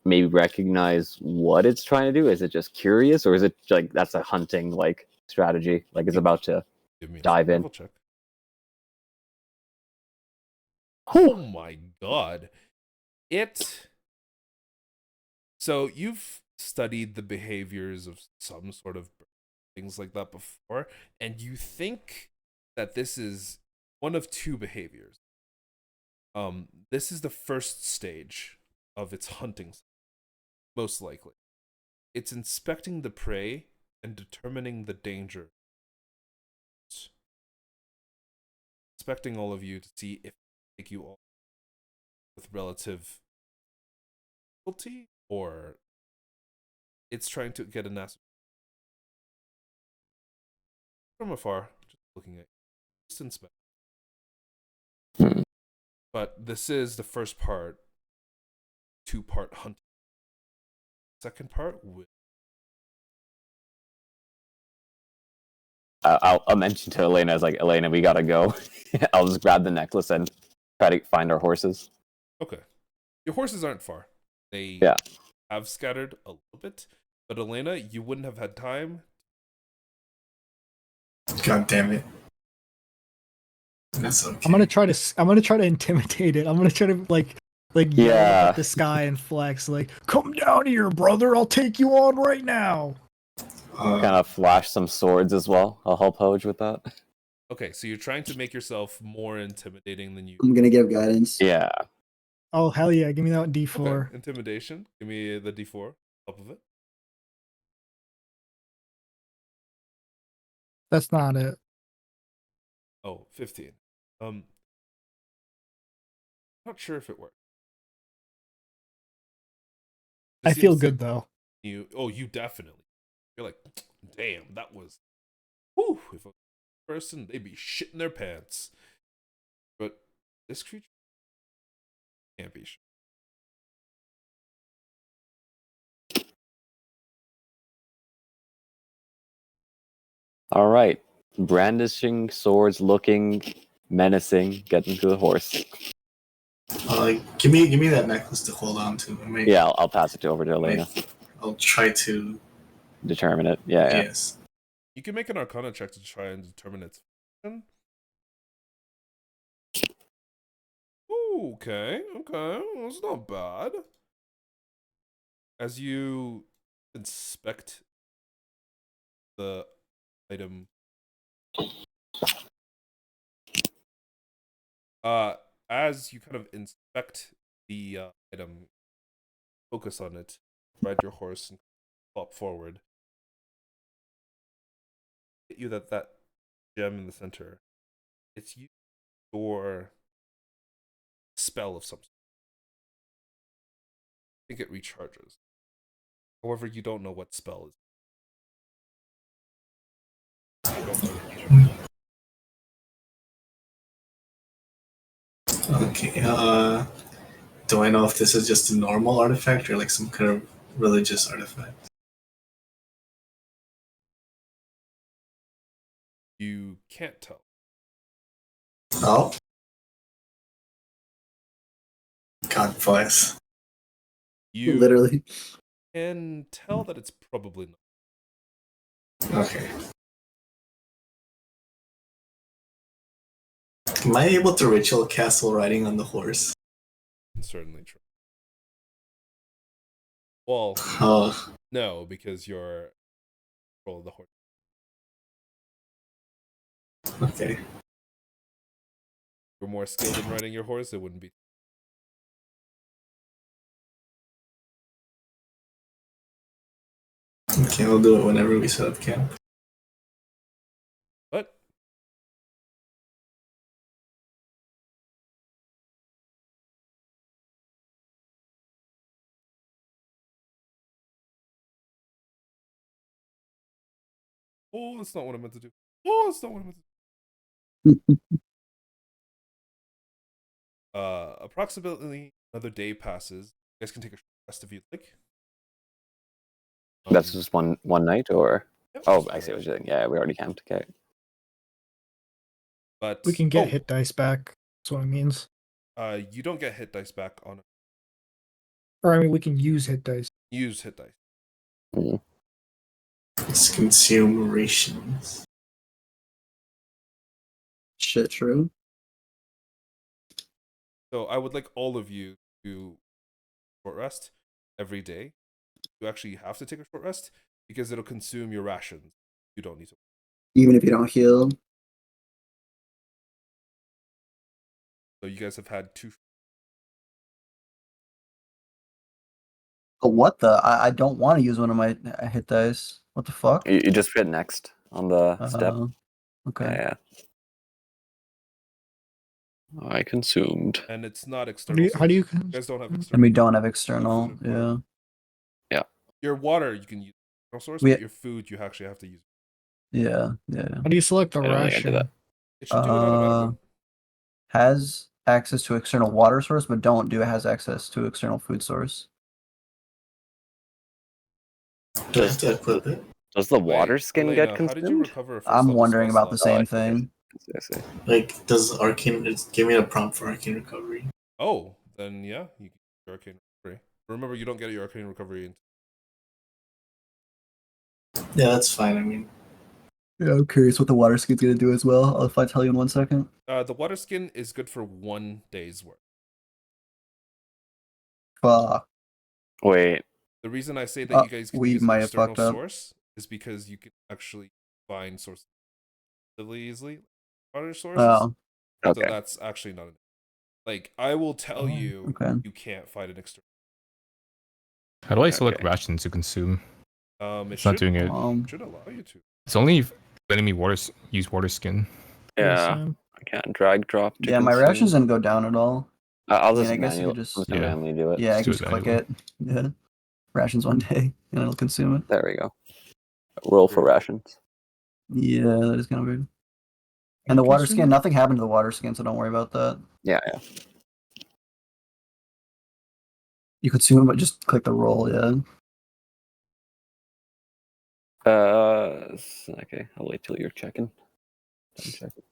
maybe recognize what it's trying to do? Is it just curious, or is it like that's a hunting like strategy? Like it's about to dive in. Check. Oh my god! So you've studied the behaviors of some sort of things like that before, and you think that this is one of 2 behaviors. This is the first stage of its hunting, most likely. It's inspecting the prey and determining the danger. Inspecting all of you to see if they take you all with relative difficulty, or it's trying to get an answer from afar, just looking at you. Just inspect. But this is the first part, 2-part hunting. Second part with. I'll mention to Elaina, as like, Elaina, we gotta go. I'll just grab the necklace and try to find our horses. Okay. Your horses aren't far. They Yeah. have scattered a little bit, but Elaina, you wouldn't have had time. God damn it. That's okay. I'm gonna try to intimidate it. I'm gonna try to like yell Yeah. at the sky and flex like, "Come down here, brother! I'll take you on right now." Kind of flash some swords as well. I'll help Hoge with that. Okay, so you're trying to make yourself more intimidating than you. I'm gonna give guidance. Yeah. Oh hell yeah! Give me that D4. Okay, intimidation. Give me the D4 top of it. That's not it. Oh, 15. Not sure if it worked. I feel good though. You definitely. You're like, damn, that was. Whew, if a person, they'd be shitting their pants. But this creature can't be. All right. Brandishing swords, looking menacing, getting to the horse. Give me that necklace to hold on to. Yeah, I'll pass it over to Elaina. I'll try to Determine it. Yeah. Yes. You can make an Arcana check to try and determine its function. Ooh, okay, that's not bad. As you inspect the item, as you kind of inspect the item, focus on it, ride your horse and flop forward. Hit you that gem in the center. It's used for spell of some sort. I think it recharges. However, you don't know what spell is. You don't know. Okay. Do I know if this is just a normal artifact or like some kind of religious artifact? You can't tell. Oh. God bless. You Literally. can tell that it's probably not. Okay. Am I able to ritual castle riding on the horse? Certainly true. Well, Oh. no, because you're control of the horse. Okay. If you're more skilled in riding your horse, it wouldn't be. Okay, I'll do it whenever we set up camp. What? Oh, that's not what I meant to do. Oh, that's not what I meant to do. Approximately another day passes. You guys can take a short rest if you'd like. That's just one night, or? Yep, Oh, just I one see what night. you're saying. Yeah, we already camped. Okay. But We can get hit dice back. That's what it means. You don't get hit dice back on Or I mean, we can use hit dice. use hit dice. Mm. Let's consume rations. Shit, true. So I would like all of you to short rest every day. You actually have to take a short rest because it'll consume your rations. You don't need to. Even if you don't heal. So you guys have had 2. But what the? I don't want to use one of my hit dice. What the fuck? You just fit next on the step. Okay. Yeah. I consumed. And it's not external. How do you? You guys don't have external. And we don't have external. Food and Yeah. Yeah. Your water you can use external source, We- but your food you actually have to use. Yeah. How do you select the I don't think I did ration? that. It should do it automatically. Has access to external water source, but don't do it has access to external food source. Do I have to equip it? Does the water Wait, skin Elaina, get How did you consumed? recover a first I'm level wondering spell about the slot? same I see. thing. I see. Like, does arcane? Give me a prompt for arcane recovery. Oh, then yeah. your arcane recovery. Remember, you don't get your arcane recovery. Yeah, that's fine. I mean, Yeah, I'm curious what the water skin's gonna do as well. If I tell you in 1 second. The water skin is good for 1 day's work. Fuck. Wait. The reason I say that you guys can we use an might have external fucked up. source is because you can actually find sources relatively easily. Water sources. Oh, Okay. So that's actually not like I will tell you okay. you can't find an external. How do I select Okay. rations to consume? It It's not doing it. should allow you to. It's only if enemy use water skin. Yeah. Sam. I can't drag drop to Yeah, my consume. rations didn't go down at all. I'll I mean, just I guess you manually, could just- I'm just gonna Yeah. manually do it. Yeah, I Just can do just it click manually. it. Yeah. Rations 1 day, and it'll consume it. There we go. Roll for rations. Yeah, that is kind of weird. And the water skin, nothing happened to the water skin, so don't worry about that. Yeah. You consume, but just click the roll, yeah. Okay. I'll wait till you're checking. Done checking.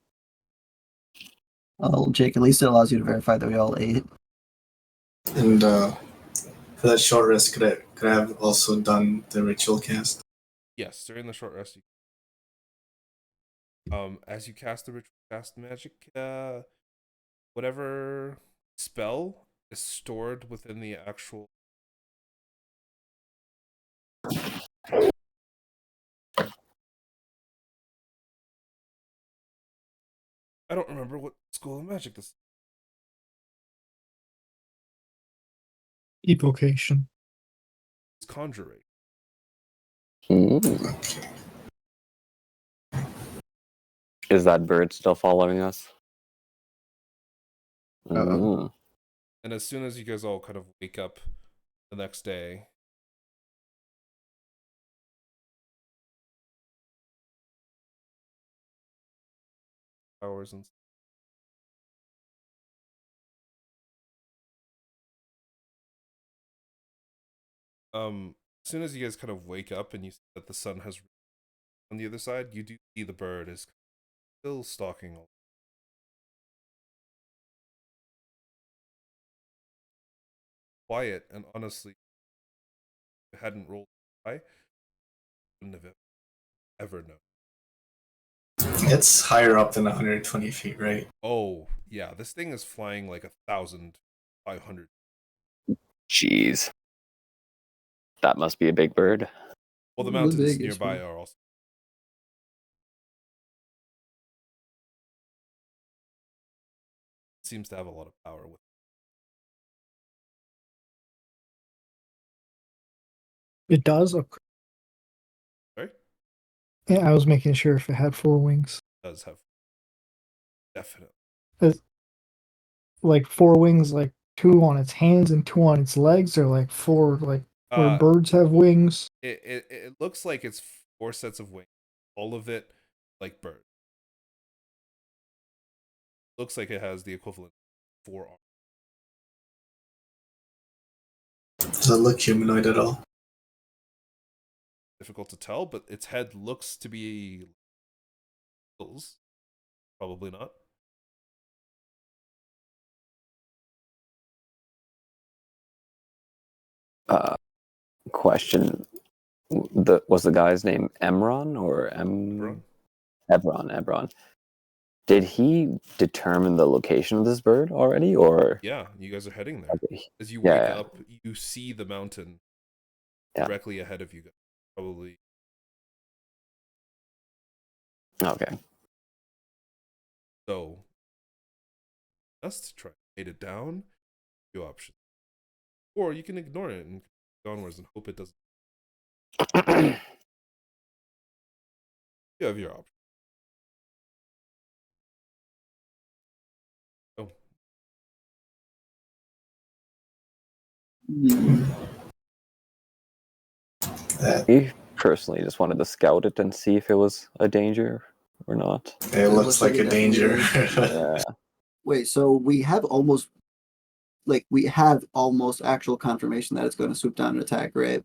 Oh, Jake, at least it allows you to verify that we all ate. and for that short rest, could I have also done the ritual cast? Yes, during the short rest. As you cast the ritual cast magic, whatever spell is stored within the actual. I don't remember what school of magic this is. Evocation. It's conjuring. Okay. Is that bird still following us? Uh-oh. And as soon as you guys all kind of wake up the next day, hours and as soon as you guys kind of wake up and you see that the sun has on the other side, you do see the bird is still stalking all. Quiet, and honestly, if it hadn't rolled high, wouldn't have ever known. It's higher up than 120 feet, right? Oh yeah, this thing is flying like 1,500. Jeez. That must be a big bird. Well, the The mountains biggest nearby one. are also. It seems to have a lot of power with. It does? Okay. Sorry? Yeah, I was making sure if it had 4 wings. It does have. Definitely. Like 4 wings, like 2 on its hands and 2 on its legs, or like 4 like where birds have wings. It looks like it's 4 sets of wings. All of it like bird. Looks like it has the equivalent of 4 arms. Does it look humanoid at all? Difficult to tell, but its head looks to be hills. Probably not. Question. Was the guy's name Emron or Ebron? Did he determine the location of this bird already, or? Yeah, you guys are heading there. Okay. As you wake up, you see the mountain directly ahead of you guys. Probably. Okay. So, just try to hit it down. Few options. Or you can ignore it and go onwards and hope it doesn't. You have your option. Oh. He personally just wanted to scout it and see if it was a danger or not. It looks like a it danger. definitely Yeah. Wait, so we have almost actual confirmation that it's going to swoop down and attack, right?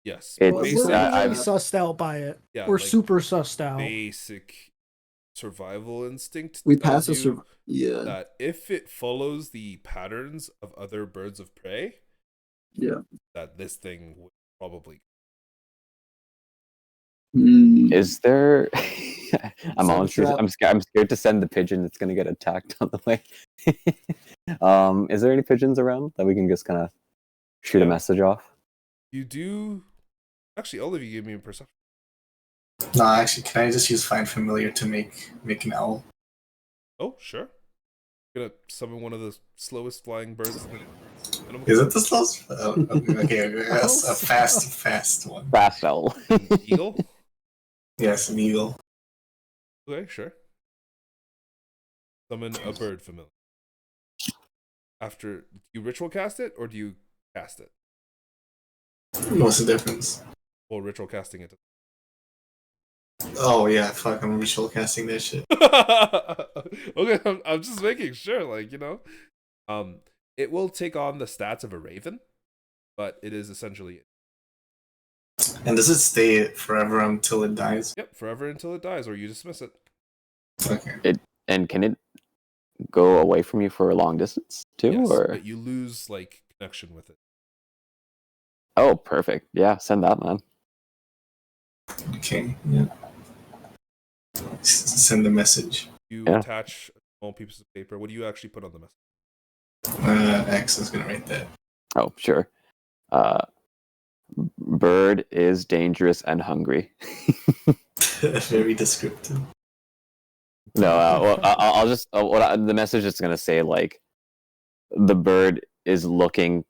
Yes. It's- We're Basic, really I've- sussed out by it. yeah, We're like super sussed out. basic survival instinct We tells pass you yeah, that if it follows the patterns of other birds of prey, yeah. that this thing would probably. Is there? I'm Set a honestly, trap. I'm scared to send the pigeon. It's gonna get attacked on the way. Is there any pigeons around that we can just kind of shoot a Yeah. message off? You do. Actually, all of you gave me a perception. No, actually, can I just use Find Familiar to make an owl? Oh, sure. Gonna summon one of the slowest flying birds. Is it the slowest? Okay, a fast one. Fast owl. An eagle? Yes, an eagle. Okay, sure. Summon a bird familiar. After, do you ritual cast it or do you cast it? What's the difference? Well, ritual casting it. Oh yeah, fuck! I'm ritual casting that shit. Okay, I'm just making sure, like, you know. It will take on the stats of a raven, but it is essentially. And does it stay forever until it dies? Yep, forever until it dies, or you dismiss it. Okay. And can it go away from you for a long distance too? Yes, Or but you lose like connection with it. oh, perfect. Yeah, send that, man. Okay. Yeah. Send the message. You Yeah. attach small pieces of paper. What do you actually put on the message? X is gonna write that. Oh, sure. Bird is dangerous and hungry. Very descriptive. No, well, I'll just the message is gonna say like the bird is looking,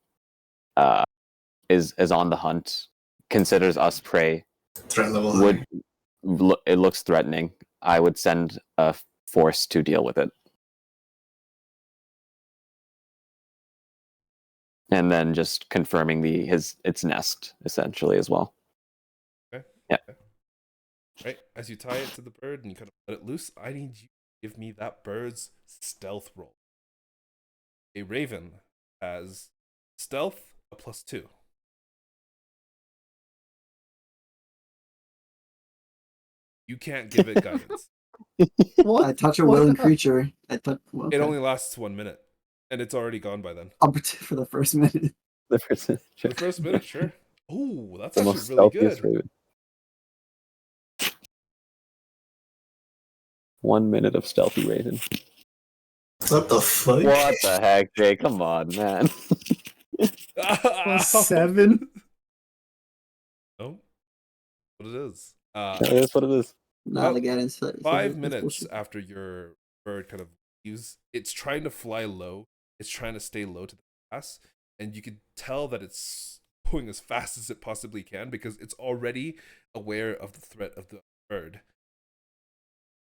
is on the hunt, considers us prey. Threat level Would high. it looks threatening? I would send a force to deal with it, and then just confirming its nest essentially as well. Okay. Yeah. Okay. Right. As you tie it to the bird and you kind of let it loose, I need you to give me that bird's stealth roll. A raven has stealth a +2. You can't give it guidance. I touch a willing creature. Okay. It only lasts 1 minute, and it's already gone by then. For the first minute. The first, For the first minute, sure. Oh, that's the actually most really stealthiest good. raven. 1 minute of stealthy raven. What the fuck? What the heck, Jay? Come on, man. +7. No, what it is. That's what it is. Not again. It's 5 minutes after your bird kind of leaves, it's trying to fly low. It's trying to stay low to the grass, and you can tell that it's going as fast as it possibly can because it's already aware of the threat of the bird,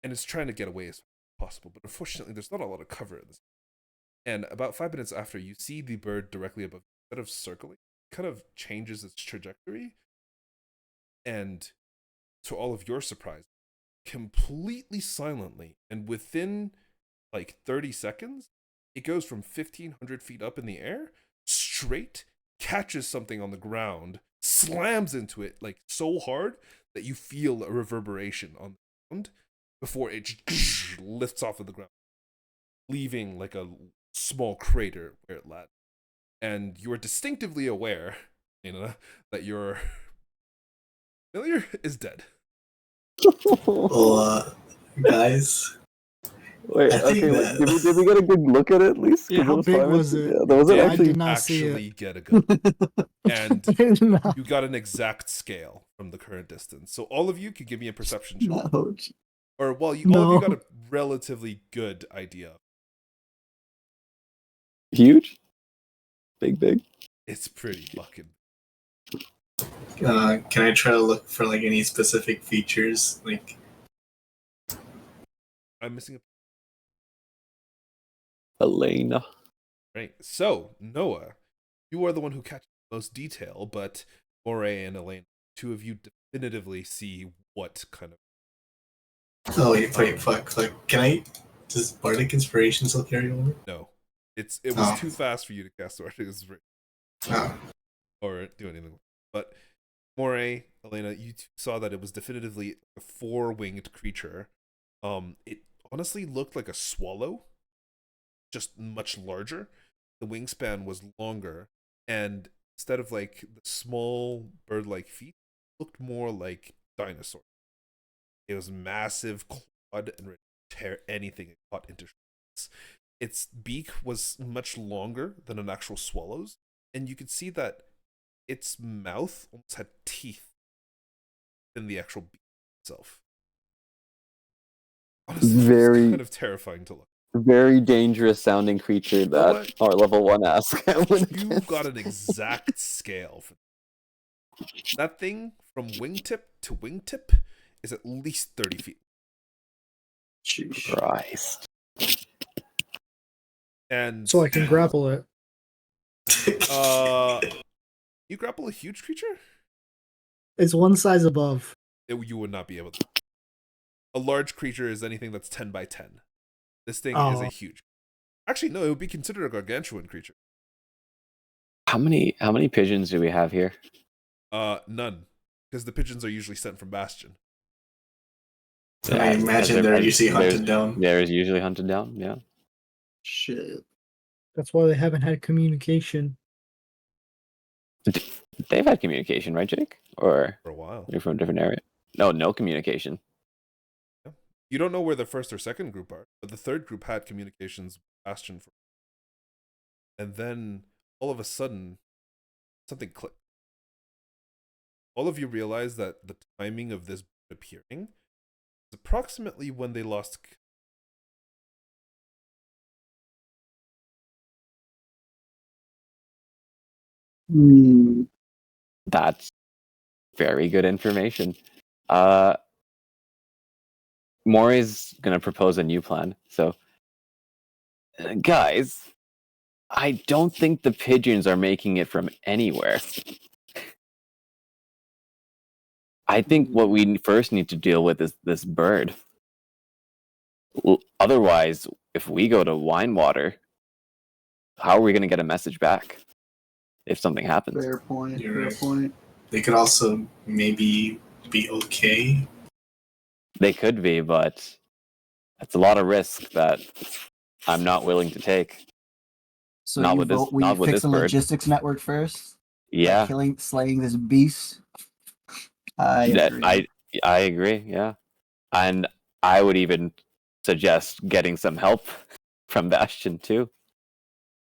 and it's trying to get away as fast as possible. But unfortunately, there's not a lot of cover in this. And about 5 minutes after, you see the bird directly above, instead of circling, it kind of changes its trajectory, and to all of your surprise, completely silently, and within like 30 seconds, it goes from 1,500 feet up in the air, straight, catches something on the ground, slams into it like so hard that you feel a reverberation on the ground before it just lifts off of the ground, leaving like a small crater where it landed. And you are distinctively aware, that your familiar is dead. Well, guys. Wait, I think okay. that- Did we get a good look at it at least? Yeah, how big was it? Yeah, was it Yeah, I actually? did not see Actually it. get a good look. And No. you got an exact scale from the current distance. So all of you could give me a perception check. Not Hoge. Or, well, all of you No. got a relatively good idea. Huge? Big? It's pretty fucking. Can I try to look for like any specific features? Like, I'm missing a. Elaina. Right. So, Noah, you are the one who catches the most detail, but Moray and Elaina, two of you definitively see what kind of. oh wait, fuck. Can I? Does Bardic Inspiration still carry over? No. It was Oh. too fast for you to cast Bardic Inspiration Oh, or do anything. But Moray, Elaina, you two saw that it was definitively a 4-winged creature It honestly looked like a swallow, just much larger. The wingspan was longer, and instead of like the small bird-like feet, it looked more like dinosaur. It was massive, clawed, and ready to tear anything it caught into shreds. Its beak was much longer than an actual swallow's, and you could see that its mouth almost had teeth in the actual beak itself. Honestly, it was kind of terrifying to look. Very dangerous sounding creature that what? our level 1 ask. You got an exact scale for that thing. From wingtip to wingtip is at least 30 feet. Sheesh. Christ. And So I can grapple it. you grapple a huge creature? It's one size above. You would not be able to. A large creature is anything that's 10 by 10. This thing is a huge. Actually, no, it would be considered a gargantuan creature. How many pigeons do we have here? None, because the pigeons are usually sent from Bastion. So I imagine they're usually hunted down. They're usually hunted down, yeah. Shit. That's why they haven't had communication. They've had communication, right, Jake? Or For a while. you're from a different area? No communication. Yeah. You don't know where the first or second group are, but the third group had communications with Bastion. And then, all of a sudden, something clicked. All of you realize that the timing of this appearing is approximately when they lost. That's very good information. Moray's gonna propose a new plan. So, guys, I don't think the pigeons are making it from anywhere. I think what we first need to deal with is this bird. Otherwise, if we go to Winewater, how are we going to get a message back if something happens? Fair point. You're Fair point. They could also maybe be okay. They could be, but it's a lot of risk that I'm not willing to take. So Not you with this- vote we not with fix this the bird. logistics network first? Yeah, Slaying this beast? I agree. I agree. Yeah, and I would even suggest getting some help from Bastion too.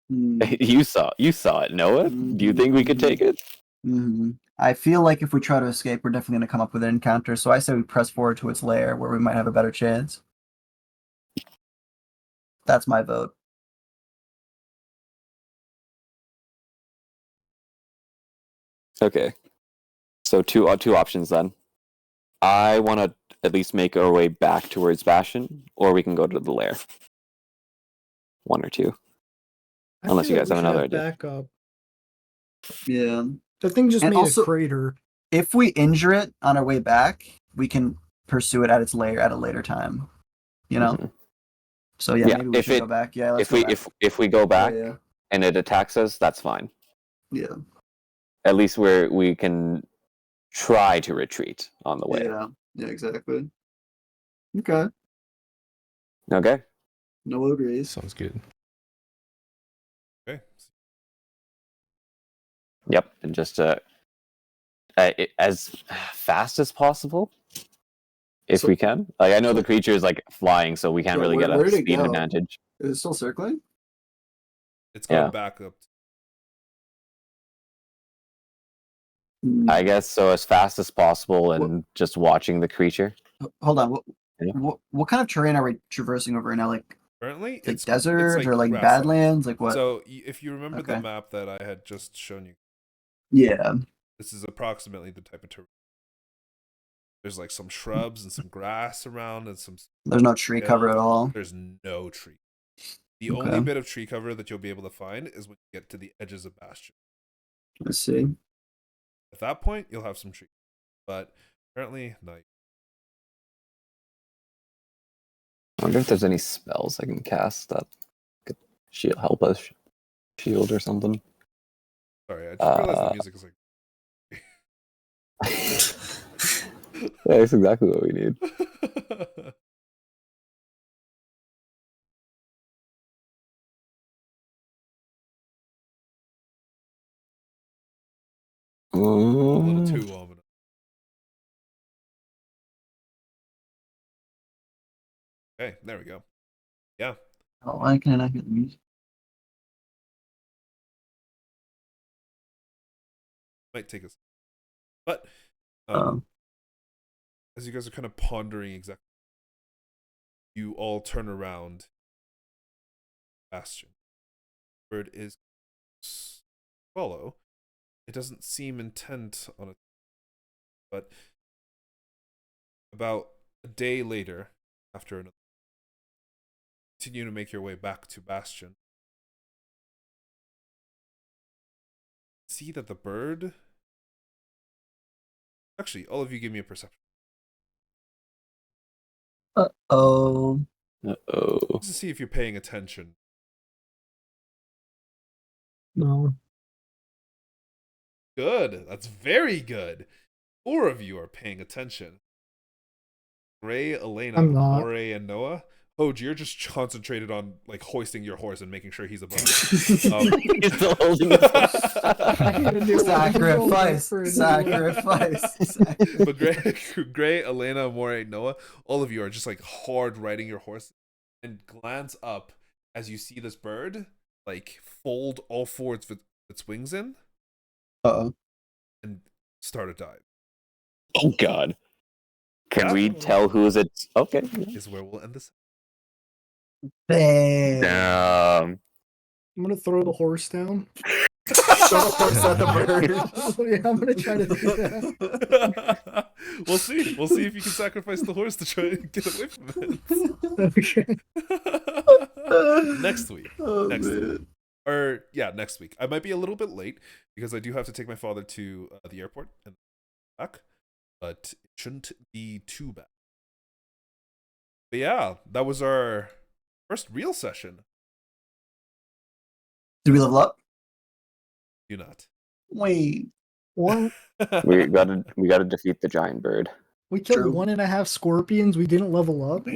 You saw it, Noah. Do you think we could take it? Mm-hmm. I feel like if we try to escape, we're definitely going to come up with an encounter. So I say we press forward to its lair, where we might have a better chance. That's my vote. Okay. So two options then. I want to at least make our way back towards Bastion, or we can go to the lair. One or two. Unless you guys have another idea. Backup. Yeah. The thing just And made also- a crater. If we injure it on our way back, we can pursue it at its lair at a later time. You know? Mhm. So yeah, Yeah, maybe we if should it- go back. Yeah, let's If we go back. if we go back Yeah, and it attacks us, that's fine. yeah. At least we can try to retreat on the way. Yeah, exactly. Okay. Okay. No agrees. Sounds good. Okay. Yep. And just as fast as possible, if So- we can. Like I know the creature is like flying, so we can't Yeah, really get where a did it speed go? advantage. Is it still circling? It's going Yeah. back up. I guess so, as fast as possible, and just watching the creature. Hold on. Yeah. What kind of terrain are we traversing over now? Like Currently, desert or like grassland. badlands? Like what? So if you remember the Okay. map that I had just shown you, Yeah. this is approximately the type of terrain. There's like some shrubs and some grass around and some. There's no tree cover at all. There's no tree. The Okay. only bit of tree cover that you'll be able to find is when you get to the edges of Bastion. Let's see. At that point, you'll have some tree. But apparently, no. I wonder if there's any spells I can cast that could help us shield or something. Sorry, I just realized the music is like. Yeah, that's exactly what we need. Okay, there we go. Yeah. Oh, why can I not hear the music? Might take us. But Um, as you guys are kind of pondering exactly, you all turn around. Bastion. Bird is follow. It doesn't seem intent on it, but about a day later, after another, continue to make your way back to Bastion. See that the bird. Actually, all of you give me a perception. Uh-oh. Uh-oh. Just to see if you're paying attention. No. Good. That's very good. 4 of you are paying attention. Gray, Elaina, I'm not. Moray, and Noah. Hoge, you're just concentrated on like hoisting your horse and making sure he's above. He's still holding his Sacrifice. But Gray, Elaina, Moray, Noah, all of you are just like hard riding your horse and glance up as you see this bird like fold all 4 of its wings in Uh-oh. and start a dive. Oh God. Can Yeah. we tell who's it? Okay. Is where we'll end this. Damn. Um, I'm gonna throw the horse down. Throw the horse at the bird. Yeah, I'm gonna try to do that. We'll see. We'll see if you can sacrifice the horse to try and get away from Okay. it. Next week. Oh, Next man. Or yeah, next week. I might be a little bit late because I do have to take my father to the airport and back, but it shouldn't be too bad. But yeah, that was our first real session. Did we level up? Do not. Wait. What? we gotta defeat the giant bird. We killed True. 1.5 scorpions. We didn't level up.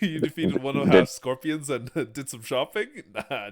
You defeated 1.5 scorpions and did some shopping? Nah.